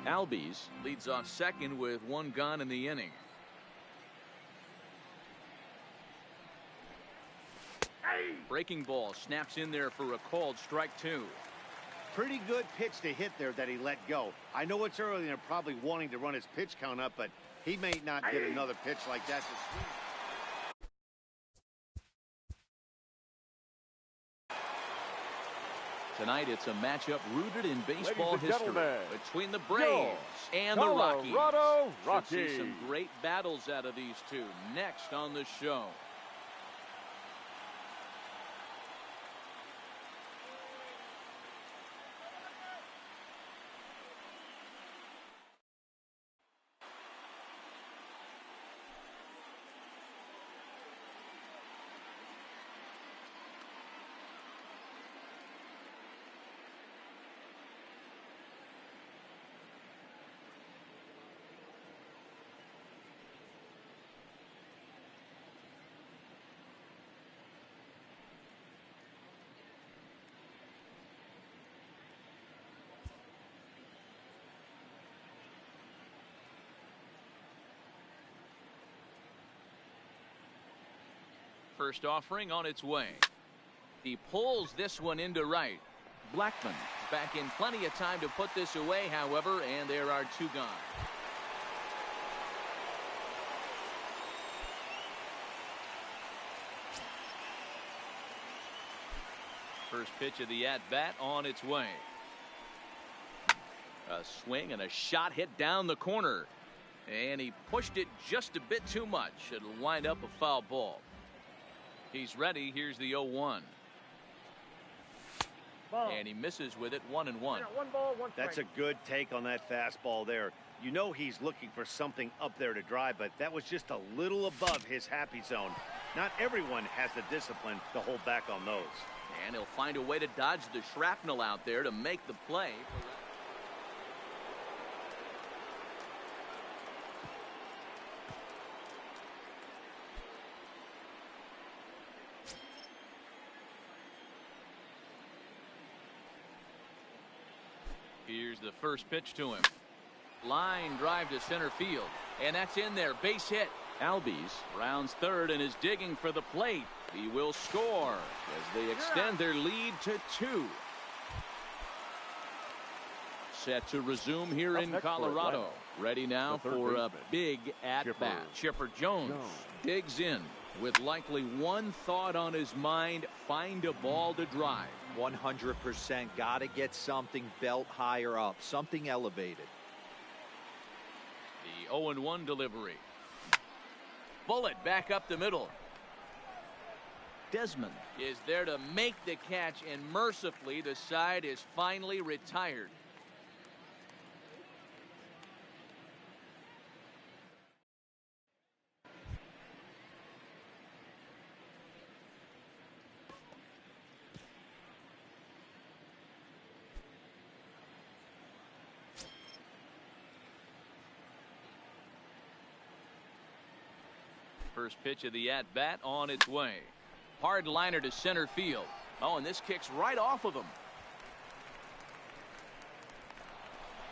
Albies leads off second with 1 gone in the inning. Breaking ball snaps in there for a called strike 2. Pretty good pitch to hit there that he let go. I know it's early and they're probably wanting to run his pitch count up, but he may not get another pitch like that to swing. Tonight it's a matchup rooted in baseball history between the Braves and the Rockies. Should see some great battles out of these two next on the show. First offering on its way. He pulls this one into right. Blackman back in plenty of time to put this away, however, and there are 2 gone. First pitch of the at-bat on its way. A swing and a shot hit down the corner. And he pushed it just a bit too much. It'll wind up a foul ball. He's ready. Here's the 0-1. And he misses with it. 1-1. Yeah, 1 ball, 1 strike. That's a good take on that fastball there. You know he's looking for something up there to drive, but that was just a little above his happy zone. Not everyone has the discipline to hold back on those. And he'll find a way to dodge the shrapnel out there to make the play. Here's the first pitch to him. Line drive to center field. And that's in there. Base hit. Albies rounds third and is digging for the plate. He will score as they extend their lead to 2. Set to resume here in Colorado. Ready now for a big at-bat. Chipper Jones digs in with likely one thought on his mind: find a ball to drive. 100%. Got to get something belt higher up, something elevated. The 0-1 delivery. Bullet back up the middle. Desmond is there to make the catch, and mercifully the side is finally retired. First pitch of the at-bat on its way. Hard liner to center field. Oh, and this kicks right off of him.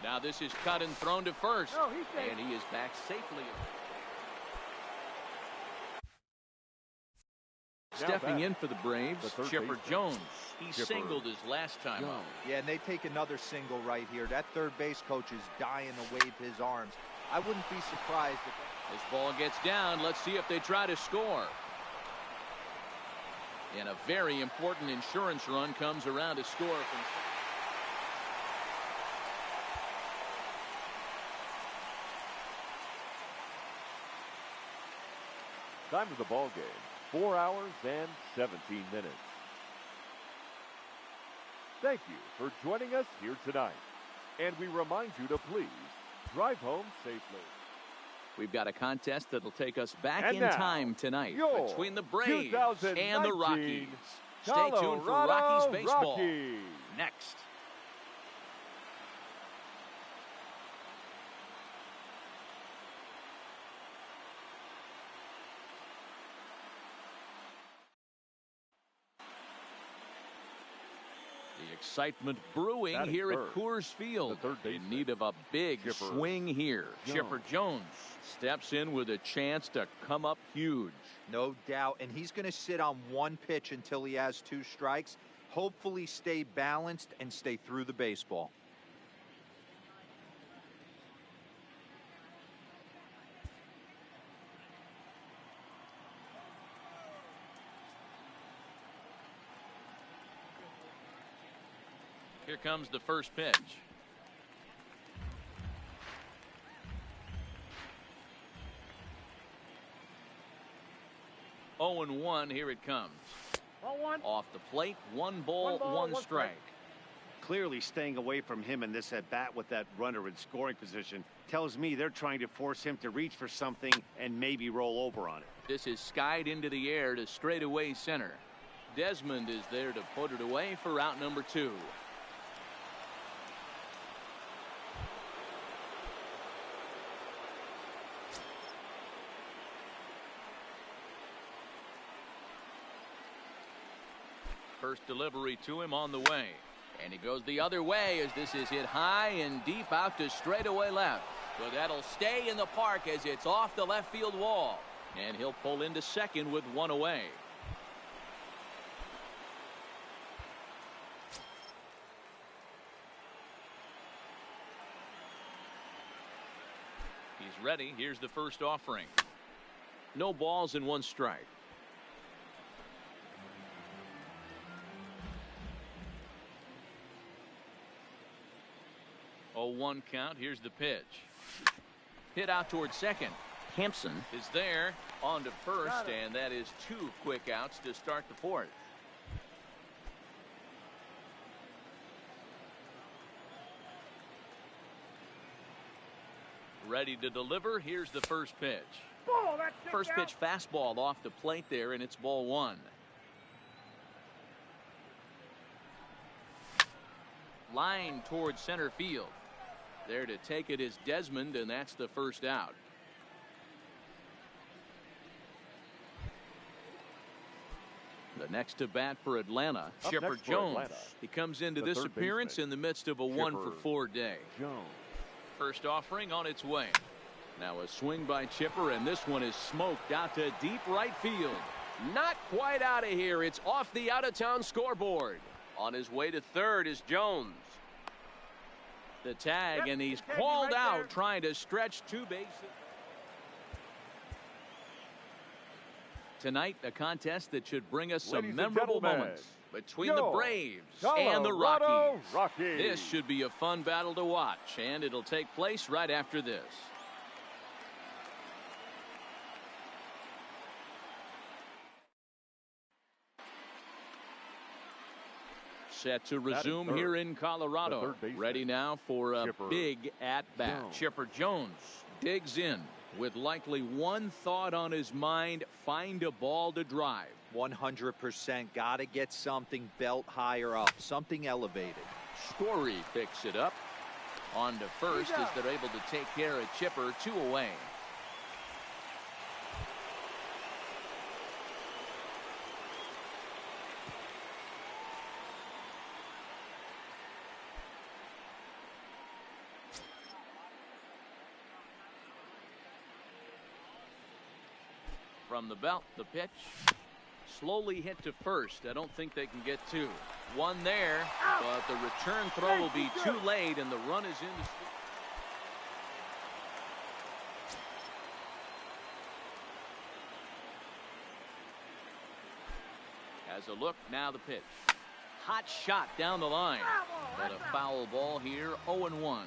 Now this is cut and thrown to first. And he is back safely. Stepping in for the Braves, Chipper Jones. He singled his last time out. Yeah, and they take another single right here. That third base coach is dying to wave his arms. I wouldn't be surprised if this ball gets down. Let's see if they try to score. And a very important insurance run comes around to score from. Time of the ball game, 4 hours and 17 minutes. Thank you for joining us here tonight. And we remind you to please drive home safely. We've got a contest that'll take us back And in now, time tonight your between the Braves 2019 and the Rockies. Stay tuned for Colorado Rockies baseball Rockies. next. The excitement brewing Batting here third, at Coors Field. the third In baseman, need of a big Chipper swing here. Jones. Chipper Jones steps in with a chance to come up huge. No doubt. And he's going to sit on one pitch until he has 2 strikes. Hopefully stay balanced and stay through the baseball. Here comes the first pitch. Oh and 1, here it comes. Ball 1. Off the plate, 1 ball, 1 strike. Clearly staying away from him in this at-bat with that runner in scoring position tells me they're trying to force him to reach for something and maybe roll over on it. This is skied into the air to straightaway center. Desmond is there to put it away for out number 2. First delivery to him on the way. And he goes the other way as this is hit high and deep out to straightaway left. But that'll stay in the park as it's off the left field wall. And he'll pull into second with 1 away. He's ready. Here's the first offering. No balls and 1 strike. 0-1 count. Here's the pitch. Hit out towards second. Hampson is there on to first, and that is 2 quick outs to start the 4th. Ready to deliver. Here's the first pitch. Ball, that's First pitch fastball off the plate there, and it's ball 1. Line towards center field. There to take it is Desmond, and that's the first out. The next to bat for Atlanta, Up Chipper next for Jones. Atlanta, He comes into the this third appearance baseman, in the midst of a Chipper 1-for-4 day. Jones. First offering on its way. Now a swing by Chipper, and this one is smoked out to deep right field. Not quite out of here. It's off the out-of-town scoreboard. On his way to third is Jones. The tag, and he's Tag called right out there. trying to stretch 2 bases. Tonight, a contest that should bring us Ladies some and memorable gentlemen, moments between the your Braves and the Colorado Rockies. Rockies. This should be a fun battle to watch, and it'll take place right after this. Set to resume third, here in Colorado. the third baseman, Ready now for a Chipper big at-bat. Jones. Chipper Jones digs in with likely one thought on his mind: find a ball to drive. 100%. Got to get something belt higher up, something elevated. Story picks it up. On to first as they're able to take care of Chipper. 2 away. From the belt, the pitch. Slowly hit to first. I don't think they can get 2. 1 there, but the return throw will be too late, and the run is in the score. As a look, now the pitch. Hot shot down the line. But a foul ball here, 0-1.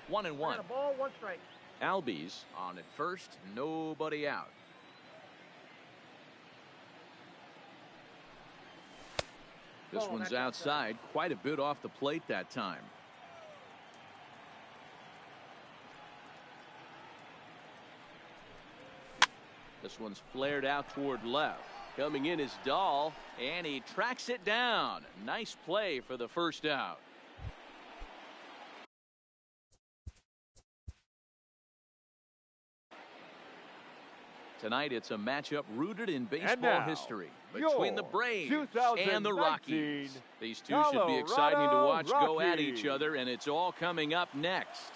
One and 1. Ball, 1 strike. Albies on at first, nobody out. This one's outside, quite a bit off the plate that time. This one's flared out toward left. Coming in is Dahl. And he tracks it down. Nice play for the first out. Tonight it's a matchup rooted in baseball history between the Braves and the Rockies. These two should be exciting to watch go at each other, and it's all coming up next.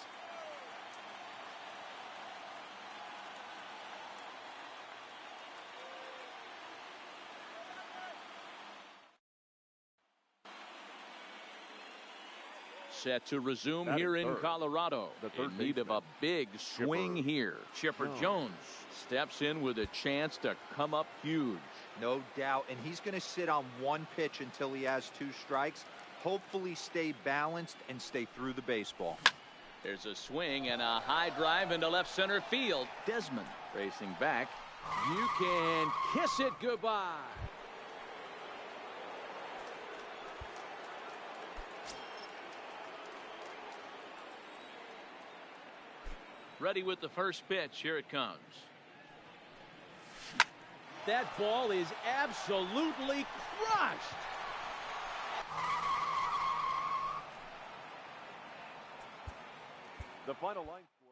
Set to resume here in Colorado. In need of a big swing here. Chipper Jones steps in with a chance to come up huge. No doubt, and he's going to sit on one pitch until he has 2 strikes. Hopefully stay balanced and stay through the baseball. There's a swing and a high drive into left center field. Desmond racing back. You can kiss it goodbye. Ready with the first pitch. Here it comes. That ball is absolutely crushed. The final line score.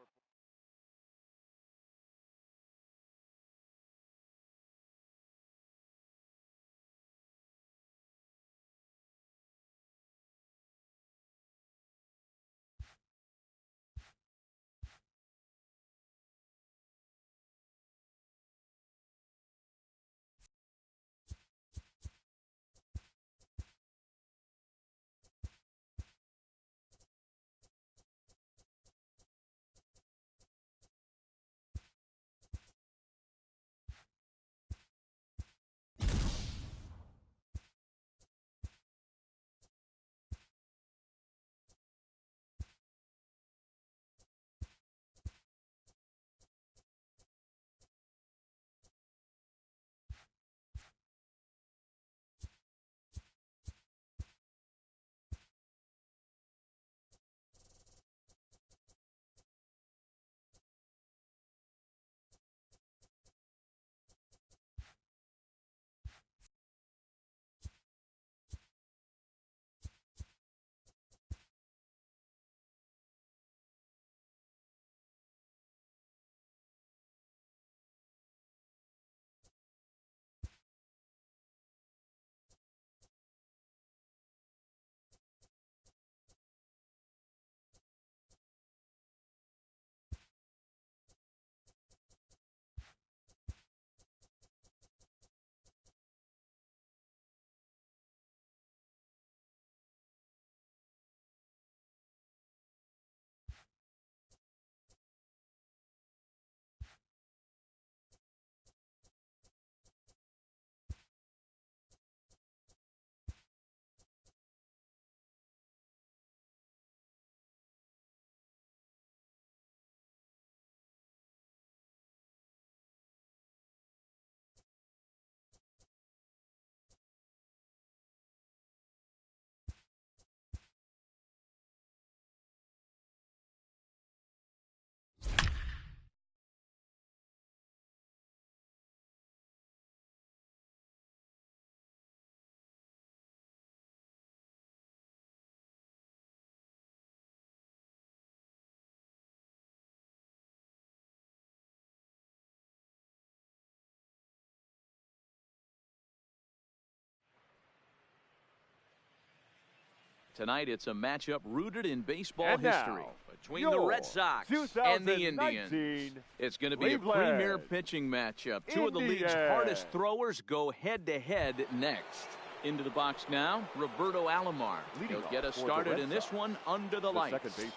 Tonight it's a matchup rooted in baseball history between the Red Sox and the Indians. It's going to be a premier pitching matchup. Two of the league's hardest throwers go head-to-head next. Into the box now, Roberto Alomar. He'll get us started in this one under the lights. Second baseman,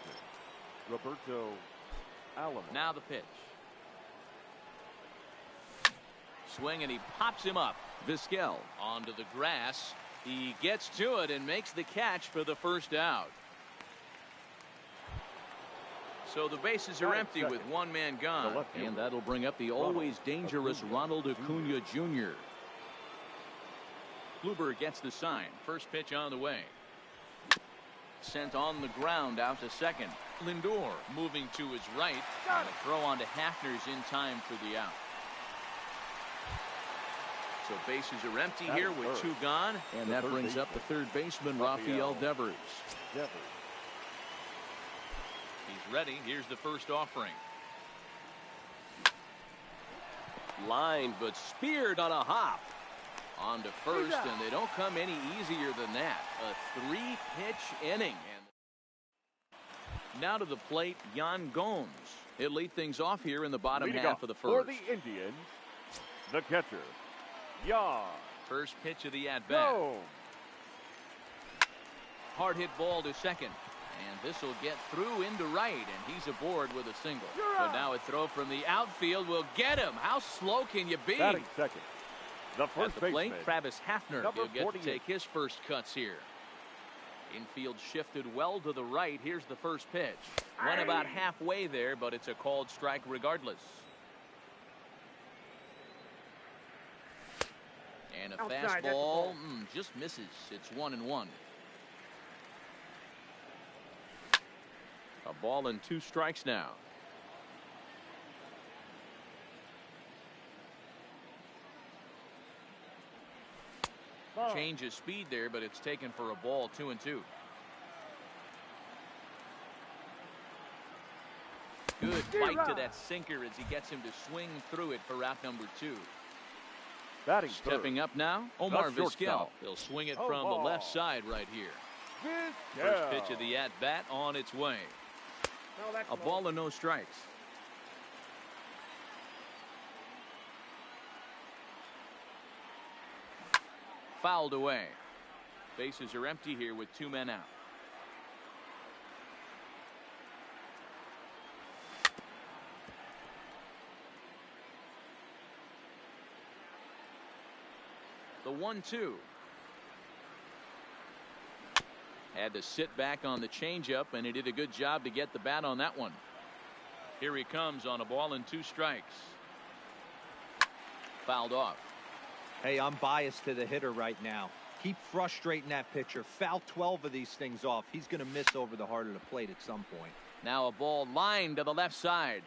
Roberto Alomar. Now the pitch. Swing, and he pops him up. Vizquel onto the grass. He gets to it and makes the catch for the first out. So the bases are empty with one man gone. And that'll bring up the always dangerous Ronald Acuna Jr. Kluber gets the sign. First pitch on the way. Sent on the ground out to second. Lindor moving to his right. And a throw on to Hafner's in time for the out. So bases are empty here with 2 gone. And that brings up the third baseman, Rafael Devers. He's ready. Here's the first offering. Lined but speared on a hop. On to first, and they don't come any easier than that. A 3-pitch inning. And now to the plate, Yan Gomes. He'll lead things off here in the bottom half of the first. For the Indians, the catcher, Yan. First pitch of the at-bat. Hard hit ball to second. And this will get through into right, and he's aboard with a single. So now a throw from the outfield will get him. How slow can you be? Batting second. The first At the plate, baseman, Travis Hafner. He'll get 48. to take his first cuts here. Infield shifted well to the right. Here's the first pitch. Went about halfway there, but it's a called strike regardless. And a fastball just misses. It's 1-1. A ball and 2 strikes now. Change of speed there, but it's taken for a ball. 2-2. Good bite to that sinker as he gets him to swing through it for out number 2. Batting Stepping third, up now, Omar the Vizquel. shortstop. He'll swing it from the left side right here. Vizquel. First pitch of the at-bat on its way. A ball and no strikes. Fouled away. Bases are empty here with 2 men out. The 1-2. Had to sit back on the changeup, and he did a good job to get the bat on that one. Here he comes on a ball and 2 strikes. Fouled off. Hey, I'm biased to the hitter right now. Keep frustrating that pitcher. Foul 12 of these things off. He's going to miss over the heart of the plate at some point. Now a ball lined to the left side.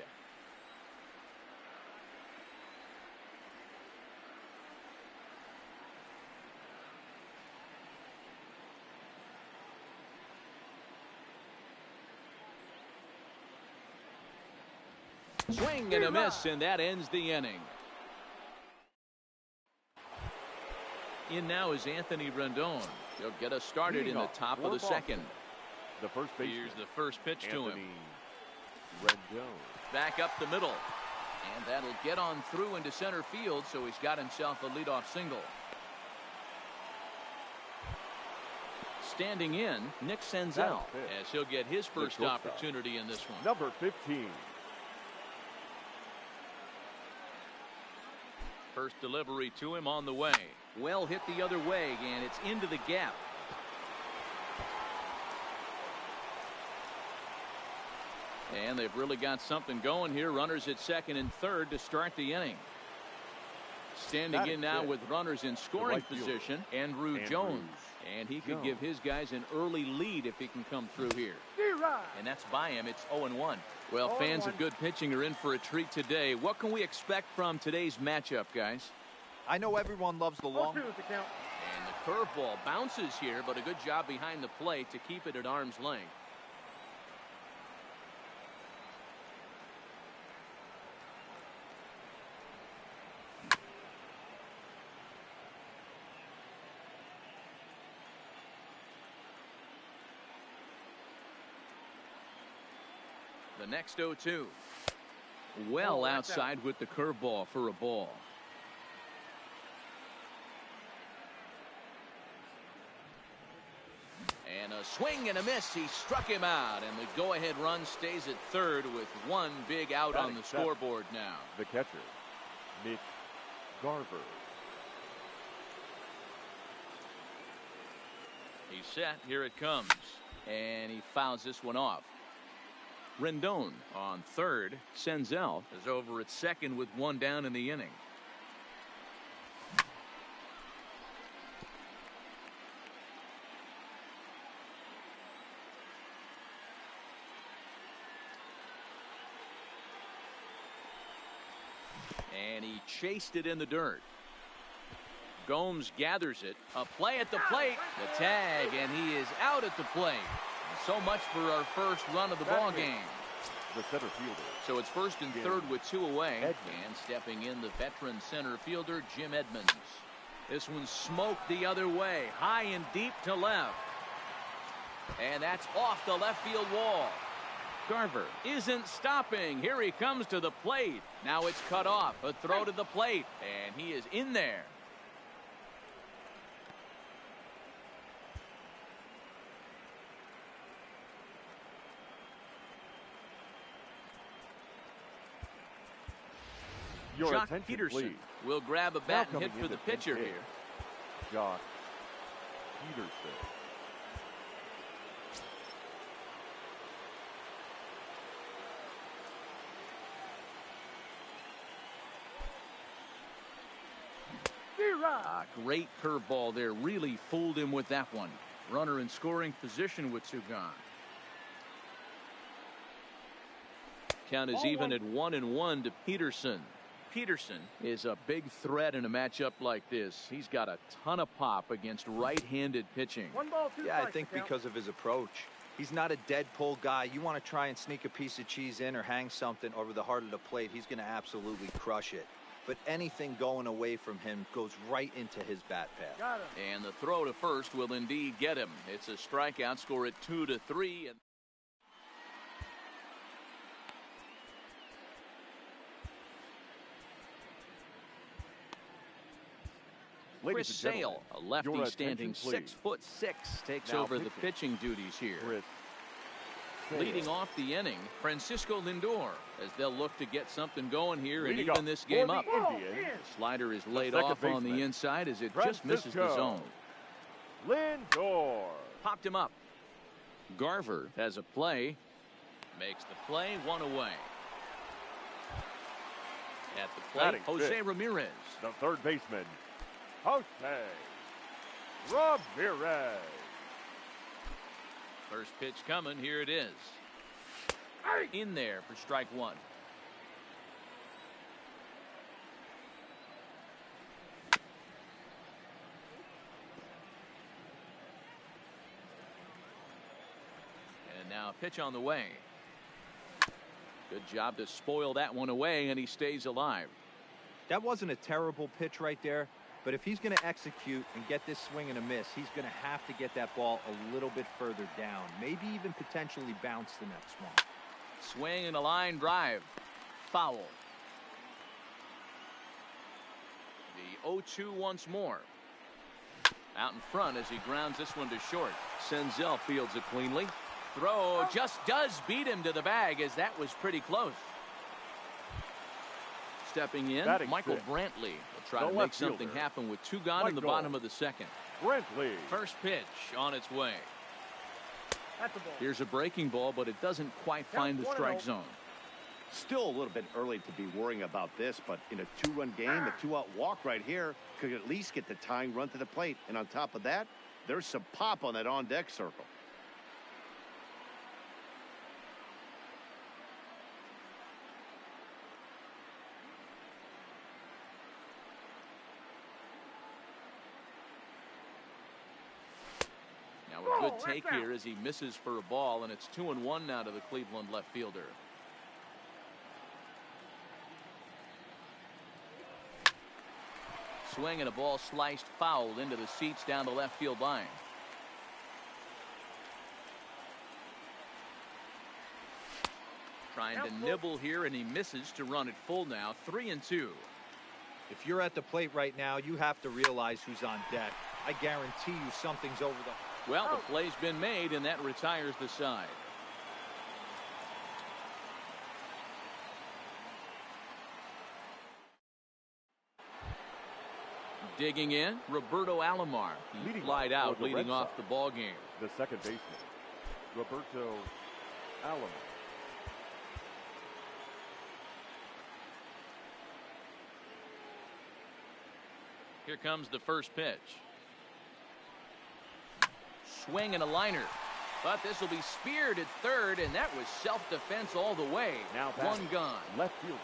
Swing and a miss, and that ends the inning. In now is Anthony Rendon. He'll get us started in the top of the second. The first baseman. Here's the first pitch to him. Rendon. Back up the middle. And that'll get on through into center field, so he's got himself a leadoff single. Standing in, Nick Senzel, as he'll get his first opportunity in this one. Number 15. First delivery to him on the way. Well hit the other way, and it's into the gap. And they've really got something going here. Runners at second and third to start the inning. Standing in now with runners in scoring position, Andrew Jones. And he could give his guys an early lead if he can come through here. And that's by him. It's 0-1. Well, fans of good pitching are in for a treat today. What can we expect from today's matchup, guys? I know everyone loves the long. And the curveball bounces here, but a good job behind the plate to keep it at arm's length. The next 0-2. Well outside with the curveball for a ball. And a swing and a miss. He struck him out, and the go-ahead run stays at third with 1 big out on the scoreboard now. The catcher, Nick Garver. He's set. Here it comes. And he fouls this one off. Rendon on third. Senzel is over at second with 1 down in the inning. And he chased it in the dirt. Gomes gathers it. A play at the plate. The tag, and he is out at the plate. So much for our first run of the ball game. The center fielder. So it's first and third with 2 away. Edmonds. And stepping in, the veteran center fielder, Jim Edmonds. This one smoked the other way. High and deep to left. And that's off the left field wall. Garver isn't stopping. Here he comes to the plate. Now it's cut off. A throw to the plate. And he is in there. Your Jock attention, Peterson please. will grab a Now bat and coming hit for in the to pitcher hit. here. Jock Peterson. A great curveball there. Really fooled him with that one. Runner in scoring position with 2 gone. Count is even at 1-1 to Peterson. Peterson is a big threat in a matchup like this. He's got a ton of pop against right-handed pitching. 1 ball, 2 Yeah, I strikes, think count. because of his approach. He's not a dead pull guy. You want to try and sneak a piece of cheese in or hang something over the heart of the plate, he's going to absolutely crush it. But anything going away from him goes right into his bat path. Got him. And the throw to first will indeed get him. It's a strikeout, score at 2-3. And Ladies Chris and gentlemen, Sale, a lefty your standing attention, please. 6'6", takes Now over the pitching. pitching duties here. Chris Sale. Leading off the inning, Francisco Lindor, as they'll look to get something going here and Leading even off this for game the up. Indians, The slider is laid second off on the baseman, inside as it just misses the Francisco zone. Lindor. Popped him up. Garver has a play. Makes the play, 1 away. At the plate, Batting Jose fifth. Ramirez. The third baseman, Jose Ramirez. First pitch coming. Here it is. In there for strike 1. And now a pitch on the way. Good job to spoil that one away, and he stays alive. That wasn't a terrible pitch right there, but if he's going to execute and get this swing and a miss, he's going to have to get that ball a little bit further down, maybe even potentially bounce the next one. Swing and a line drive. Foul. The 0-2 once more. Out in front as he grounds this one to short. Senzel fields it cleanly. Throw just does beat him to the bag, as that was pretty close. Stepping in, Batting Michael fifth. Brantley will try The to make left something fielder, happen with 2 gone in the Michael bottom of the second. Brantley. First pitch on its way. That's a ball. Here's a breaking ball, but it doesn't quite find the strike zone. Still a little bit early to be worrying about this, but in a 2-run game, a 2-out walk right here could at least get the tying run to the plate. And on top of that, there's some pop on that on-deck circle. Now a good take here as he misses for a ball, and it's 2-1 now to the Cleveland left fielder. Swing and a ball sliced foul into the seats down the left field line. Trying to nibble here, and he misses to run it full now. 3-2. If you're at the plate right now, you have to realize who's on deck. I guarantee you something's over the... Well, the play's been made, and that retires the side. Digging in, Roberto Alomar. He Leading flied off out, for the leading Red off Sox. the ball game. The second baseman, Roberto Alomar. Here comes the first pitch. Swing and a liner. But this will be speared at third, and that was self-defense all the way. Now 1 gone. left fielder,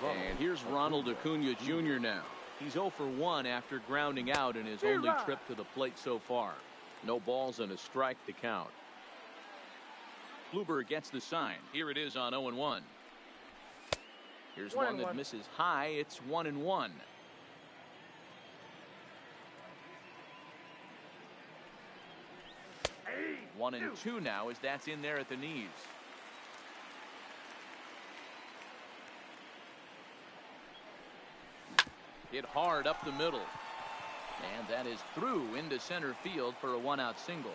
And here's Ronald Acuna Jr. now. He's 0 for 1 after grounding out in his only trip to the plate so far. No balls and a strike to count. Kluber gets the sign. Here it is on 0-1. Here's one that misses high. It's 1-1. 1-2 now as that's in there at the knees. Hit hard up the middle. And that is through into center field for a 1-out single.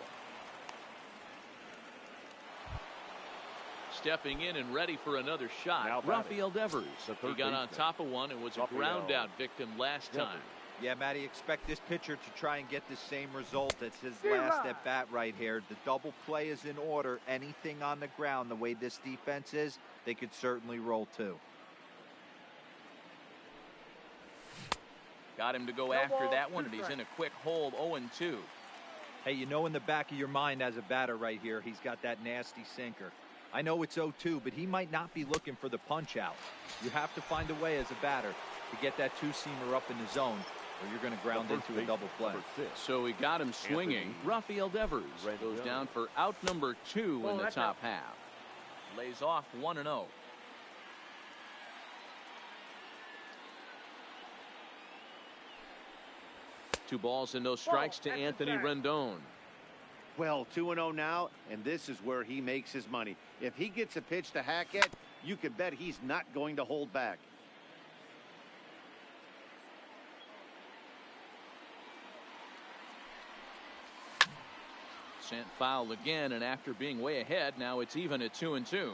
Stepping in and ready for another shot, Rafael Devers. He got on top of one and was a ground out victim last time. Yeah, Matty, expect this pitcher to try and get the same result as his last at bat right here. The double play is in order. Anything on the ground, the way this defense is, they could certainly roll too. Got him to go after that one, and he's in a quick hold, 0-2. Hey, you know in the back of your mind as a batter right here, he's got that nasty sinker. I know it's 0-2, but he might not be looking for the punch out. You have to find a way as a batter to get that two-seamer up in the zone, or you're going to ground into a double play. So he got him swinging. Rafael Devers goes down for out number 2 in the top half. Lays off 1-0. Two balls and no strikes to Anthony Rendon. Well, 2-0 now, and this is where he makes his money. If he gets a pitch to hack at, you can bet he's not going to hold back. Sent foul again, and after being way ahead, now it's even at 2-2.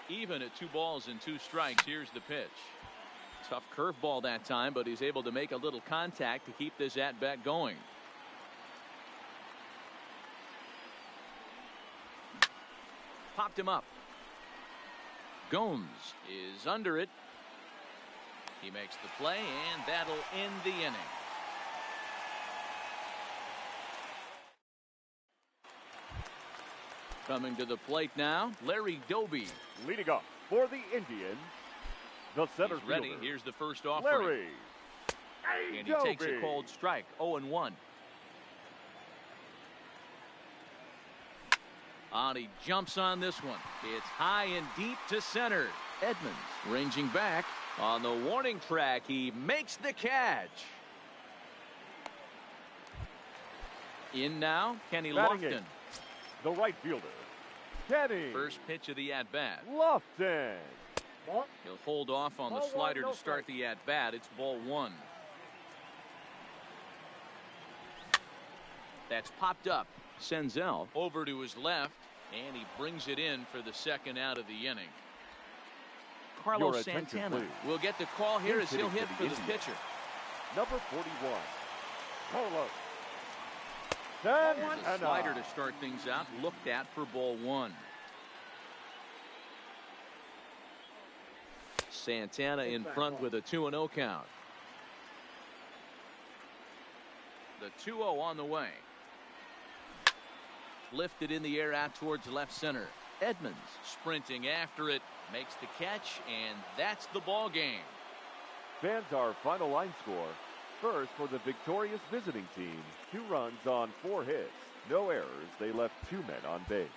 Even at 2 balls and 2 strikes. Here's the pitch. Tough curveball that time, but he's able to make a little contact to keep this at bat going. Popped him up. Gomes is under it. He makes the play, and that'll end the inning. Coming to the plate now, Larry Doby. Leading up for the Indians, the center He's ready. fielder, Here's the first offering. Larry And he takes a cold strike, 0-1. He jumps on this one. It's high and deep to center. Edmonds ranging back on the warning track. He makes the catch. In now, Kenny Lofton. The right fielder, Kenny. First pitch of the at-bat. Lofton. He'll hold off on the slider to start the at-bat. It's ball 1. That's popped up. Senzel over to his left, and he brings it in for the second out of the inning. Carlos Santana will get the call here as he'll hit for the pitcher. Number 41, Carlos There's a slider to start things out, looked at for ball 1. Santana in front with a 2-0 count. The 2-0 on the way. Lifted in the air out towards left center. Edmonds sprinting after it, makes the catch, and that's the ball game. Fans, our final line score. First, for the victorious visiting team, 2 runs on 4 hits. No errors. They left 2 men on base.